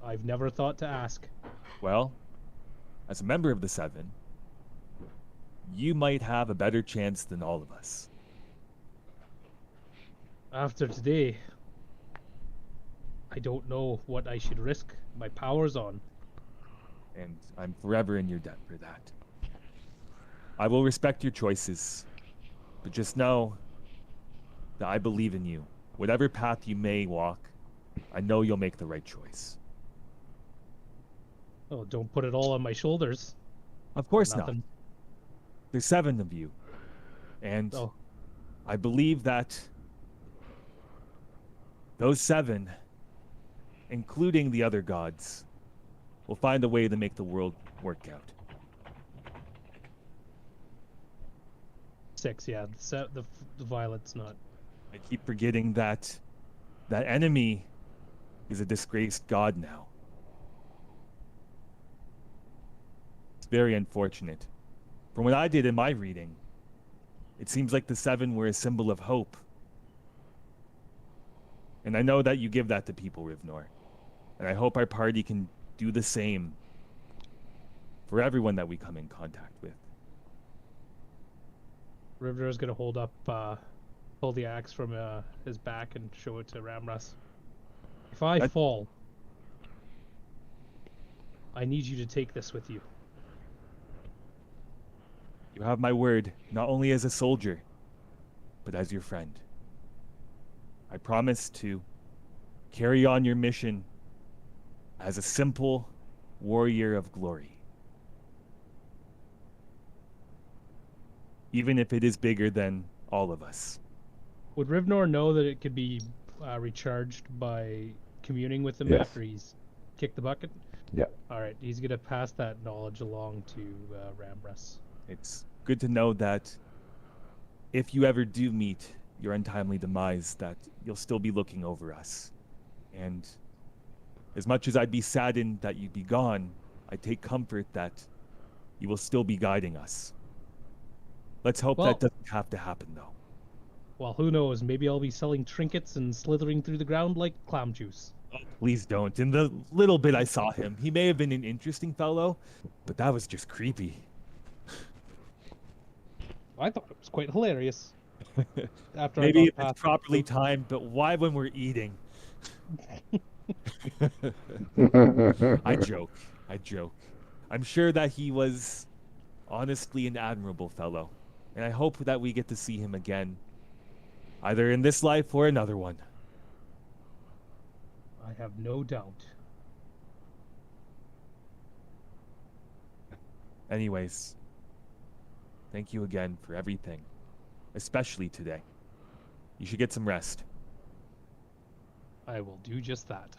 I've never thought to ask. Well, as a member of the 7, you might have a better chance than all of us. After today, I don't know what I should risk my powers on. And I'm forever in your debt for that. I will respect your choices, but just know that I believe in you. Whatever path you may walk, I know you'll make the right choice. Oh, don't put it all on my shoulders. Of course not. Nothing. There's 7 of you. And I believe that those 7, including the other gods, will find a way to make the world work out. 6, yeah. The violet's not. I keep forgetting that that enemy is a disgraced god now. It's very unfortunate. From what I did in my reading, it seems like the seven were a symbol of hope. And I know that you give that to people, Rivnor. And I hope our party can do the same for everyone that we come in contact with. Rivnor's gonna pull the axe from his back and show it to Ramrus. If I fall, I need you to take this with you. You have my word, not only as a soldier, but as your friend. I promise to carry on your mission as a simple warrior of glory. Even if it is bigger than all of us. Would Rivnor know that it could be recharged by communing with him Yes. after he's kicked the bucket? Yeah. Alright, he's gonna pass that knowledge along to Ramrus. It's good to know that if you ever do meet your untimely demise, that you'll still be looking over us. And as much as I'd be saddened that you'd be gone, I take comfort that you will still be guiding us. Let's hope Well- that doesn't have to happen, though. Well, who knows? Maybe I'll be selling trinkets and slithering through the ground like clam juice. Please don't. In the little bit I saw him, he may have been an interesting fellow, but that was just creepy. I thought it was quite hilarious. After Maybe I if got past it's properly timed, but why when we're eating? I joke. I joke. I'm sure that he was honestly an admirable fellow, and I hope that we get to see him again, either in this life or another one. I have no doubt. Anyways, thank you again for everything, especially today. You should get some rest. I will do just that.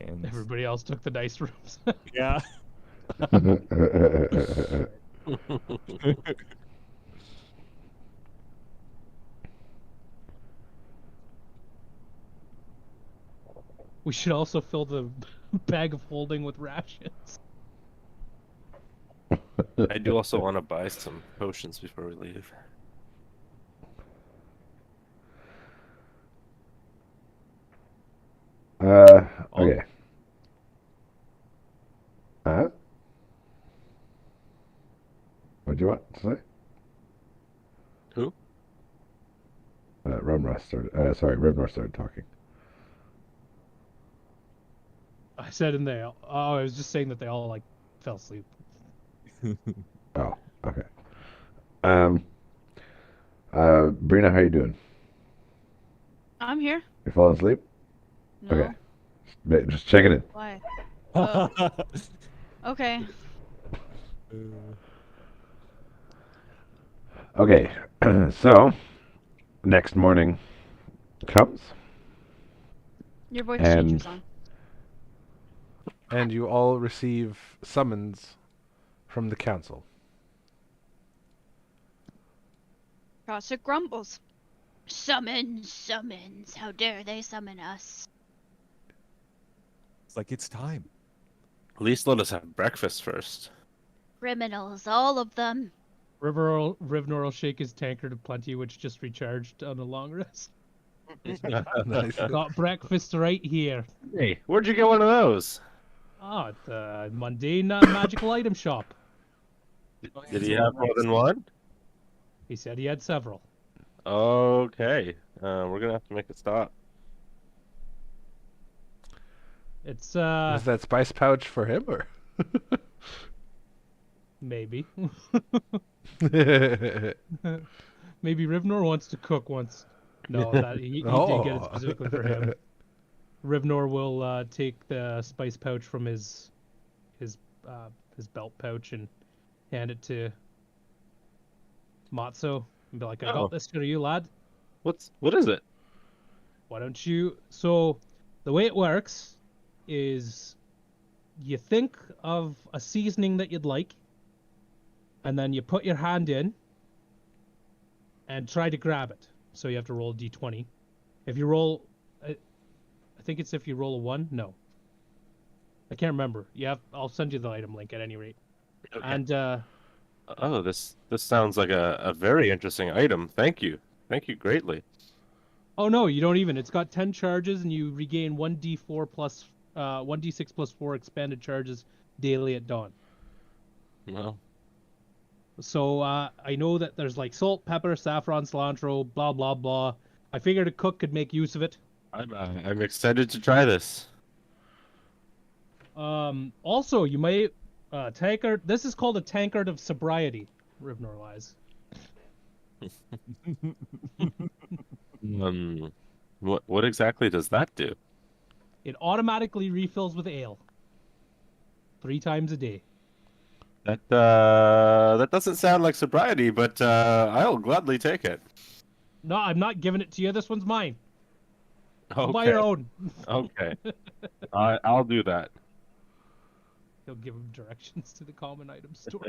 And Everybody else took the dice rooms. yeah. We should also fill the bag of holding with rations. I do also want to buy some potions before we leave. Okay. What do you want to say? Who? Rivnor started talking. I said I was just saying that they all like fell asleep. Oh, okay. Brina, how you doing? I'm here. You falling asleep? No. Okay. Just checking in. Why? Oh. Okay. Okay. So, next morning comes. Your voice And- changer's on. And you all receive summons from the council. Crossett grumbles. Summons, summons. How dare they summon us? It's like it's time. At least let us have breakfast first. Criminals, all of them. Rivnor will shake his tankard of plenty, which just recharged on a long rest. Nice. Got breakfast right here. Hey, where'd you get one of those? Oh, at the mundane magical item shop. Did he have more than one? He said he had several. Okay. We're gonna have to make a stop. It's Is that spice pouch for him or? maybe. Maybe Rivnor wants to cook once. No, that he did get it specifically for him. Rivnor will take the spice pouch from his belt pouch and hand it to Matzo and be like, "I Oh. got this for you, lad. What is it? Why don't you?" So, the way it works is, you think of a seasoning that you'd like, and then you put your hand in and try to grab it. So you have to roll a d20. If you roll, I think it's if you roll a 1. No. I can't remember. I'll send you the item link at any rate. Okay. And Oh, this sounds like a very interesting item. Thank you. Thank you greatly. oh no, you don't even. It's got 10 charges, and you regain 1d4 plus 1d6 plus 4 expanded charges daily at dawn. Well, So I know that there's like salt, pepper, saffron, cilantro, blah blah blah. I figured a cook could make use of it. I'm excited to try this. Also, you might tankard. This is called a tankard of sobriety. Rivnor lies. What exactly does that do? It automatically refills with ale. 3 times a day. That doesn't sound like sobriety, but I'll gladly take it. No, I'm not giving it to you. This one's mine. Go Okay. buy your own. Okay. I'll do that. He'll give him directions to the common item store.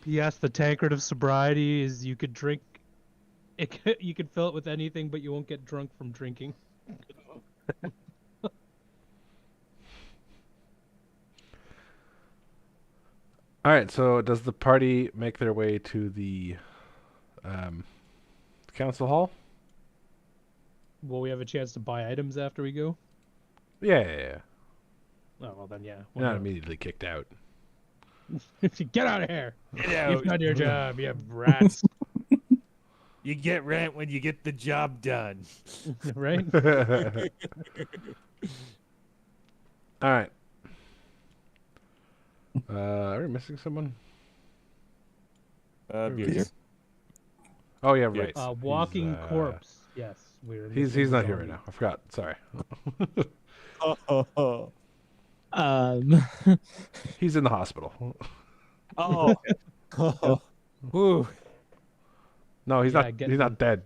P.S. The tankard of sobriety is you could drink. You could fill it with anything, but you won't get drunk from drinking. All right, so does the party make their way to the council hall? Will we have a chance to buy items after we go? Yeah. Oh, well then, yeah. You're not immediately kicked out. Get out of here! Get out. You've done your job, you rats. You get rent when you get the job done. Right? All right. Are we missing someone? Beers. Oh yeah, right. Walking He's, corpse. Yes, we're. He's not here right now. I forgot. Sorry. He's in the hospital. Oh. Woo. No, he's not. He's not dead.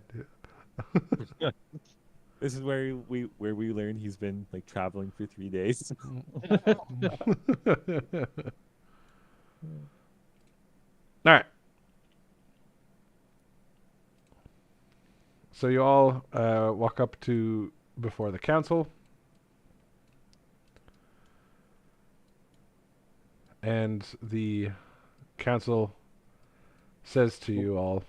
This is where we learn he's been like traveling for 3 days. All right. So you all walk up to before the council, and the council says to you all,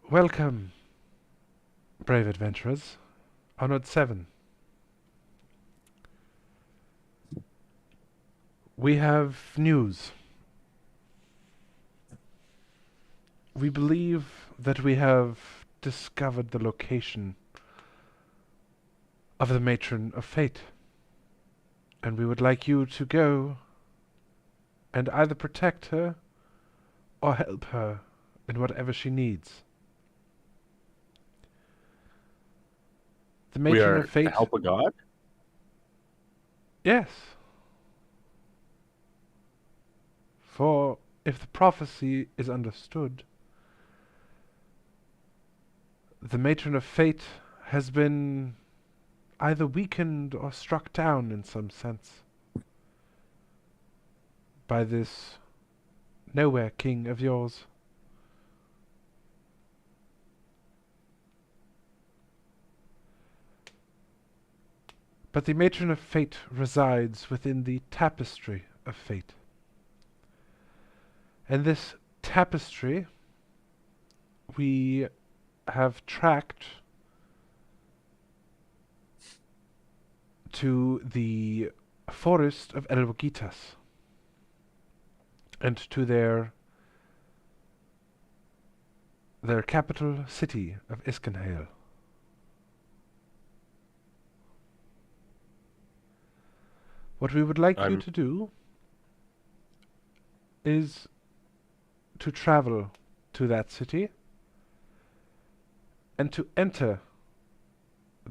"Welcome, brave adventurers, Honored 7. We have news. We believe that we have discovered the location of the Matron of Fate, and we would like you to go and either protect her or help her in whatever she needs. The We Matron are of Fate. to help a god? Yes. For if the prophecy is understood, the Matron of Fate has been either weakened or struck down in some sense by this Nowhere King of yours. But the Matron of Fate resides within the Tapestry of Fate. And this tapestry we have tracked to the forest of Elbogitas and to their capital city of Iskenhale. What we would like you to do is to travel to that city and to enter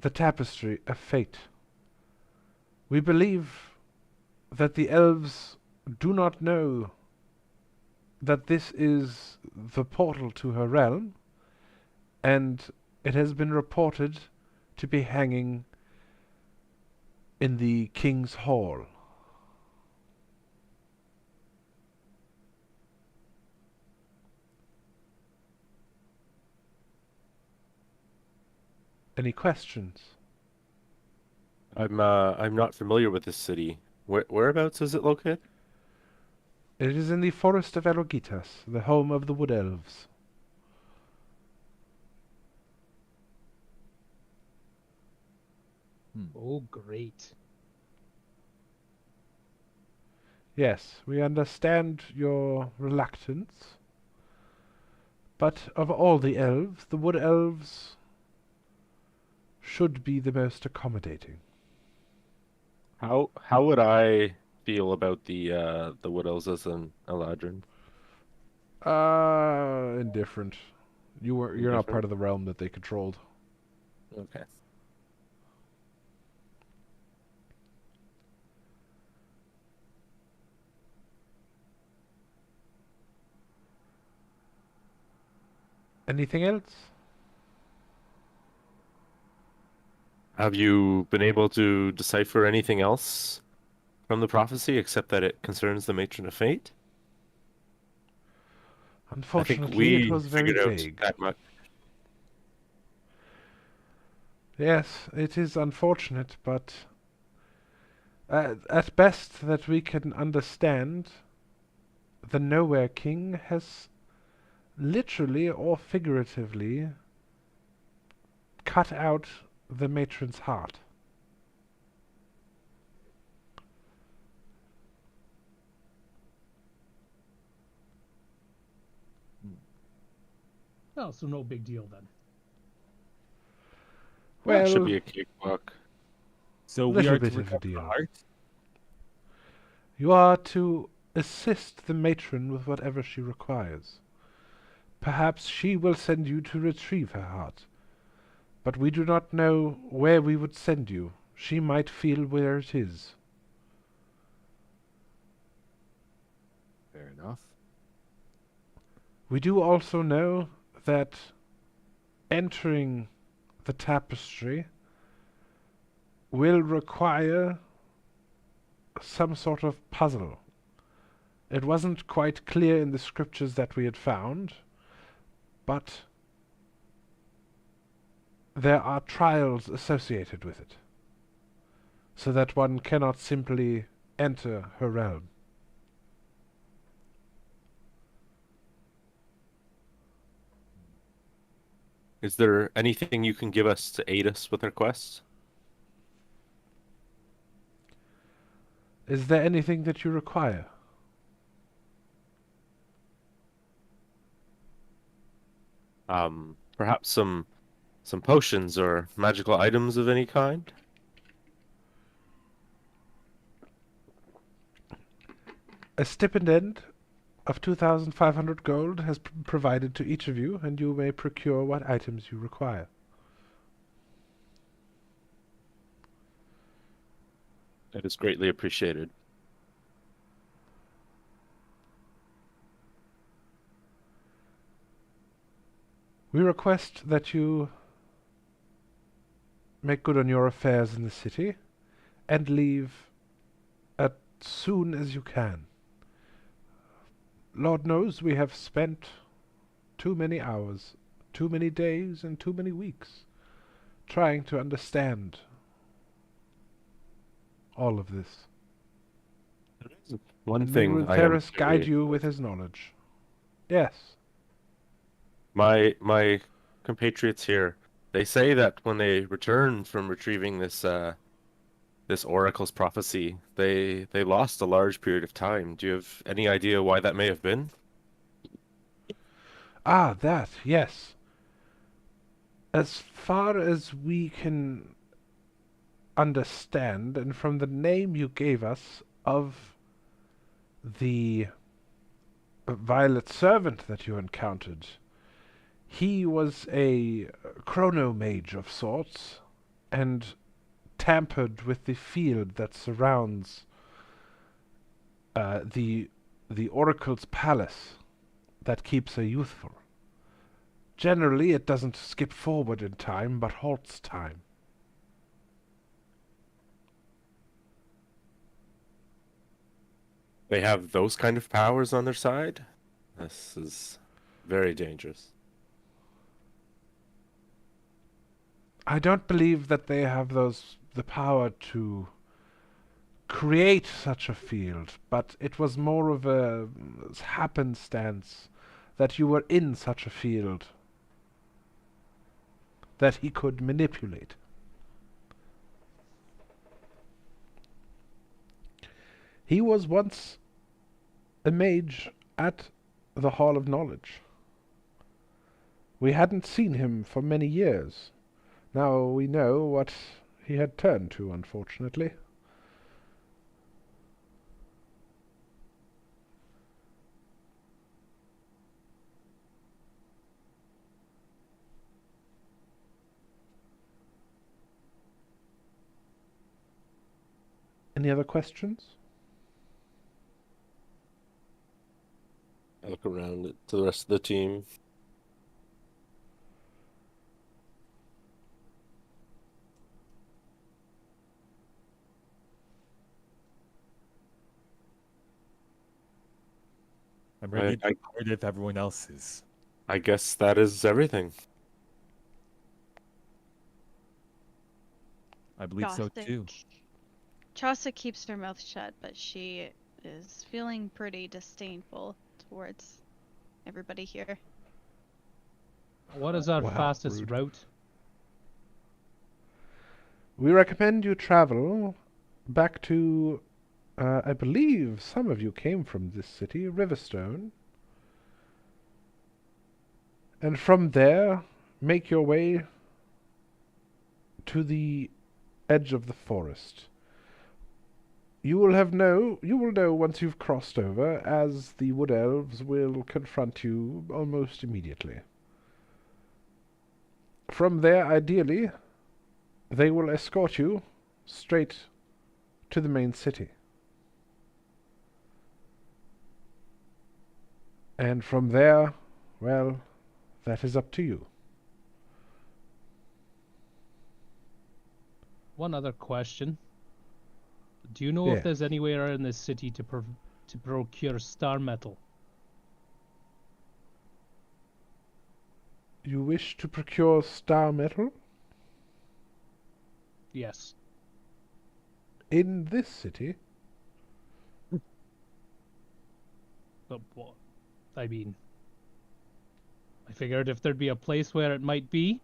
the Tapestry of Fate. We believe that the elves do not know that this is the portal to her realm, and it has been reported to be hanging in the King's Hall. Any questions? I'm not familiar with this city. Whereabouts is it located? It is in the forest of Erogitas, the home of the Wood Elves. Oh, great. Yes, we understand your reluctance. But of all the elves, the Wood Elves should be the most accommodating. How would I feel about the Wood Elves as an Eladrin? Indifferent. You're not part of the realm that they controlled. Okay. Anything else? Have you been able to decipher anything else from the prophecy except that it concerns the Matron of Fate? I think Unfortunately, we it was very figured out vague. that much. Yes, it is unfortunate, but at best that we can understand, the Nowhere King has literally or figuratively cut out the matron's heart. Oh, so no big deal then. Well, That should be a cakewalk. So we little are to bit of a recover the deal. heart? You are to assist the matron with whatever she requires. Perhaps she will send you to retrieve her heart. But we do not know where we would send you. She might feel where it is. Fair enough. We do also know that entering the tapestry will require some sort of puzzle. It wasn't quite clear in the scriptures that we had found, but there are trials associated with it, so that one cannot simply enter her realm. Is there anything you can give us to aid us with our quest? Is there anything that you require? Perhaps some potions or magical items of any kind? A stipend of 2,500 gold has provided to each of you, and you may procure what items you require. That is greatly appreciated. We request that you make good on your affairs in the city and leave as soon as you can. Lord knows we have spent too many hours, too many days, and too many weeks trying to understand all of this. One And thing may I am Rutheris guide you with his knowledge. Yes. My compatriots here, they say that when they return from retrieving this this oracle's prophecy, they lost a large period of time. Do you have any idea why that may have been? Ah, that, yes. As far as we can understand, and from the name you gave us of the violet servant that you encountered, he was a chronomage of sorts, and tampered with the field that surrounds the oracle's palace that keeps her youthful. Generally, it doesn't skip forward in time, but halts time. They have those kind of powers on their side? This is very dangerous. I don't believe that they have the power to create such a field, but it was more of a happenstance that you were in such a field that he could manipulate. He was once a mage at the Hall of Knowledge. We hadn't seen him for many years. Now we know what he had turned to, unfortunately. Any other questions? I look around to the rest of the team. I'm ready to record if everyone else is. I guess that is everything. I believe so too. Chaucer keeps her mouth shut, but she is feeling pretty disdainful towards everybody here. What is our Wow, fastest rude. route? We recommend you travel back to, I believe some of you came from this city, Riverstone. And from there, make your way to the edge of the forest. You will know once you've crossed over, as the wood elves will confront you almost immediately. From there, ideally, they will escort you straight to the main city. And from there, well, that is up to you. One other question. Do you know Yeah. if there's anywhere in this city to procure star metal? You wish to procure star metal? Yes. In this city? But what? I mean, I figured if there'd be a place where it might be,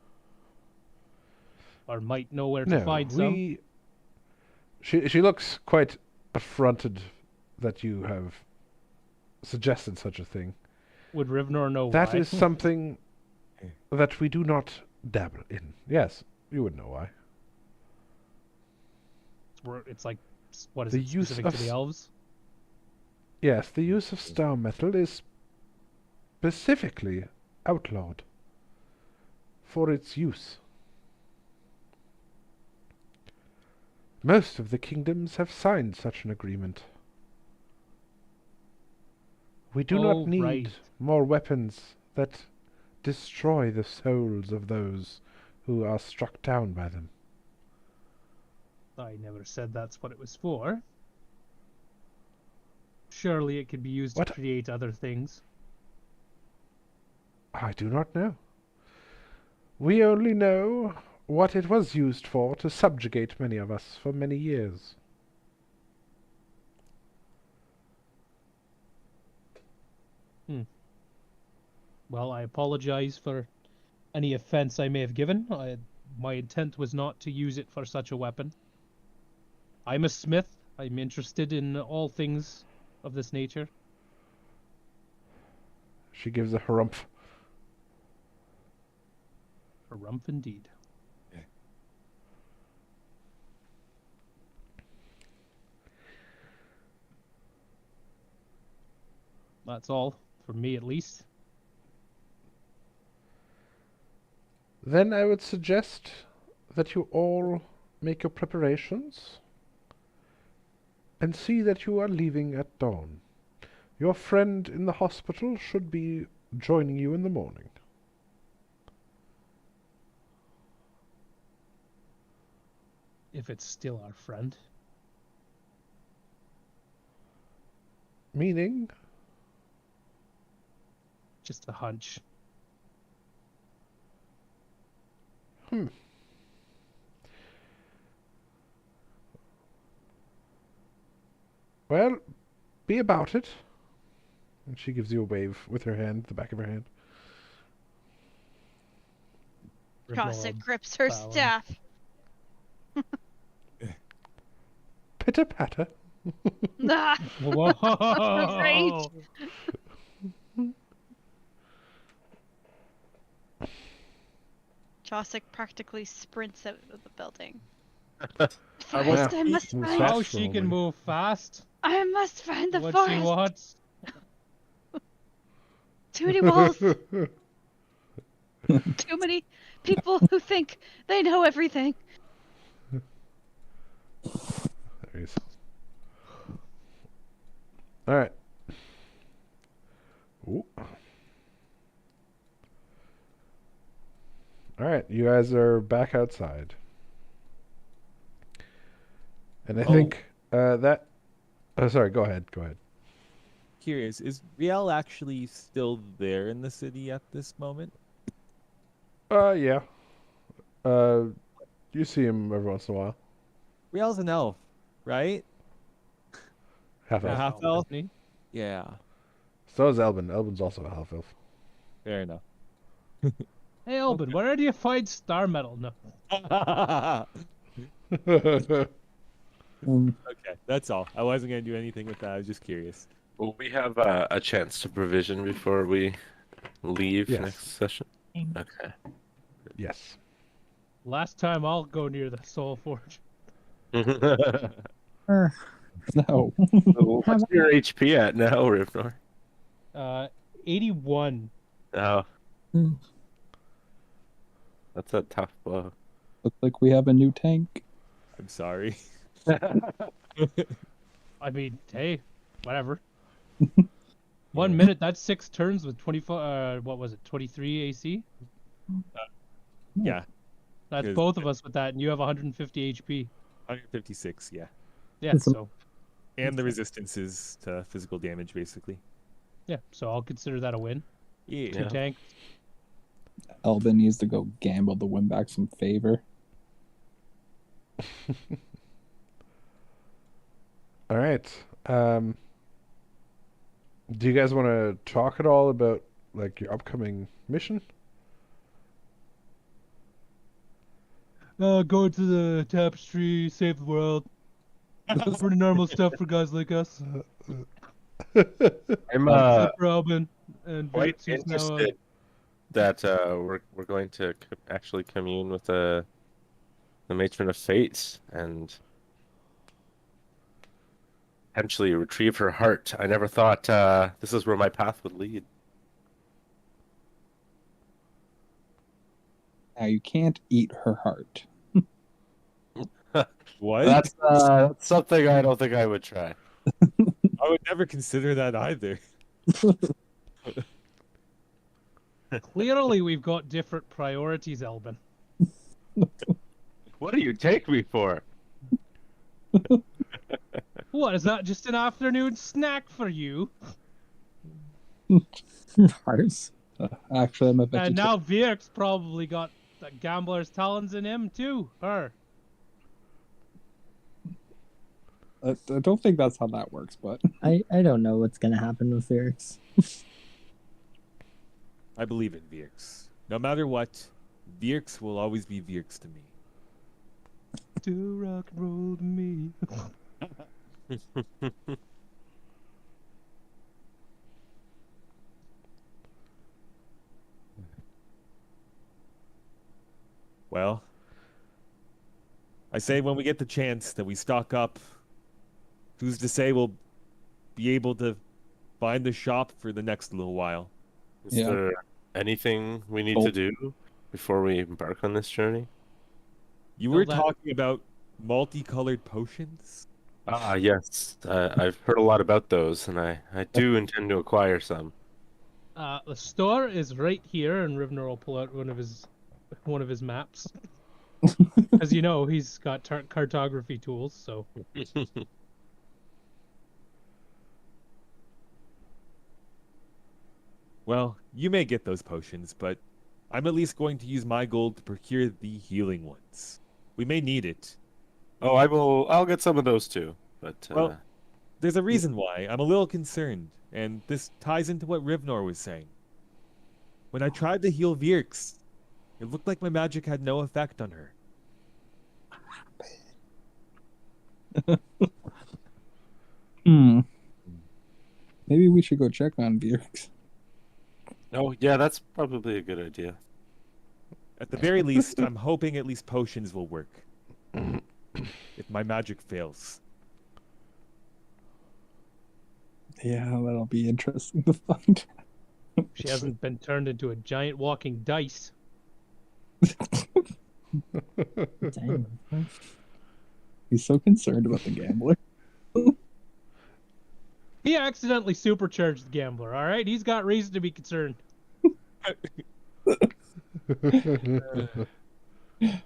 or might know where to No, find some. She looks quite affronted that you have suggested such a thing. Would Rivnor know That why? is something that we do not dabble in. Yes, you would know why. It's like, what is The it, use specific of to the s- elves? Yes, the use of star metal is specifically outlawed for its use. Most of the kingdoms have signed such an agreement. We do Oh, not need right. more weapons that destroy the souls of those who are struck down by them. I never said that's what it was for. Surely it could be used What? to create other things. I do not know. We only know what it was used for to subjugate many of us for many years. Well, I apologize for any offense I may have given. My intent was not to use it for such a weapon. I'm a smith. I'm interested in all things of this nature. She gives a harumph. A rump indeed. That's all, for me at least. Then I would suggest that you all make your preparations and see that you are leaving at dawn. Your friend in the hospital should be joining you in the morning. If it's still our friend. Meaning? Just a hunch. Well, be about it. And she gives you a wave with her hand, the back of her hand. Chaucer grips her staff. Pitter patter. Ah, Whoa! Great. Chaucer practically sprints out of the building. First, I must find. How she can move fast? I must find the What forest. she wants? Too many walls. Too many people who think they know everything. There he is. All right. Ooh. All right, you guys are back outside. And I think that... Oh, sorry, go ahead. Go ahead. Curious, is Riel actually still there in the city at this moment? Yeah. You see him every once in a while. Riel's an elf, right? Half A elf. half elf? Isn't Yeah. So is Elbin. Elbin's also a half elf. Fair enough. Hey, Elbin, where do you find star metal? No. Okay, that's all. I wasn't going to do anything with that. I was just curious. Will we have a chance to provision before we leave Yes. next session? Okay. Yes. Last time I'll go near the Soul Forge. No. What's your HP at now, Rivnor? 81. Oh. Hmm. That's a tough blow. Looks like we have a new tank. I'm sorry. I mean, hey, whatever. 1 minute, that's 6 turns with 24, what was it, 23 AC? Yeah. That's Good. both of us with that, and you have 150 HP. 156, yeah. Yeah, so, And the resistances to physical damage, basically. yeah, so I'll consider that a win. Yeah. 2 tank. Elvin needs to go gamble to win back some favor. All right. Do you guys want to talk at all about like your upcoming mission? Go to the tapestry, save the world. Pretty normal stuff for guys like us. I'm For Albin and quite Vix, who's now, interested that we're going to actually commune with the Matron of Fate and potentially retrieve her heart. I never thought this is where my path would lead. Now you can't eat her heart. What? That's something I don't think I would try. I would never consider that either. Clearly, we've got different priorities, Elbin. What do you take me for? What, is that just an afternoon snack for you? Hearts? Actually, I'm a vegetarian. And now Vix probably got the gambler's talons in him, too. Her. I don't think that's how that works, but I don't know what's gonna happen with Vix. I believe in Vierks. No matter what, Vierks will always be Vierks to me. Do rock and roll to me. Well, I say when we get the chance that we stock up, who's to say we'll be able to find the shop for the next little while? Is there anything we need to do before we embark on this journey? You were that- talking about multicolored potions? Ah, yes. I've heard a lot about those, and I do intend to acquire some. The store is right here, and Rivner will pull out one of his maps. As you know, he's got cartography tools, so. Well, you may get those potions, but I'm at least going to use my gold to procure the healing ones. We may need it. Oh, I'll get some of those too. But Well, There's a reason why. I'm a little concerned, and this ties into what Rivnor was saying. When I tried to heal Virks, it looked like my magic had no effect on her. Maybe we should go check on Virks. Oh, yeah, that's probably a good idea. At the very least, I'm hoping at least potions will work. If my magic fails. Yeah, that'll be interesting to find. She hasn't been turned into a giant walking dice. Damn. He's so concerned about the gambler. He accidentally supercharged the gambler, alright? He's got reason to be concerned.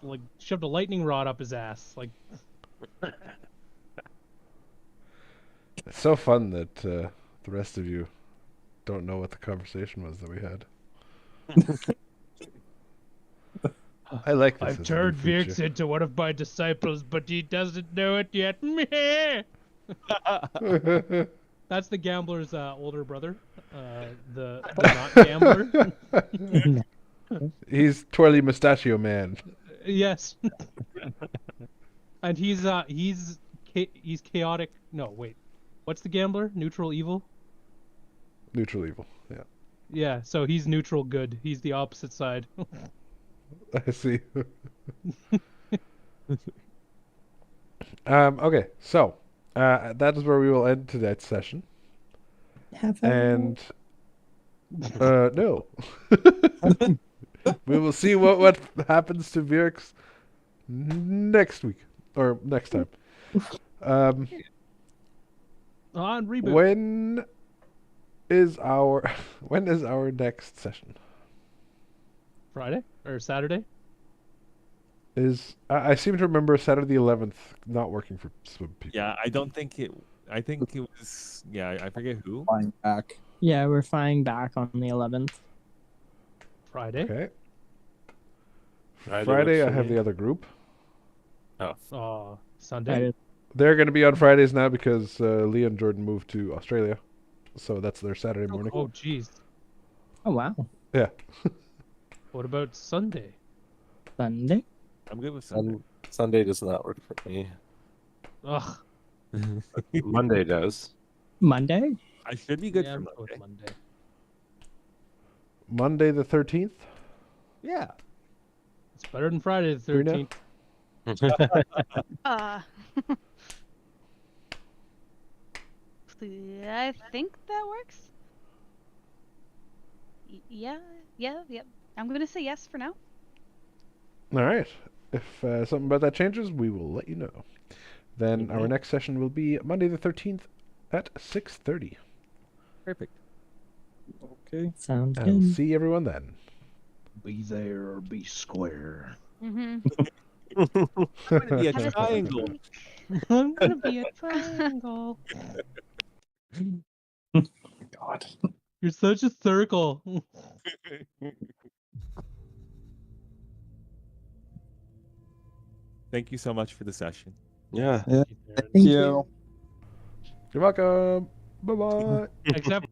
Like, shoved a lightning rod up his ass. Like, It's so fun that the rest of you don't know what the conversation was that we had. I like this. I've as a new turned Virks feature. into one of my disciples, but he doesn't know it yet. Meh. That's the gambler's older brother. The not gambler. He's Twirly Mustachio Man. Yes. And he's chaotic. No, wait. What's the gambler? Neutral evil? Neutral evil, yeah. Yeah, so he's neutral good. He's the opposite side. I see. Okay, so that is where we will end tonight's session. And no. We will see what happens to Virks next week or next time. On reboot. When is our next session? Friday or Saturday? I seem to remember Saturday the 11th not working for some people. Yeah, I think it was, yeah, I forget who. Flying back. Yeah, we're flying back on the 11th. Friday? Okay. Friday Friday works I for have me. the other group. Oh, Sunday. They're going to be on Fridays now because Leah and Jordan moved to Australia. So that's their Saturday morning. Oh, jeez. Oh, wow. Yeah. What about Sunday? Sunday? I'm good with Sunday. Sunday does not work for me. Ugh. Monday does. Monday? I should be good Yeah, for I'm good Monday. with Monday. Monday the 13th? Yeah. It's better than Friday the Brina? 13th. I think that works. Yeah. I'm gonna say yes for now. All right. If something about that changes, we will let you know. Then our next session will be Monday the 13th at 6:30. Perfect. Okay. Sounds I'll good. see everyone then. Be there or be square. Mm-hmm. I'm gonna be a triangle. I'm gonna be a triangle. God. You're such a circle. Thank you so much for the session. Yeah. Yeah. Thank you. You're welcome. Bye-bye. Except